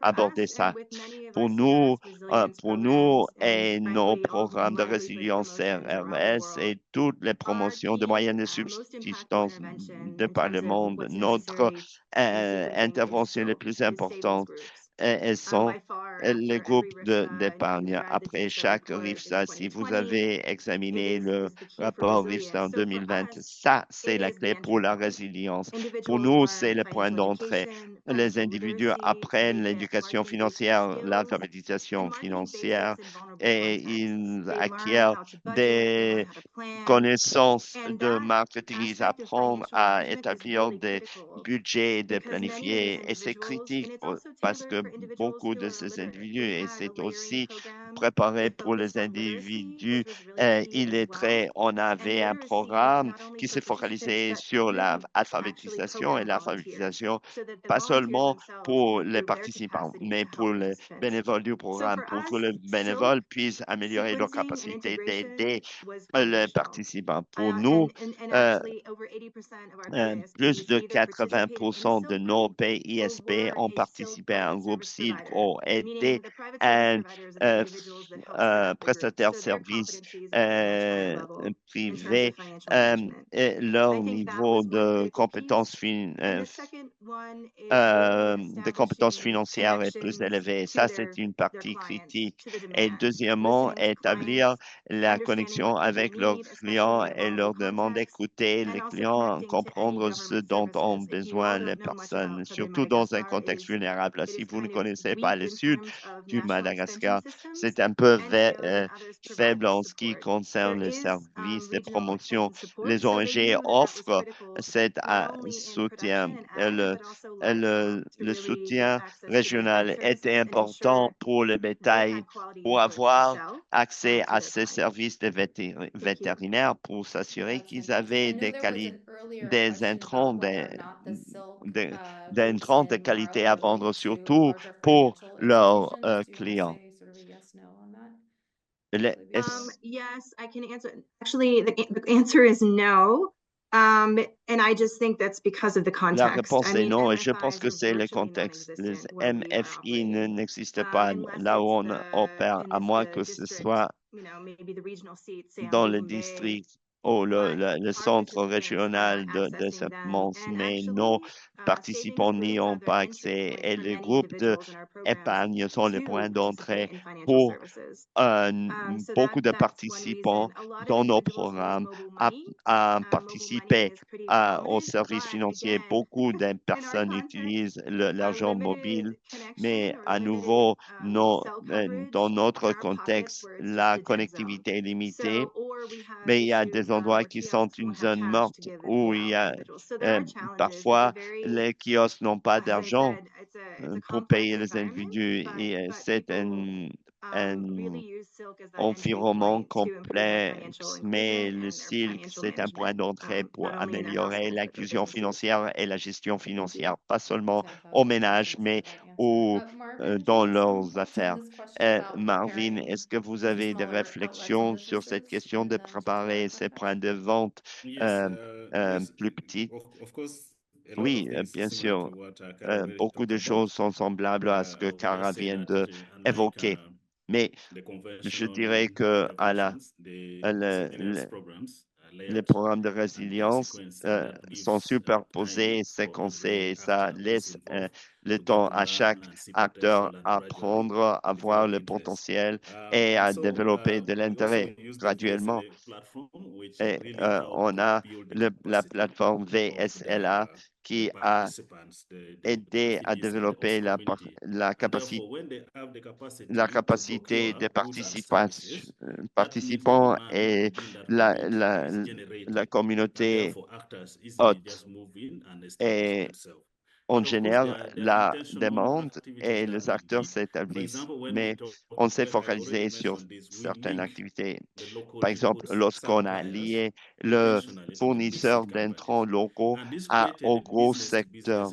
S4: For
S2: d'aborder
S4: us and
S2: ça.
S4: with many of our
S2: Pour
S4: CRS
S2: nous,
S4: resilience
S2: pour nous
S4: programs, and
S2: et nos
S4: frankly, all of the
S2: programmes de
S4: livelihood
S2: résilience
S4: promotions around the
S2: CRS
S4: world,
S2: et toutes les
S4: are
S2: promotions de
S4: the
S2: moyens de
S4: most impactful
S2: subsistance
S4: intervention
S2: de
S4: in
S2: par
S4: terms
S2: le
S4: of
S2: monde,
S4: what's
S2: notre
S4: necessary in sequencing and
S2: intervention les
S4: scope
S2: plus
S4: is savings
S2: importantes,
S4: groups.
S2: elles sont
S4: By far,
S2: les
S4: after every
S2: groupes
S4: RIFSA, and you
S2: d'épargne.
S4: can grab the
S2: Après
S4: DISA
S2: chaque
S4: report in
S2: RIFSA, si vous
S4: 2020,
S2: avez examiné le
S4: is the key for
S2: rapport RIFSA
S4: resilience.
S2: en
S4: So for
S2: 2020,
S4: us,
S2: ça,
S4: it
S2: c'est la
S4: is the
S2: clé
S4: entry
S2: pour la
S4: point.
S2: résilience. Pour
S4: Individuals
S2: nous, c'est
S4: learn
S2: le point
S4: financial
S2: d'entrée.
S4: education,
S2: Les
S4: financial
S2: individus
S4: literacy,
S2: apprennent
S4: they get
S2: l'éducation
S4: marketing basic
S2: financière,
S4: skills,
S2: l'alphabétisation
S4: and marketing
S2: financière
S4: basics in vulnerable
S2: et
S4: contexts.
S2: ils
S4: They learn
S2: acquièrent
S4: how to budget, they learn
S2: des
S4: how to plan,
S2: connaissances
S4: and
S2: de
S4: that
S2: marketing. Ils
S4: aspect of
S2: apprennent
S4: financial
S2: à
S4: management is
S2: établir
S4: really
S2: des
S4: critical
S2: budgets, de
S4: because many of these
S2: planifier et c'est
S4: individuals, and
S2: critique
S4: it's also
S2: parce
S4: tailored
S2: que
S4: for individuals
S2: beaucoup
S4: who
S2: de
S4: are not
S2: ces
S4: literate.
S2: individus
S4: We
S2: et
S4: had a
S2: c'est
S4: layering
S2: aussi
S4: program
S2: préparé
S4: that
S2: pour les
S4: focused on literacy,
S2: individus.
S4: which was really key
S2: Il
S4: as
S2: est
S4: well.
S2: très, on
S4: And
S2: avait un
S4: literacy
S2: programme
S4: not only
S2: qui
S4: for
S2: s'est
S4: participants,
S2: focalisé
S4: but
S2: sur
S4: really actually
S2: l'alphabétisation et
S4: program volunteers,
S2: l'alphabétisation,
S4: so that the
S2: pas
S4: volunteers
S2: seulement
S4: themselves
S2: pour
S4: can
S2: les
S4: improve their
S2: participants,
S4: capacity
S2: mais
S4: to
S2: pour
S4: help
S2: les
S4: participants.
S2: bénévoles du
S4: So
S2: programme,
S4: for
S2: pour que
S4: us,
S2: les
S4: SILT,
S2: bénévoles puissent améliorer leur
S4: sequencing and
S2: capacité
S4: integration
S2: d'aider
S4: was
S2: les
S4: foundational.
S2: participants. Pour nous,
S4: And
S2: euh,
S4: actually, over 80% of our
S2: plus
S4: PISPs
S2: de
S4: either participated in a
S2: 80% de
S4: SILT
S2: nos
S4: group or
S2: PISP
S4: were
S2: ont
S4: a SILT
S2: participé à un
S4: private
S2: groupe
S4: service
S2: SILC
S4: provider,
S2: ou aidé
S4: meaning the private service
S2: un
S4: providers are the individuals that help set up the group.
S2: prestataire
S4: So their
S2: service
S4: competencies are at a much higher level in terms of
S2: privé.
S4: financial management.
S2: Et
S4: And
S2: leur
S4: I think that
S2: niveau
S4: was one
S2: de
S4: critical piece.
S2: compétences,
S4: And the second one is really
S2: de compétences
S4: establishing
S2: financières est plus
S4: connections
S2: élevée. Et
S4: to
S2: ça, c'est une
S4: their
S2: partie
S4: clients,
S2: critique.
S4: to the
S2: Et
S4: demand,
S2: deuxièmement,
S4: listening to
S2: établir
S4: clients,
S2: la
S4: understanding
S2: connexion
S4: what people
S2: avec leurs
S4: need, especially
S2: clients
S4: in a
S2: et
S4: volatile
S2: leur demander
S4: context,
S2: d'écouter
S4: and
S2: les
S4: also
S2: clients,
S4: connecting to any
S2: comprendre ce
S4: government
S2: dont ont
S4: services. If you all
S2: besoin les
S4: don't know much
S2: personnes,
S4: about Southern
S2: surtout dans un
S4: Madagascar,
S2: contexte vulnérable.
S4: it
S2: Si
S4: is
S2: vous ne
S4: kind of
S2: connaissez pas
S4: weak
S2: le
S4: in
S2: sud
S4: terms of
S2: du
S4: national extension
S2: Madagascar,
S4: systems,
S2: c'est un peu
S4: and fails when others provide
S2: faible
S4: this
S2: en ce qui
S4: support. There
S2: concerne les
S4: is
S2: services, les
S4: regional
S2: promotions.
S4: extension support,
S2: Les
S4: so they
S2: ONG
S4: knew that that was
S2: offrent
S4: critical
S2: cet
S4: not only in
S2: soutien.
S4: production and ag, but also livestock to
S2: Le
S4: really get
S2: soutien
S4: access to those ag
S2: régional était
S4: services and
S2: important
S4: ensure
S2: pour le
S4: they
S2: bétail,
S4: had quality
S2: pour
S4: inputs to
S2: avoir
S4: sell
S2: accès
S4: to
S2: à
S4: their
S2: ces
S4: clients.
S2: services de
S4: Thank you.
S2: vétérinaires pour s'assurer
S1: That's
S2: qu'ils
S1: fantastic. I
S2: avaient
S1: know there was an earlier
S2: des
S1: question
S2: intrants,
S1: about whether or not the silk groups
S2: d'intrants de
S1: in
S2: qualité
S1: Marla
S2: à vendre,
S1: relate to
S2: surtout
S1: larger
S2: pour
S1: financial
S2: leurs
S1: institutions. Do you want to
S2: clients.
S1: say sort of a yes, no on that?
S2: Le-
S4: Yes, I can answer. Actually, the answer is no. And I just think that's because of the
S2: La
S4: context.
S2: réponse
S4: I
S2: est
S4: mean,
S2: non, et je pense
S4: MFIs
S2: que
S4: are
S2: c'est le
S4: virtually
S2: contexte. Les
S4: non-existent where we are
S2: MFI
S4: operating,
S2: n'existent pas
S4: unless
S2: là où
S4: it's
S2: on opère, à moins
S4: the
S2: que ce
S4: district,
S2: soit
S4: maybe the regional seat, say on
S2: dans le
S4: Bukum Bay,
S2: district le centre
S4: systems
S2: régional de
S4: accessing them.
S2: semences,
S4: And
S2: mais nos
S4: actually, savings
S2: participants n'y
S4: groups
S2: ont
S4: have an
S2: pas
S4: interest
S2: accès.
S4: in
S2: Et les
S4: turning
S2: groupes
S4: individuals in our programs
S2: d'épargne sont les
S4: to
S2: points
S4: participate
S2: d'entrée
S4: in financial
S2: pour
S4: services. So
S2: beaucoup de
S4: that's one
S2: participants
S4: reason. A lot of
S2: dans nos
S4: individuals use
S2: programmes
S4: mobile
S2: à,
S4: money.
S2: à
S4: Mobile money
S2: participer
S4: is pretty
S2: aux
S4: prominent,
S2: services
S4: but
S2: financiers.
S4: again,
S2: Beaucoup de
S4: in our
S2: personnes
S4: context,
S2: utilisent
S4: a
S2: l'argent mobile,
S4: limited
S2: mais
S4: connection or
S2: à
S4: limited
S2: nouveau,
S4: cell
S2: dans
S4: coverage
S2: notre
S4: in our pockets
S2: contexte,
S4: where it's just
S2: la
S4: a dead zone.
S2: connectivité est limitée,
S4: So, or we have
S2: mais il y a
S4: issues
S2: des endroits
S4: where
S2: qui sont
S4: kiosks
S2: une
S4: won't have
S2: zone
S4: cash to
S2: morte
S4: give
S2: où il y
S4: out to
S2: a
S4: individuals. So there
S2: euh,
S4: are challenges. It's a
S2: parfois
S4: very,
S2: les kiosques n'ont pas
S4: as I
S2: d'argent
S4: said, it's a
S2: pour
S4: complex
S2: payer les
S4: environment,
S2: individus et
S4: but
S2: c'est
S4: people
S2: un
S4: really use Silk as that entry
S2: environnement
S4: point to improve their financial
S2: complexe, mais
S4: inclusion
S2: le
S4: and their
S2: SILC,
S4: financial
S2: c'est un point
S4: management,
S2: d'entrée
S4: not
S2: pour
S4: only in their
S2: améliorer
S4: households, but their
S2: l'inclusion
S4: businesses.
S2: financière et la gestion financière, pas seulement
S1: Jeff, I
S2: au
S1: would like
S2: ménage,
S1: to
S2: mais
S1: consider that answer. Marvin, do you
S2: dans
S1: have some
S2: leurs
S1: thoughts on
S2: affaires.
S1: this question about
S2: Marvin,
S1: preparing
S2: est-ce que vous
S1: these
S2: avez des
S1: smaller outlets and
S2: réflexions sur cette
S1: businesses
S2: question de
S1: and to do our
S2: préparer ces
S1: contracts?
S2: points de vente
S3: Yes, yes,
S2: plus petits?
S3: of course, a lot
S2: Oui,
S3: of things
S2: bien
S3: similar to
S2: sûr.
S3: what Cara already
S2: Beaucoup
S3: talked
S2: de
S3: about.
S2: choses sont semblables à ce que
S3: I would
S2: Cara
S3: just say
S2: vient
S3: that unlike
S2: d'évoquer. Mais
S3: the
S2: je
S3: conventional
S2: dirais que
S3: interventions, the
S2: le-
S3: resilience
S2: le-
S3: programs are
S2: les
S3: layered
S2: programmes de
S3: and
S2: résilience
S3: consequenced that
S2: sont
S3: gives
S2: superposés,
S3: time for
S2: séquencés,
S3: every
S2: et ça
S3: actor who is
S2: laisse
S3: involved
S2: le
S3: to get
S2: temps
S3: to
S2: à
S3: learn
S2: chaque
S3: and see
S2: acteur
S3: potential and
S2: à
S3: gradually
S2: apprendre, à voir
S3: develop
S2: le
S3: interest.
S2: potentiel et à développer de
S3: We also
S2: l'intérêt
S3: use the
S2: graduellement.
S3: VSLA platform, which
S2: Et
S3: really help
S2: on a
S3: build the
S2: la
S3: capacity
S2: plateforme
S3: of
S2: VSLA
S3: the
S2: qui a
S3: participants, the
S2: aidé à
S3: participants in the
S2: développer
S3: host community.
S2: la
S3: And
S2: capacité
S3: therefore, when they have the
S2: la
S3: capacity to
S2: capacité
S3: procure
S2: des
S3: goods and services, that means the
S2: participants
S3: demand
S2: et
S3: within that
S2: la,
S3: community
S2: la,
S3: is
S2: la
S3: generated. And
S2: communauté
S3: therefore, actors easily
S2: haute.
S3: just move in and establish
S2: Et
S3: themselves.
S2: on
S3: But of course,
S2: génère
S3: there are
S2: la
S3: intentional
S2: demande
S3: activities
S2: et
S3: that
S2: les
S3: we
S2: acteurs
S3: did. For
S2: s'établissent.
S3: example, when we
S2: Mais
S3: talk,
S2: on s'est
S3: I already
S2: focalisé sur
S3: mentioned this, we
S2: certaines
S3: link
S2: activités.
S3: the local
S2: Par exemple,
S3: input
S2: lorsqu'on a
S3: suppliers
S2: lié le
S3: intentionally to the
S2: fournisseur
S3: listed
S2: d'intrants
S3: companies.
S2: locaux
S3: And this created
S2: au
S3: a
S2: gros
S3: business-to-business
S2: secteur,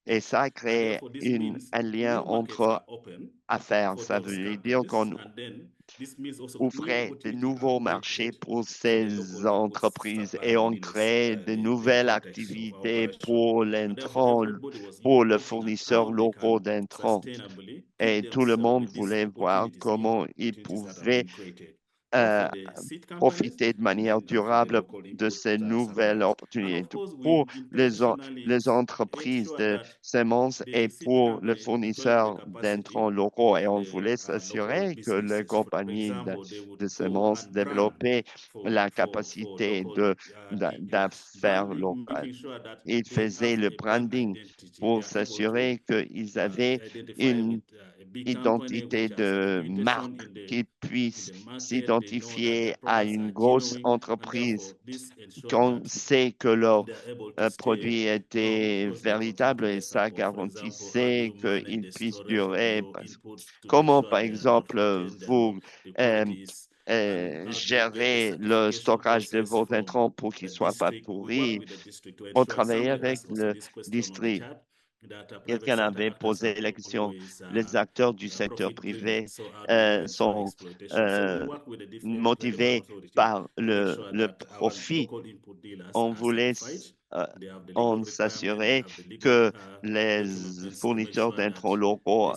S2: et
S3: linkage.
S2: ça a
S3: And
S2: créé
S3: therefore, this means
S2: un lien
S3: new markets
S2: entre
S3: are open
S2: affaires.
S3: for
S2: Ça
S3: those
S2: veut dire
S3: companies.
S2: qu'on
S3: And then this means also new
S2: ouvrait de
S3: opportunities are
S2: nouveaux marchés
S3: created
S2: pour
S3: for the local
S2: ces
S3: input
S2: entreprises et
S3: suppliers
S2: on
S3: within
S2: crée de
S3: the
S2: nouvelles
S3: context of our
S2: activités
S3: operation.
S2: pour
S3: And therefore,
S2: l'intrant,
S3: everybody was
S2: pour le
S3: looking at
S2: fournisseur
S3: how they
S2: local
S3: can
S2: d'intrants.
S3: sustainably keep
S2: Et tout le
S3: themselves
S2: monde
S3: with these
S2: voulait voir
S3: opportunities, new
S2: comment il
S3: opportunities that are
S2: pouvait
S3: being created, both for
S2: euh,
S3: the seed companies
S2: profiter de
S3: and
S2: manière
S3: then for the
S2: durable
S3: local
S2: de
S3: input
S2: ces nouvelles
S3: suppliers. And
S2: opportunités
S3: of course,
S2: pour
S3: we intentionally
S2: les
S3: made
S2: entreprises
S3: sure
S2: de
S3: that
S2: semences et
S3: the seed
S2: pour les
S3: companies develop the
S2: fournisseurs
S3: capacity
S2: d'intrants locaux. Et on
S3: the
S2: voulait
S3: local
S2: s'assurer que les
S3: businesses. For
S2: compagnies
S3: example, they would
S2: de
S3: go
S2: semences
S3: and brand
S2: développaient la
S3: for
S2: capacité
S3: local dealers,
S2: d'affaires
S3: branding,
S2: locales.
S3: making sure that
S2: Ils
S3: they
S2: faisaient
S3: have
S2: le
S3: a brand
S2: branding
S3: identity. They
S2: pour
S3: are able to
S2: s'assurer qu'ils avaient
S3: identify
S2: une
S3: with a big company
S2: identité
S3: which has a
S2: de
S3: reputation
S2: marque
S3: in
S2: qui puisse
S3: the market. They know that
S2: s'identifier
S3: their
S2: à
S3: products
S2: une
S3: are
S2: grosse
S3: genuine, and
S2: entreprise
S3: therefore this ensures
S2: qu'on
S3: that
S2: sait que leur
S3: they are able to stay
S2: produit
S3: long
S2: était
S3: because they
S2: véritable
S3: continue to
S2: et ça
S3: support. For example, how do
S2: garantissait
S3: you manage
S2: qu'il
S3: the
S2: puisse
S3: storage of
S2: durer.
S3: your inputs to make
S2: Comment,
S3: sure
S2: par
S3: they are not
S2: exemple,
S3: retained,
S2: vous
S3: the
S2: euh,
S3: qualities, and how do you get the
S2: gérez le
S3: certification
S2: stockage de
S3: process
S2: vos
S3: from
S2: intrants pour qu'ils
S3: the
S2: ne soient pas
S3: district? We work
S2: pourris?
S3: with the district to
S2: On
S3: ensure, and
S2: travaillait
S3: somebody
S2: avec
S3: asked also
S2: le
S3: this question on the
S2: district.
S3: chat, that private
S2: Quelqu'un
S3: sector
S2: avait
S3: actors
S2: posé
S3: are
S2: la question.
S3: always
S2: Les acteurs du secteur
S3: profit driven,
S2: privé
S3: so how do you ensure
S2: sont
S3: exploitation? So we
S2: euh,
S3: work with the different relevant
S2: motivés
S3: authority
S2: par
S3: to make sure
S2: le
S3: that our
S2: profit.
S3: local input dealers
S2: On
S3: are
S2: voulait
S3: certified. They have the legal
S2: on
S3: requirement, they
S2: s'assurait
S3: have the legal
S2: que les
S3: documents to make
S2: fournisseurs
S3: sure that
S2: d'intrants locaux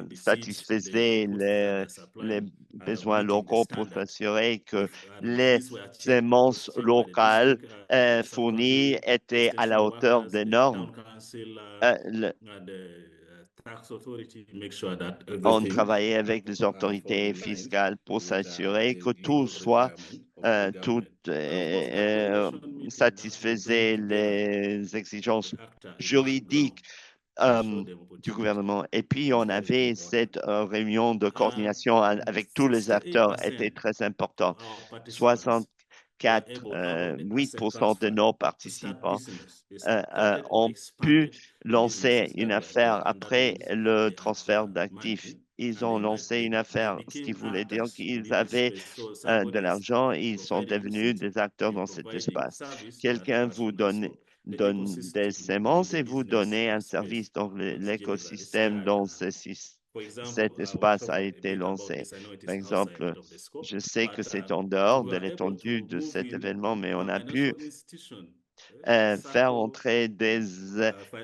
S3: the seeds, the
S2: satisfaisaient
S3: inputs that they're
S2: les
S3: supplying are
S2: besoins
S3: meeting the
S2: locaux pour
S3: standard.
S2: s'assurer que
S3: If and
S2: les
S3: these were checked, it was
S2: semences
S3: checked by the
S2: locales
S3: district
S2: fournies
S3: sub-county
S2: étaient à
S3: extension
S2: la hauteur
S3: workers,
S2: des
S3: the
S2: normes.
S3: town council,
S2: Le-
S3: and the tax authority to make sure that
S2: on
S3: everything
S2: travaillait avec les
S3: falls
S2: autorités
S3: in line
S2: fiscales pour
S3: with
S2: s'assurer
S3: the
S2: que tout
S3: legal
S2: soit
S3: requirement of the
S2: tout
S3: government. And of course, that coordination meeting that we bring
S2: satisfaisait
S3: together
S2: les
S3: the
S2: exigences
S3: actor in one
S2: juridiques
S3: room and show them
S2: du
S3: opportunity
S2: gouvernement. Et puis,
S3: is
S2: on
S3: very
S2: avait
S3: important.
S2: cette réunion de coordination avec tous les acteurs, était
S3: 68%
S2: très
S3: of
S2: important.
S3: our participants were
S2: 64,
S3: able, out of the asset
S2: 8% de
S3: transfer,
S2: nos
S3: to start
S2: participants
S3: business. They started or
S2: ont pu
S3: expanded the
S2: lancer
S3: businesses
S2: une
S3: that they
S2: affaire
S3: are under the
S2: après
S3: lease and
S2: le
S3: they had
S2: transfert d'actifs.
S3: money
S2: Ils
S3: and
S2: ont lancé une
S3: they
S2: affaire, ce qui
S3: became
S2: voulait dire
S3: actors
S2: qu'ils
S3: within the
S2: avaient
S3: space. So
S2: de
S3: somebody is
S2: l'argent et ils sont
S3: providing
S2: devenus
S3: seeds,
S2: des acteurs
S3: you're
S2: dans cet
S3: providing
S2: espace.
S3: service that
S2: Quelqu'un
S3: others
S2: vous
S3: will not.
S2: donne,
S3: So the
S2: donne des
S3: ecosystem within
S2: semences
S3: the
S2: et vous
S3: business
S2: donnez un
S3: space
S2: service. Donc,
S3: was generally
S2: l'écosystème
S3: shared.
S2: dans
S3: For example,
S2: cet
S3: we'll
S2: espace
S3: talk
S2: a
S3: a
S2: été
S3: bit about
S2: lancé.
S3: this. I know it
S2: Par
S3: is outside
S2: exemple,
S3: of the scope,
S2: je sais que
S3: but
S2: c'est en dehors
S3: we
S2: de
S3: are able
S2: l'étendue
S3: to
S2: de
S3: move
S2: cet
S3: in
S2: événement, mais on a pu
S3: financial institution,
S2: faire
S3: circle,
S2: entrer
S3: commercial
S2: des
S3: banks were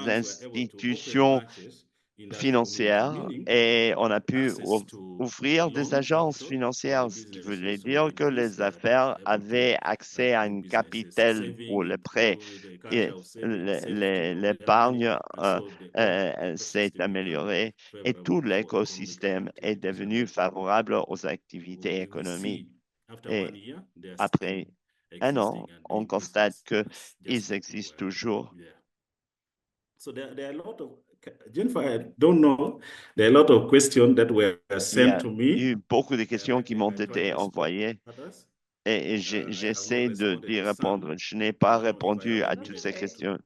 S3: able to open
S2: institutions
S3: branches
S2: financière et on a pu ouvrir des agences financières, ce qui voulait dire que les affaires avaient accès à un capital pour les prêts et l'épargne s'est améliorée et tout l'écosystème est devenu favorable aux activités économiques. Et après un an, on constate qu'ils existent toujours.
S3: So there are a lot of Jennifer, I don't know. There are a lot of questions that were
S2: Il y
S3: sent
S2: a
S3: to me.
S2: eu beaucoup de questions qui m'ont
S3: I tried
S2: été
S3: to respond
S2: envoyées
S3: to others.
S2: et
S3: I have not
S2: j'essaie
S3: responded
S2: d'y
S3: to some.
S2: répondre. Je n'ai pas
S3: I don't know if I
S2: répondu
S3: have
S2: à
S3: been
S2: toutes ces
S3: able to.
S2: questions.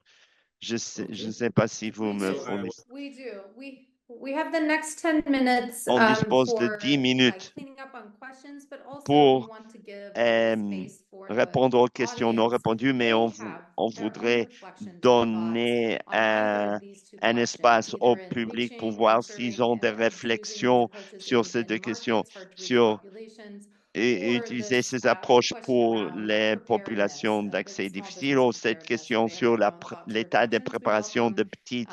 S2: Je ne
S3: Okay.
S2: sais pas si vous
S1: We
S2: me
S1: do.
S2: fournissez.
S1: We do. We have the next 10 minutes
S2: On dispose de
S1: for
S2: 10 minutes
S1: cleaning up on questions, but also we
S2: pour
S1: want to give space for the
S2: répondre aux questions non
S1: audience
S2: répondues, mais
S1: if they have
S2: on
S1: their own
S2: voudrait
S1: reflections or
S2: donner
S1: thoughts on either of these two
S2: un
S1: questions,
S2: espace
S1: either
S2: au
S1: in
S2: public pour
S1: pitching and
S2: voir s'ils
S1: serving
S2: ont des
S1: and choosing these
S2: réflexions
S1: approaches
S2: sur ces deux
S1: in
S2: questions,
S1: markets, hard to reach
S2: sur
S1: populations,
S2: et
S1: or
S2: utiliser
S1: this
S2: ces approches
S1: question
S2: pour
S1: around
S2: les
S1: preparedness,
S2: populations
S1: big
S2: d'accès
S1: small
S2: difficile
S1: business
S2: ou cette
S1: preparedness. If
S2: question
S1: they have
S2: sur
S1: their own thoughts or
S2: l'état de
S1: reflections, we
S2: préparation de
S1: welcome
S2: petits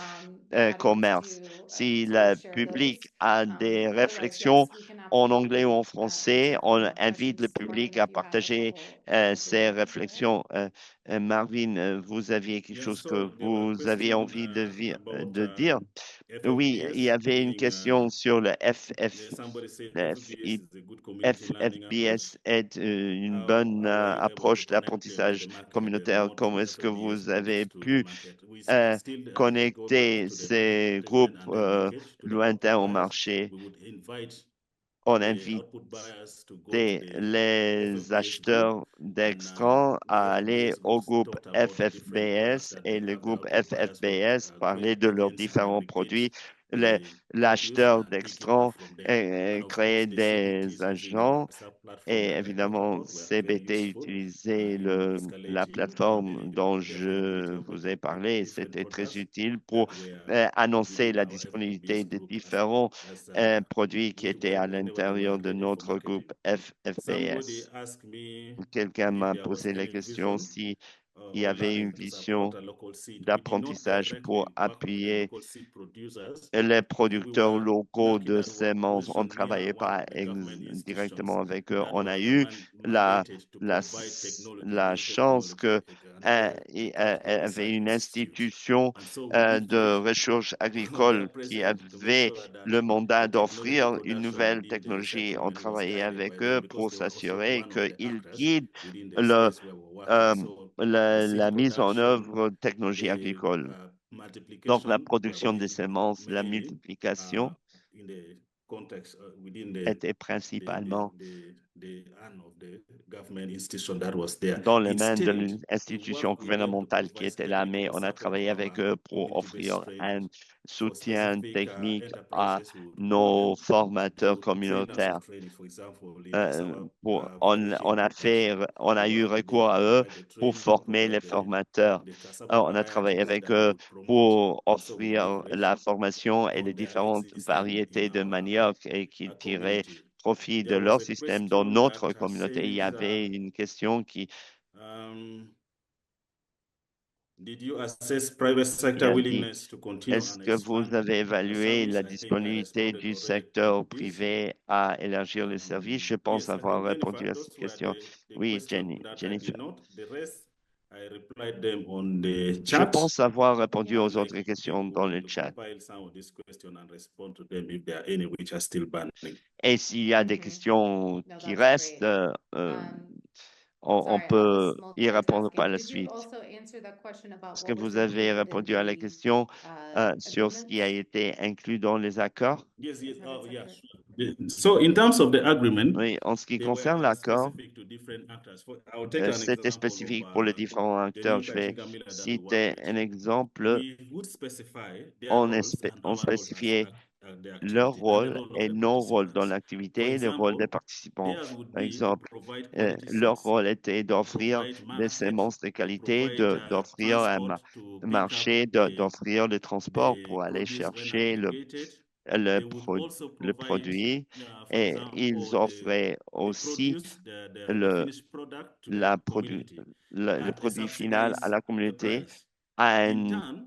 S1: the audience
S2: commerces. Si le
S1: share
S2: public
S1: those.
S2: a des
S1: Otherwise,
S2: réflexions
S1: yes, we can
S2: en anglais ou en
S1: absolutely
S2: français,
S1: answer
S2: on
S1: more
S2: invite le
S1: questions tomorrow.
S2: public
S1: And
S2: à
S1: if you have a
S2: partager
S1: couple
S2: ces
S1: briefly, go ahead.
S2: réflexions. Marvin, vous aviez quelque
S3: Yes,
S2: chose
S3: so
S2: que
S3: there were
S2: vous aviez
S3: questions
S2: envie
S3: about
S2: de dire. Oui, il y
S3: FFBS
S2: avait une
S3: being
S2: question sur le
S3: somebody said
S2: le
S3: FFBS is a good community learning approach.
S2: FFBS est une bonne
S3: How were you able to
S2: approche
S3: connect them to
S2: d'apprentissage
S3: the market and
S2: communautaire.
S3: promote
S2: Comment
S3: the
S2: est-ce que
S3: FFBS
S2: vous avez
S3: products to the
S2: pu
S3: market? We
S2: euh,
S3: still go back
S2: connecter
S3: to the
S2: ces
S3: documentation
S2: groupes
S3: and the linkage to the output
S2: lointains au
S3: buyers?
S2: marché?
S3: We would invite
S2: On
S3: the
S2: invite
S3: output buyers to go to the
S2: les
S3: FFBS group,
S2: acheteurs
S3: and
S2: d'extrants
S3: the
S2: à aller
S3: FFBS
S2: au
S3: groups
S2: groupe
S3: talked about the different products
S2: FFBS
S3: that
S2: et
S3: they
S2: le
S3: have. The
S2: groupe
S3: output buyers would
S2: FFBS parler
S3: create
S2: de leurs
S3: audience and
S2: différents
S3: aggregate
S2: produits.
S3: the produce
S2: L'acheteur
S3: and pick it up
S2: d'extrants
S3: from there. And of
S2: créer
S3: course, the
S2: des
S3: CBTs using the
S2: agents
S3: WhatsApp platform
S2: et
S3: that I talked
S2: évidemment,
S3: about were very
S2: CBT
S3: useful
S2: utilisait
S3: in
S2: la
S3: escalating
S2: plateforme dont
S3: the
S2: je
S3: availability of
S2: vous ai parlé et
S3: different
S2: c'était très
S3: products
S2: utile pour
S3: that were
S2: annoncer
S3: within
S2: la
S3: our
S2: disponibilité
S3: FFBS
S2: des
S3: group
S2: différents
S3: as
S2: produits qui
S3: we
S2: étaient à
S3: whenever they were
S2: l'intérieur de
S3: ready for
S2: notre
S3: marketing.
S2: groupe
S3: Somebody
S2: FFBS.
S3: asked me
S2: Quelqu'un
S3: if
S2: m'a
S3: there was
S2: posé la
S3: any
S2: question
S3: vision
S2: s'il y
S3: or
S2: avait une
S3: learning to support
S2: vision
S3: a local seed. We did not
S2: d'apprentissage pour
S3: directly work with the
S2: appuyer
S3: local seed producers.
S2: les
S3: We
S2: producteurs
S3: were
S2: locaux
S3: lucky
S2: de
S3: that we were
S2: semences. On ne
S3: positioned near
S2: travaillait
S3: one
S2: pas
S3: of the government institutions
S2: directement avec eux.
S3: that
S2: On a
S3: were
S2: eu la,
S3: mandated to
S2: la,
S3: provide technology,
S2: la
S3: new
S2: chance
S3: technology,
S2: que
S3: and
S2: avait une
S3: institute.
S2: institution
S3: And so we did
S2: de
S3: push
S2: recherche
S3: their
S2: agricole qui
S3: president to make
S2: avait
S3: sure that
S2: le mandat
S3: the technology
S2: d'offrir une
S3: production
S2: nouvelle
S3: within the
S2: technologie.
S3: settlement
S2: On
S3: was
S2: travaillait
S3: guided by
S2: avec
S3: them
S2: eux
S3: because
S2: pour
S3: they were also
S2: s'assurer
S3: one of the
S2: qu'ils
S3: actors
S2: guident
S3: within the
S2: le,
S3: space where we're working.
S2: euh,
S3: So the seed
S2: la mise en
S3: production,
S2: œuvre de technologie
S3: the
S2: agricole. Donc, la
S3: multiplication were
S2: production des
S3: being
S2: semences, la
S3: mainly
S2: multiplication
S3: in the context within
S2: était principalement
S3: the hand of the government institution that was there.
S2: dans les mains de
S3: Instead, we
S2: l'institution
S3: worked with them to
S2: gouvernementale qui
S3: provide
S2: était là, mais
S3: technical
S2: on a
S3: support to
S2: travaillé avec
S3: our
S2: eux pour
S3: community-based
S2: offrir un
S3: trainers for
S2: soutien
S3: specific
S2: technique à
S3: enterprises. We would call
S2: nos
S3: them. They
S2: formateurs
S3: would train us
S2: communautaires.
S3: on training. For example, in cassava
S2: On
S3: varieties
S2: a
S3: protection,
S2: on
S3: we
S2: a eu
S3: work with them
S2: recours
S3: to
S2: à eux
S3: provide the
S2: pour
S3: training,
S2: former les
S3: provide
S2: formateurs.
S3: the cassava
S2: On a travaillé
S3: varieties
S2: avec
S3: that we
S2: eux
S3: would promote.
S2: pour
S3: And so we
S2: offrir
S3: leverage
S2: la formation et
S3: on
S2: les
S3: their
S2: différentes
S3: existing in
S2: variétés de
S3: our
S2: manioc et qu'ils tiraient
S3: community.
S2: profit de
S3: There was
S2: leur
S3: a
S2: système dans
S3: question
S2: notre
S3: that
S2: communauté. Il y
S3: says,
S2: avait une question
S3: um, did you assess private
S2: qui
S3: sector
S2: a dit:
S3: willingness to continue
S2: est-ce
S3: and
S2: que vous
S3: expand
S2: avez
S3: the
S2: évalué
S3: service?
S2: la
S3: I think I
S2: disponibilité
S3: responded
S2: du
S3: already
S2: secteur
S3: to this.
S2: privé à élargir les services? Je pense
S3: Yes, I
S2: avoir
S3: think
S2: répondu
S3: Jennifer,
S2: à cette
S3: those were
S2: question.
S3: the
S2: Oui,
S3: questions that I
S2: Jennifer.
S3: did not. The rest, I replied them on the
S2: Je
S3: chat.
S2: pense avoir répondu aux
S3: And I
S2: autres
S3: think
S2: questions dans le
S3: we'll
S2: chat.
S3: compile some of these questions and respond to them if there are any which are still burning.
S2: Et s'il y a des questions
S1: No,
S2: qui
S1: that's
S2: restent,
S1: great.
S2: on
S1: Sorry, I
S2: peut
S1: was
S2: y répondre par
S1: multitasking.
S2: la
S1: Did you
S2: suite.
S1: also answer that question about
S2: Est-ce que
S1: what was
S2: vous avez
S1: included in
S2: répondu à la
S1: the
S2: question sur ce qui a
S1: agreements?
S2: été inclus dans les accords?
S3: Yes, yes.
S1: Is that
S3: Oh,
S1: a
S3: yeah,
S1: separate-
S3: sure. So in terms of the agreement,
S2: Oui, en ce qui
S3: they were
S2: concerne l'accord,
S3: specific to different actors. I'll take an
S2: c'était
S3: example of
S2: spécifique pour les différents acteurs. Je
S3: Geninka
S2: vais
S3: Chingamila that we work
S2: citer
S3: with.
S2: un exemple.
S3: We would specify their roles and
S2: On
S3: our roles as
S2: spécifiait
S3: the
S2: leur
S3: activity and the
S2: rôle
S3: role of
S2: et
S3: the
S2: nos rôles dans
S3: participants. For
S2: l'activité et le rôle des
S3: example,
S2: participants.
S3: theirs would
S2: Par
S3: be to
S2: exemple,
S3: provide quality
S2: leur
S3: seeds,
S2: rôle était
S3: to
S2: d'offrir
S3: provide
S2: des
S3: market,
S2: semences de
S3: to
S2: qualité,
S3: provide
S2: d'offrir un
S3: transport to pick up
S2: marché, d'offrir le transport
S3: the
S2: pour aller
S3: produce when
S2: chercher
S3: aggregated.
S2: le,
S3: They would also
S2: le
S3: provide,
S2: produit.
S3: for
S2: Et ils
S3: example,
S2: offraient
S3: the
S2: aussi
S3: produce, the
S2: le,
S3: finished product to the
S2: la
S3: community
S2: le
S3: at a
S2: produit final à
S3: subsidized
S2: la communauté
S3: price.
S2: à
S3: In
S2: un
S3: turn,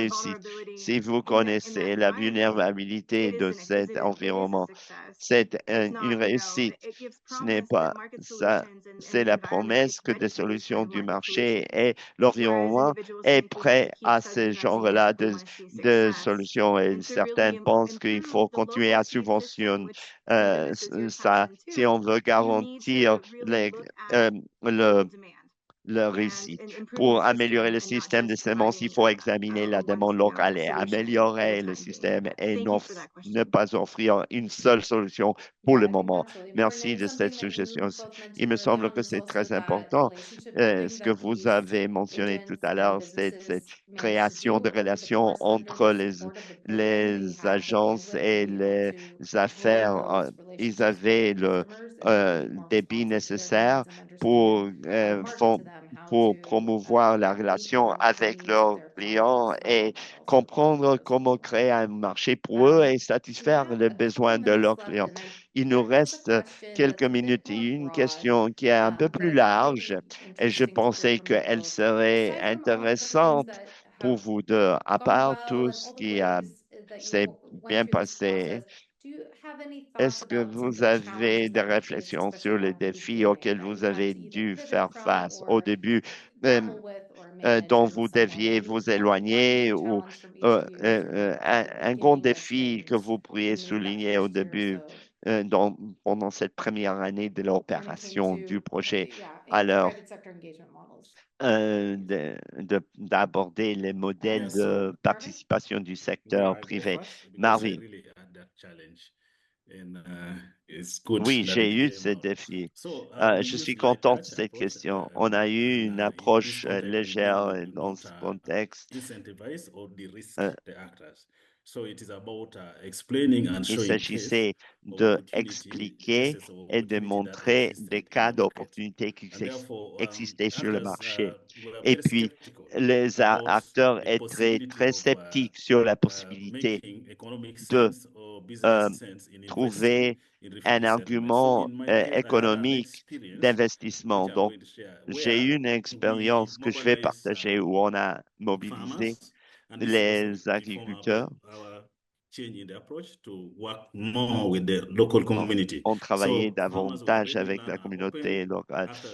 S2: réussi. Si vous connaissez la vulnérabilité vulnérabilité
S4: It
S2: de
S4: is
S2: cet
S4: it is a
S2: environnement.
S4: success.
S2: C'est
S4: It's
S2: une
S4: not,
S2: réussite.
S4: it gives
S2: Ce n'est
S4: promise
S2: pas
S4: that market
S2: ça.
S4: solutions and
S2: C'est
S4: the
S2: la
S4: environment is
S2: promesse que
S4: ready
S2: des
S4: for these kind
S2: solutions
S4: of
S2: du
S4: market
S2: marché
S4: solutions.
S2: et
S4: Whereas
S2: l'environnement
S4: individuals
S2: est
S4: think we have to
S2: prêt
S4: keep
S2: à
S4: tugging
S2: ce
S4: at the bit
S2: genre-là
S4: if we want to see
S2: de
S4: success.
S2: solutions. Et
S4: And to
S2: certaines
S4: really
S2: pensent qu'il faut
S4: improve the
S2: continuer
S4: local
S2: à
S4: seed system,
S2: subventionner
S4: which David, this is your
S2: ça
S4: passion
S2: si on
S4: too,
S2: veut
S4: you need
S2: garantir
S4: to really look at
S2: le
S4: local demand
S2: leur
S4: and
S2: réussite.
S4: improving
S2: Pour
S4: the
S2: améliorer
S4: system
S2: le
S4: and not
S2: système de
S4: just
S2: semences, il
S4: providing
S2: faut examiner la
S4: one,
S2: demande locale et
S4: solution for the
S2: améliorer le
S4: time being.
S2: système et
S4: Thank you for that
S2: ne
S4: question.
S2: pas offrir une seule solution pour
S1: Yeah,
S2: le
S1: I think
S2: moment.
S1: that's really important.
S2: Merci
S1: And
S2: de
S1: it's
S2: cette
S1: something that you
S2: suggestion.
S1: both
S2: Il
S1: mentioned
S2: me
S1: early
S2: semble
S1: on
S2: que
S1: is
S2: c'est
S1: also
S2: très
S1: that
S2: important.
S1: relationship building
S2: Ce que
S1: that
S2: vous
S1: these
S2: avez mentionné tout
S1: agents
S2: à
S1: and
S2: l'heure, c'est cette
S1: businesses manage to
S2: création
S1: do
S2: de
S1: over the
S2: relations
S1: course under
S2: entre
S1: the support of the building. They
S2: les
S1: have the
S2: agences
S1: bandwidth to
S2: et
S1: be able
S2: les
S1: to grow
S2: affaires.
S1: those
S2: Ils
S1: relationships with
S2: avaient
S1: their
S2: le
S1: customers and be more
S2: débit
S1: responsive to their
S2: nécessaire
S1: needs and
S2: pour,
S1: understand how to market to them, how
S2: pour
S1: to
S2: promouvoir la
S1: meet
S2: relation
S1: the
S2: avec
S1: needs of
S2: leurs
S1: their
S2: clients
S1: clients on
S2: et
S1: all levels. So thank you for
S2: comprendre
S1: those
S2: comment
S1: beautiful
S2: créer un
S1: points.
S2: marché pour eux et
S1: We
S2: satisfaire
S1: have
S2: les
S1: a couple
S2: besoins
S1: of
S2: de
S1: minutes
S2: leurs
S1: left,
S2: clients.
S1: and
S2: Il nous
S1: there is a
S2: reste
S1: question
S2: quelques
S1: that's a bit
S2: minutes et
S1: more
S2: une
S1: broad,
S2: question qui est un peu
S1: but
S2: plus
S1: I think
S2: large
S1: really
S2: et je
S1: interesting to hear
S2: pensais
S1: from you
S2: qu'elle
S1: both.
S2: serait
S1: Aside from all the things
S2: intéressante
S1: that
S2: pour
S1: have
S2: vous deux, à
S1: gone
S2: part
S1: well
S2: tout
S1: and
S2: ce
S1: all the
S2: qui
S1: ways that you
S2: s'est
S1: went
S2: bien
S1: through this
S2: passé.
S1: process, do you have any thoughts
S2: Est-ce que
S1: about some of
S2: vous
S1: the
S2: avez
S1: challenges
S2: des
S1: that you faced,
S2: réflexions sur
S1: especially
S2: les
S1: along the
S2: défis
S1: beginning,
S2: auxquels
S1: that you
S2: vous
S1: had
S2: avez
S1: to either
S2: dû
S1: pivot
S2: faire
S1: from
S2: face au
S1: or
S2: début, euh,
S1: grapple with or manage
S2: dont
S1: in
S2: vous
S1: some
S2: deviez
S1: way?
S2: vous
S1: One
S2: éloigner
S1: big
S2: ou
S1: challenge from each of you, if you want to
S2: un,
S1: offer at the
S2: un grand
S1: beginning that's
S2: défi
S1: made
S2: que vous pourriez
S1: you move that
S2: souligner au
S1: first year or
S2: début
S1: so
S2: pendant cette première année de
S1: when it came
S2: l'opération du
S1: to,
S2: projet.
S1: yeah,
S2: Alors,
S1: private sector engagement models?
S2: d'aborder les modèles
S3: Yeah, so
S2: de
S1: Marvin?
S2: participation du secteur
S3: I go
S2: privé.
S3: first because I
S2: Marvin,
S3: really had that challenge, and it's good
S2: oui,
S3: that it
S2: j'ai eu
S3: came
S2: ce
S3: out.
S2: défi.
S3: So we
S2: Je suis
S3: used light
S2: content de
S3: touch
S2: cette
S3: approach,
S2: question. On a eu une
S3: in this
S2: approche
S3: context, the
S2: légère
S3: goal do
S2: dans
S3: not
S2: ce contexte.
S3: incentivize or de-risk
S2: Euh,
S3: the actors. So it is about explaining and
S2: Il
S3: showing case
S2: s'agissait
S3: of
S2: de
S3: opportunity,
S2: expliquer
S3: cases of
S2: et de
S3: opportunity that
S2: montrer des
S3: existed in
S2: cas
S3: the market.
S2: d'opportunités qui
S3: And therefore,
S2: existaient sur le
S3: actors
S2: marché.
S3: were
S2: Et
S3: very
S2: puis,
S3: skeptical
S2: les
S3: about
S2: acteurs
S3: the
S2: étaient
S3: possibility
S2: très
S3: of
S2: sceptiques sur la possibilité
S3: making economic
S2: de
S3: sense or business
S2: euh,
S3: sense in investing
S2: trouver
S3: in
S2: un
S3: refugee settlements. So
S2: argument
S3: in my case, I had an
S2: économique
S3: experience which
S2: d'investissement.
S3: I'm
S2: Donc,
S3: going to share,
S2: j'ai
S3: where
S2: eu une
S3: we
S2: expérience que je vais
S3: mobilize
S2: partager où on a mobilisé
S3: farmers, and this also
S2: les
S3: inform
S2: agriculteurs.
S3: our change in the approach to work more with the local community.
S2: On travaillait
S3: So farmers were
S2: davantage
S3: ready,
S2: avec
S3: land
S2: la
S3: are open.
S2: communauté locale,
S3: After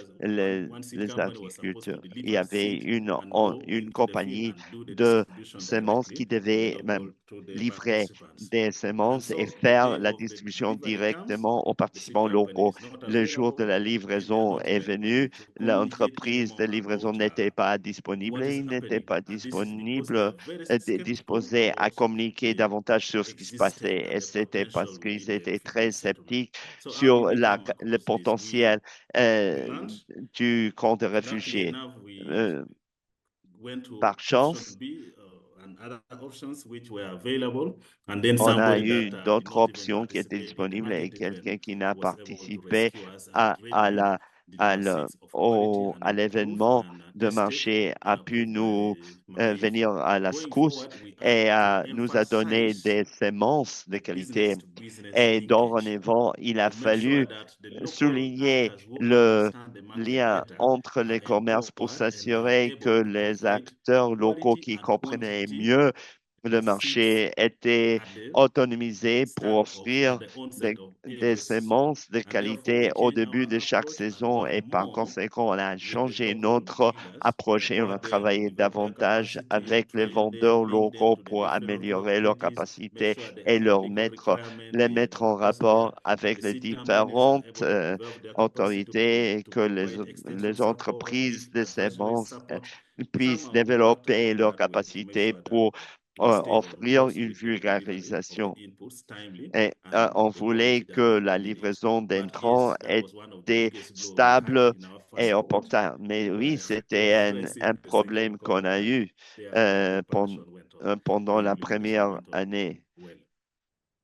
S3: one seed
S2: les
S3: company was supposed to
S2: agriculteurs. Il y
S3: deliver
S2: avait
S3: seed and go
S2: une
S3: into the field
S2: compagnie
S3: and do the
S2: de
S3: distribution
S2: semences qui
S3: directly to the
S2: devait
S3: local,
S2: même
S3: to the
S2: livrer
S3: participants.
S2: des
S3: And
S2: semences et
S3: so the
S2: faire
S3: day
S2: la
S3: of the
S2: distribution
S3: delivery comes,
S2: directement aux
S3: the seed
S2: participants
S3: company
S2: locaux.
S3: is not
S2: Le jour de
S3: available
S2: la
S3: and they are
S2: livraison
S3: not
S2: est venu,
S3: able to communicate
S2: l'entreprise
S3: anymore
S2: de livraison
S3: about
S2: n'était pas disponible
S3: what
S2: et
S3: is
S2: il n'était
S3: happening.
S2: pas
S3: And this is because they are
S2: disponible,
S3: very skeptical
S2: disposé à
S3: about
S2: communiquer
S3: the
S2: davantage sur ce qui se
S3: existence
S2: passait.
S3: and
S2: Et
S3: the
S2: c'était parce
S3: potential
S2: qu'ils
S3: in the
S2: étaient
S3: refugee
S2: très
S3: settlement.
S2: sceptiques
S3: So how
S2: sur
S3: did we come
S2: le
S3: across this?
S2: potentiel
S3: We learned,
S2: du camp de
S3: luckily
S2: réfugiés.
S3: enough, we
S2: Euh,
S3: went to
S2: Par
S3: option
S2: chance,
S3: B and other options which were available, and then
S2: on a
S3: somebody
S2: eu
S3: that did
S2: d'autres
S3: not even
S2: options qui étaient
S3: participate in the
S2: disponibles et
S3: market event
S2: quelqu'un qui n'a
S3: was able to
S2: participé
S3: rescue us and readily deliver seeds of quality and
S2: à
S3: approved
S2: l'événement
S3: and
S2: de
S3: tested
S2: marché
S3: and
S2: a pu
S3: approved by
S2: nous
S3: MAIF.
S2: venir à la
S3: Going
S2: secousse
S3: forward, we
S2: et nous a donné
S3: emphasize
S2: des semences de
S3: the
S2: qualité.
S3: business to business
S2: Et
S3: linkage
S2: dorénavant, il a
S3: to make sure
S2: fallu
S3: that the local
S2: souligner
S3: actors who
S2: le
S3: understand the market
S2: lien
S3: better
S2: entre
S3: are
S2: les commerces pour
S3: empowered and are
S2: s'assurer que
S3: able to
S2: les
S3: provide
S2: acteurs locaux
S3: quality
S2: qui
S3: and
S2: comprenaient
S3: quantity
S2: mieux le
S3: of seeds
S2: marché étaient
S3: at the
S2: autonomisés pour
S3: start of at
S2: offrir
S3: the onset of
S2: des
S3: every season.
S2: semences de
S3: And therefore, we
S2: qualité au
S3: change
S2: début
S3: our
S2: de chaque
S3: approach and
S2: saison
S3: work
S2: et par
S3: more
S2: conséquent, on a
S3: with the
S2: changé
S3: local
S2: notre
S3: dealers
S2: approche et on a
S3: empower them,
S2: travaillé
S3: develop their
S2: davantage
S3: capacity,
S2: avec les
S3: train them,
S2: vendeurs
S3: link them
S2: locaux
S3: to the
S2: pour
S3: different local
S2: améliorer leurs
S3: authorities, make
S2: capacités
S3: sure they
S2: et
S3: have the legal requirement,
S2: les mettre
S3: the
S2: en
S3: person there,
S2: rapport avec
S3: the
S2: les
S3: seed companies are
S2: différentes
S3: able to develop their capacity
S2: autorités et
S3: to
S2: que
S3: provide extension
S2: les
S3: support,
S2: entreprises
S3: give
S2: de
S3: advisory
S2: semences
S3: support.
S2: puissent
S3: Some of the factors
S2: développer
S3: on
S2: leurs
S3: that way to make
S2: capacités
S3: sure that
S2: pour
S3: we stay on
S2: offrir
S3: course
S2: une
S3: with the delivery of the
S2: vulgarisation.
S3: inputs timely
S2: Et
S3: and
S2: on
S3: the quality
S2: voulait
S3: that
S2: que
S3: the
S2: la
S3: community needs.
S2: livraison
S3: But
S2: d'intrants
S3: yes, that was one of the
S2: était
S3: biggest blow we had
S2: stable
S3: in our
S2: et
S3: first award,
S2: opportun. Mais oui,
S3: where
S2: c'était un
S3: the second
S2: problème qu'on a
S3: quarter,
S2: eu
S3: the operation went on.
S2: pendant
S3: The
S2: la
S3: implementation
S2: première
S3: went on
S2: année.
S3: well.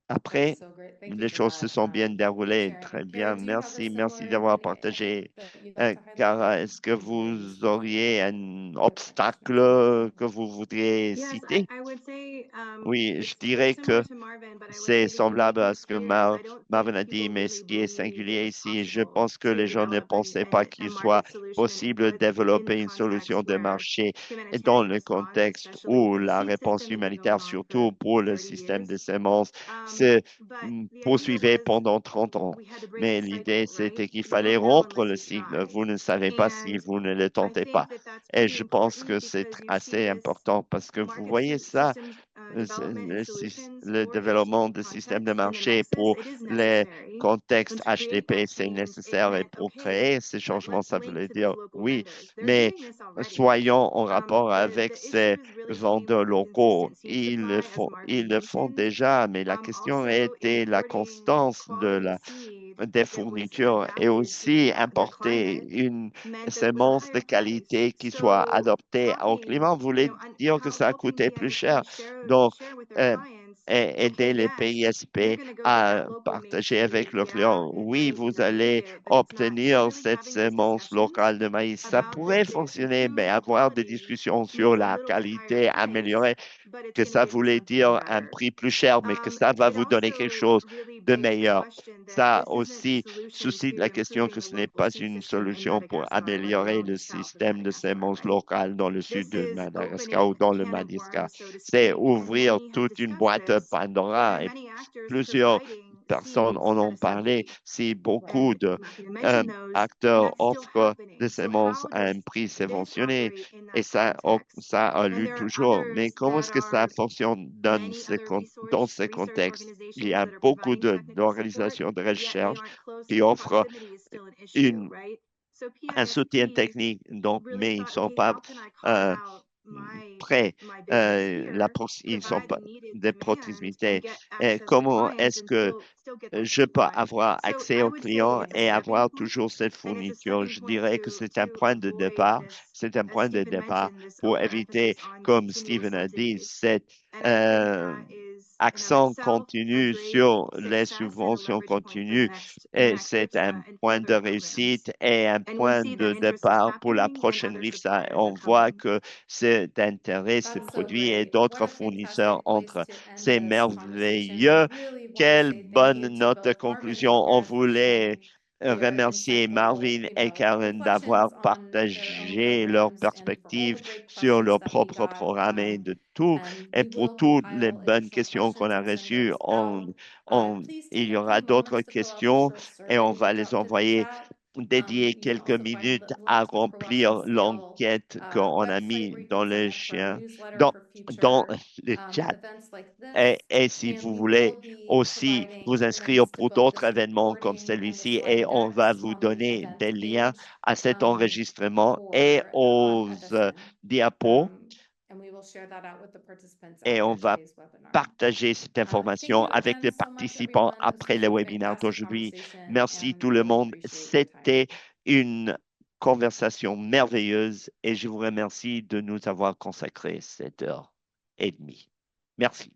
S2: Après,
S1: So great. Thank you
S2: les
S1: for
S2: choses se
S1: that,
S2: sont bien
S1: for
S2: déroulées.
S1: sharing.
S2: Très bien.
S1: Kara, do you have a
S2: Merci. Merci
S1: similar
S2: d'avoir
S1: like
S2: partagé.
S1: that you'd like to highlight?
S2: Cara, est-ce que vous auriez un obstacle que vous voudriez
S4: Yes,
S2: citer?
S4: I would say,
S2: Oui, je
S4: it's
S2: dirais
S4: similar
S2: que
S4: to Marvin, but I would
S2: c'est
S4: say the
S2: semblable à
S4: uniqueness
S2: ce que
S4: is I don't
S2: Marvin
S4: think
S2: a dit,
S4: people
S2: mais ce
S4: really
S2: qui est
S4: believed it
S2: singulier
S4: was
S2: ici, je
S4: possible
S2: pense que
S4: to
S2: les gens ne
S4: develop
S2: pensaient pas
S4: a
S2: qu'il soit
S4: market solution and
S2: possible de
S4: put in
S2: développer une solution
S4: contexts
S2: de
S4: where
S2: marché dans
S4: humanitarian
S2: le
S4: response,
S2: contexte
S4: especially
S2: où
S4: with the
S2: la
S4: seed
S2: réponse
S4: system, has been going
S2: humanitaire,
S4: on for
S2: surtout pour le
S4: 30
S2: système de
S4: years.
S2: semences, se
S4: But the idea
S2: poursuivait
S4: was
S2: pendant 30 ans.
S4: we had to break the
S2: Mais l'idée,
S4: cycle, right?
S2: c'était qu'il
S4: You
S2: fallait
S4: don't know
S2: rompre
S4: unless
S2: le
S4: you
S2: cycle.
S4: try.
S2: Vous ne savez pas si
S4: And
S2: vous ne le
S4: I
S2: tentez pas.
S4: think that that's
S2: Et
S4: pretty
S2: je pense
S4: important
S2: que c'est
S4: because you see
S2: assez
S4: this
S2: important parce que vous
S4: market
S2: voyez ça,
S4: systems development and solutions
S2: le
S4: for
S2: développement
S4: HDP
S2: de systèmes de
S4: contexts in the
S2: marché
S4: nexus,
S2: pour
S4: it is
S2: les
S4: necessary.
S2: contextes
S4: And to create
S2: HTP,
S4: that
S2: c'est
S4: change, it
S2: nécessaire et
S4: meant,
S2: pour
S4: okay,
S2: créer ces changements,
S4: let's
S2: ça
S4: link
S2: voulait
S4: to these
S2: dire
S4: local
S2: oui,
S4: vendors. They're
S2: mais
S4: doing this already.
S2: soyons en rapport avec
S4: The issue
S2: ces
S4: is really dealing
S2: vendeurs
S4: with the
S2: locaux.
S4: consistency of supply, as Marvin
S2: Ils le font
S4: mentioned.
S2: déjà, mais la question
S4: Also
S2: était la
S4: importing
S2: constance de
S4: quality seed
S2: des
S4: that was
S2: fournitures et
S4: adapted to
S2: aussi
S4: the
S2: importer
S4: climate
S2: une
S4: meant that it was a
S2: semence de
S4: higher price.
S2: qualité qui soit
S4: So
S2: adaptée au
S4: talking,
S2: climat voulait
S4: and
S2: dire que
S4: how
S2: ça coûtait
S4: ultimately,
S2: plus
S4: as we
S2: cher. Donc,
S4: share with our
S2: euh,
S4: clients,
S2: aider
S4: okay,
S2: les
S4: yes, you're
S2: PISP
S4: going to go get
S2: à
S4: that local made
S2: partager avec
S4: seed.
S2: le
S4: Yeah,
S2: client.
S4: it
S2: Oui,
S4: might,
S2: vous
S4: feed
S2: allez
S4: it, but it's not
S2: obtenir
S4: really
S2: cette
S4: having these
S2: semence
S4: discussions
S2: locale de maïs. Ça
S4: about the
S2: pourrait fonctionner, mais
S4: improved
S2: avoir des
S4: quality
S2: discussions sur
S4: means a
S2: la
S4: little bit higher
S2: qualité
S4: price,
S2: améliorée,
S4: but it's
S2: que
S4: going to
S2: ça
S4: give you
S2: voulait
S4: something
S2: dire un
S4: better.
S2: prix plus cher, mais que ça va
S4: It
S2: vous donner quelque
S4: also
S2: chose
S4: really
S2: de
S4: begs the
S2: meilleur.
S4: question that
S2: Ça
S4: this isn't a
S2: aussi
S4: solution
S2: suscite la
S4: to
S2: question
S4: improving
S2: que
S4: the
S2: ce n'est
S4: local
S2: pas
S4: seed
S2: une
S4: system in
S2: solution pour
S4: Madagascar, let
S2: améliorer
S4: alone
S2: le
S4: the south of
S2: système de
S4: Madagascar,
S2: semences
S4: right?
S2: locales dans le sud
S4: This
S2: de
S4: is
S2: Madagascar
S4: opening
S2: ou
S4: a
S2: dans le
S4: can of
S2: Madagascar.
S4: worms, so to
S2: C'est
S4: speak, and
S2: ouvrir
S4: many have
S2: toute une
S4: discussed
S2: boîte de
S4: this, where
S2: Pandora et
S4: many actors
S2: plusieurs
S4: providing
S2: personnes
S4: seeds
S2: en
S4: had
S2: ont
S4: a
S2: parlé.
S4: subsidy.
S2: Si beaucoup
S4: And
S2: de
S4: Martin mentioned those, and
S2: acteurs
S4: that's still
S2: offrent des
S4: happening. So
S2: semences
S4: how
S2: à un
S4: does
S2: prix
S4: this
S2: subventionné,
S4: operate in
S2: et
S4: that
S2: ça,
S4: context?
S2: ça a
S4: And
S2: lieu
S4: there are
S2: toujours. Mais
S4: others
S2: comment
S4: that
S2: est-ce que ça
S4: are
S2: fonctionne
S4: many other
S2: dans ces
S4: research
S2: contextes? Il y
S4: organizations
S2: a
S4: that are
S2: beaucoup
S4: providing technical support,
S2: d'organisations de
S4: yet they
S2: recherche
S4: aren't close
S2: qui
S4: and
S2: offrent
S4: proximity is still an issue,
S2: une,
S4: right? So
S2: un soutien
S4: PISP
S2: technique, donc,
S4: really
S2: mais ils ne
S4: thought,
S2: sont
S4: okay,
S2: pas
S4: how can I carve
S2: euh,
S4: out my
S2: prêts.
S4: business here,
S2: Ils ne sont
S4: provide
S2: pas
S4: the needed
S2: de
S4: demand
S2: proximité.
S4: and get
S2: Et
S4: access to
S2: comment
S4: clients
S2: est-ce
S4: and
S2: que
S4: still get that
S2: je peux
S4: supply?
S2: avoir
S4: So
S2: accès
S4: I
S2: aux
S4: would say
S2: clients
S4: it's a
S2: et
S4: stepping
S2: avoir
S4: point,
S2: toujours cette
S4: and it's a
S2: fourniture?
S4: stepping
S2: Je
S4: point
S2: dirais que c'est un
S4: to
S2: point de
S4: avoid
S2: départ.
S4: this,
S2: C'est un
S4: as
S2: point de
S4: Stephen
S2: départ
S4: mentioned, this
S2: pour éviter,
S4: overemphasis on
S2: comme
S4: continuous
S2: Stephen a dit,
S4: subsidies.
S2: cet
S4: And I think
S2: euh,
S4: that is in of
S2: accent
S4: itself a
S2: continu
S4: great
S2: sur les
S4: success and a
S2: subventions
S4: leverage point for the
S2: continues. Et
S4: next
S2: c'est
S4: RIPSA
S2: un
S4: and for
S2: point de
S4: other programs.
S2: réussite et un
S4: And we
S2: point
S4: see that
S2: de
S4: interest is
S2: départ pour la
S4: happening and
S2: prochaine
S4: other
S2: RIFSA.
S4: suppliers are
S2: On voit
S4: coming.
S2: que cet intérêt se
S1: That is so
S2: produit et
S1: great. What
S2: d'autres
S1: a
S2: fournisseurs
S1: fantastic place
S2: entrent.
S1: to end
S2: C'est
S1: this conversation. I
S2: merveilleux.
S1: really want to
S2: Quelle
S1: say thank you
S2: bonne
S1: to
S2: note de
S1: both Marvin and
S2: conclusion. On
S1: Kara for
S2: voulait
S1: sharing their
S2: remercier
S1: insightful,
S2: Marvin et Karen
S1: reflections
S2: d'avoir
S1: on their own
S2: partagé leurs
S1: programs and for all
S2: perspectives
S1: the great
S2: sur
S1: questions
S2: leur
S1: that we
S2: propre
S1: got.
S2: programme et de tout,
S1: And
S2: et
S1: we
S2: pour
S1: will
S2: toutes les
S1: compile
S2: bonnes
S1: additional
S2: questions qu'on
S1: questions
S2: a
S1: and send
S2: reçues.
S1: those out. Please
S2: Il
S1: take
S2: y
S1: a
S2: aura
S1: few
S2: d'autres
S1: moments to fill out the
S2: questions
S1: short
S2: et
S1: survey
S2: on va
S1: linked
S2: les
S1: up to the
S2: envoyer,
S1: chat.
S2: dédier
S1: You can
S2: quelques
S1: also find
S2: minutes
S1: the
S2: à
S1: link to
S2: remplir
S1: Proaction's Dell
S2: l'enquête qu'on a
S1: website
S2: mis
S1: where you
S2: dans
S1: can sign
S2: le
S1: up for our
S2: chien,
S1: newsletter
S2: dans,
S1: for
S2: dans
S1: future
S2: le chat.
S1: events like this.
S2: Et si
S1: And
S2: vous
S1: we
S2: voulez
S1: will be
S2: aussi
S1: providing
S2: vous inscrire
S1: links to
S2: pour
S1: both
S2: d'autres
S1: this
S2: événements comme
S1: recording and the
S2: celui-ci, et
S1: slide
S2: on va
S1: decks
S2: vous
S1: on the
S2: donner
S1: events
S2: des liens
S1: page
S2: à cet enregistrement et
S1: for
S2: aux
S1: FSN.
S2: diapos,
S1: And we will share that out with the participants
S2: et on
S1: after
S2: va
S1: today's webinar.
S2: partager cette
S1: Thank
S2: information
S1: you
S2: avec les
S1: again so much,
S2: participants
S1: everyone. This
S2: après
S1: was
S2: le
S1: a
S2: webinaire
S1: fantastic
S2: d'aujourd'hui.
S1: conversation,
S2: Merci
S1: and
S2: tout
S1: we
S2: le
S1: really
S2: monde.
S1: appreciate your time.
S2: C'était une conversation merveilleuse et je vous remercie de nous avoir consacré 7 heures et demie. Merci.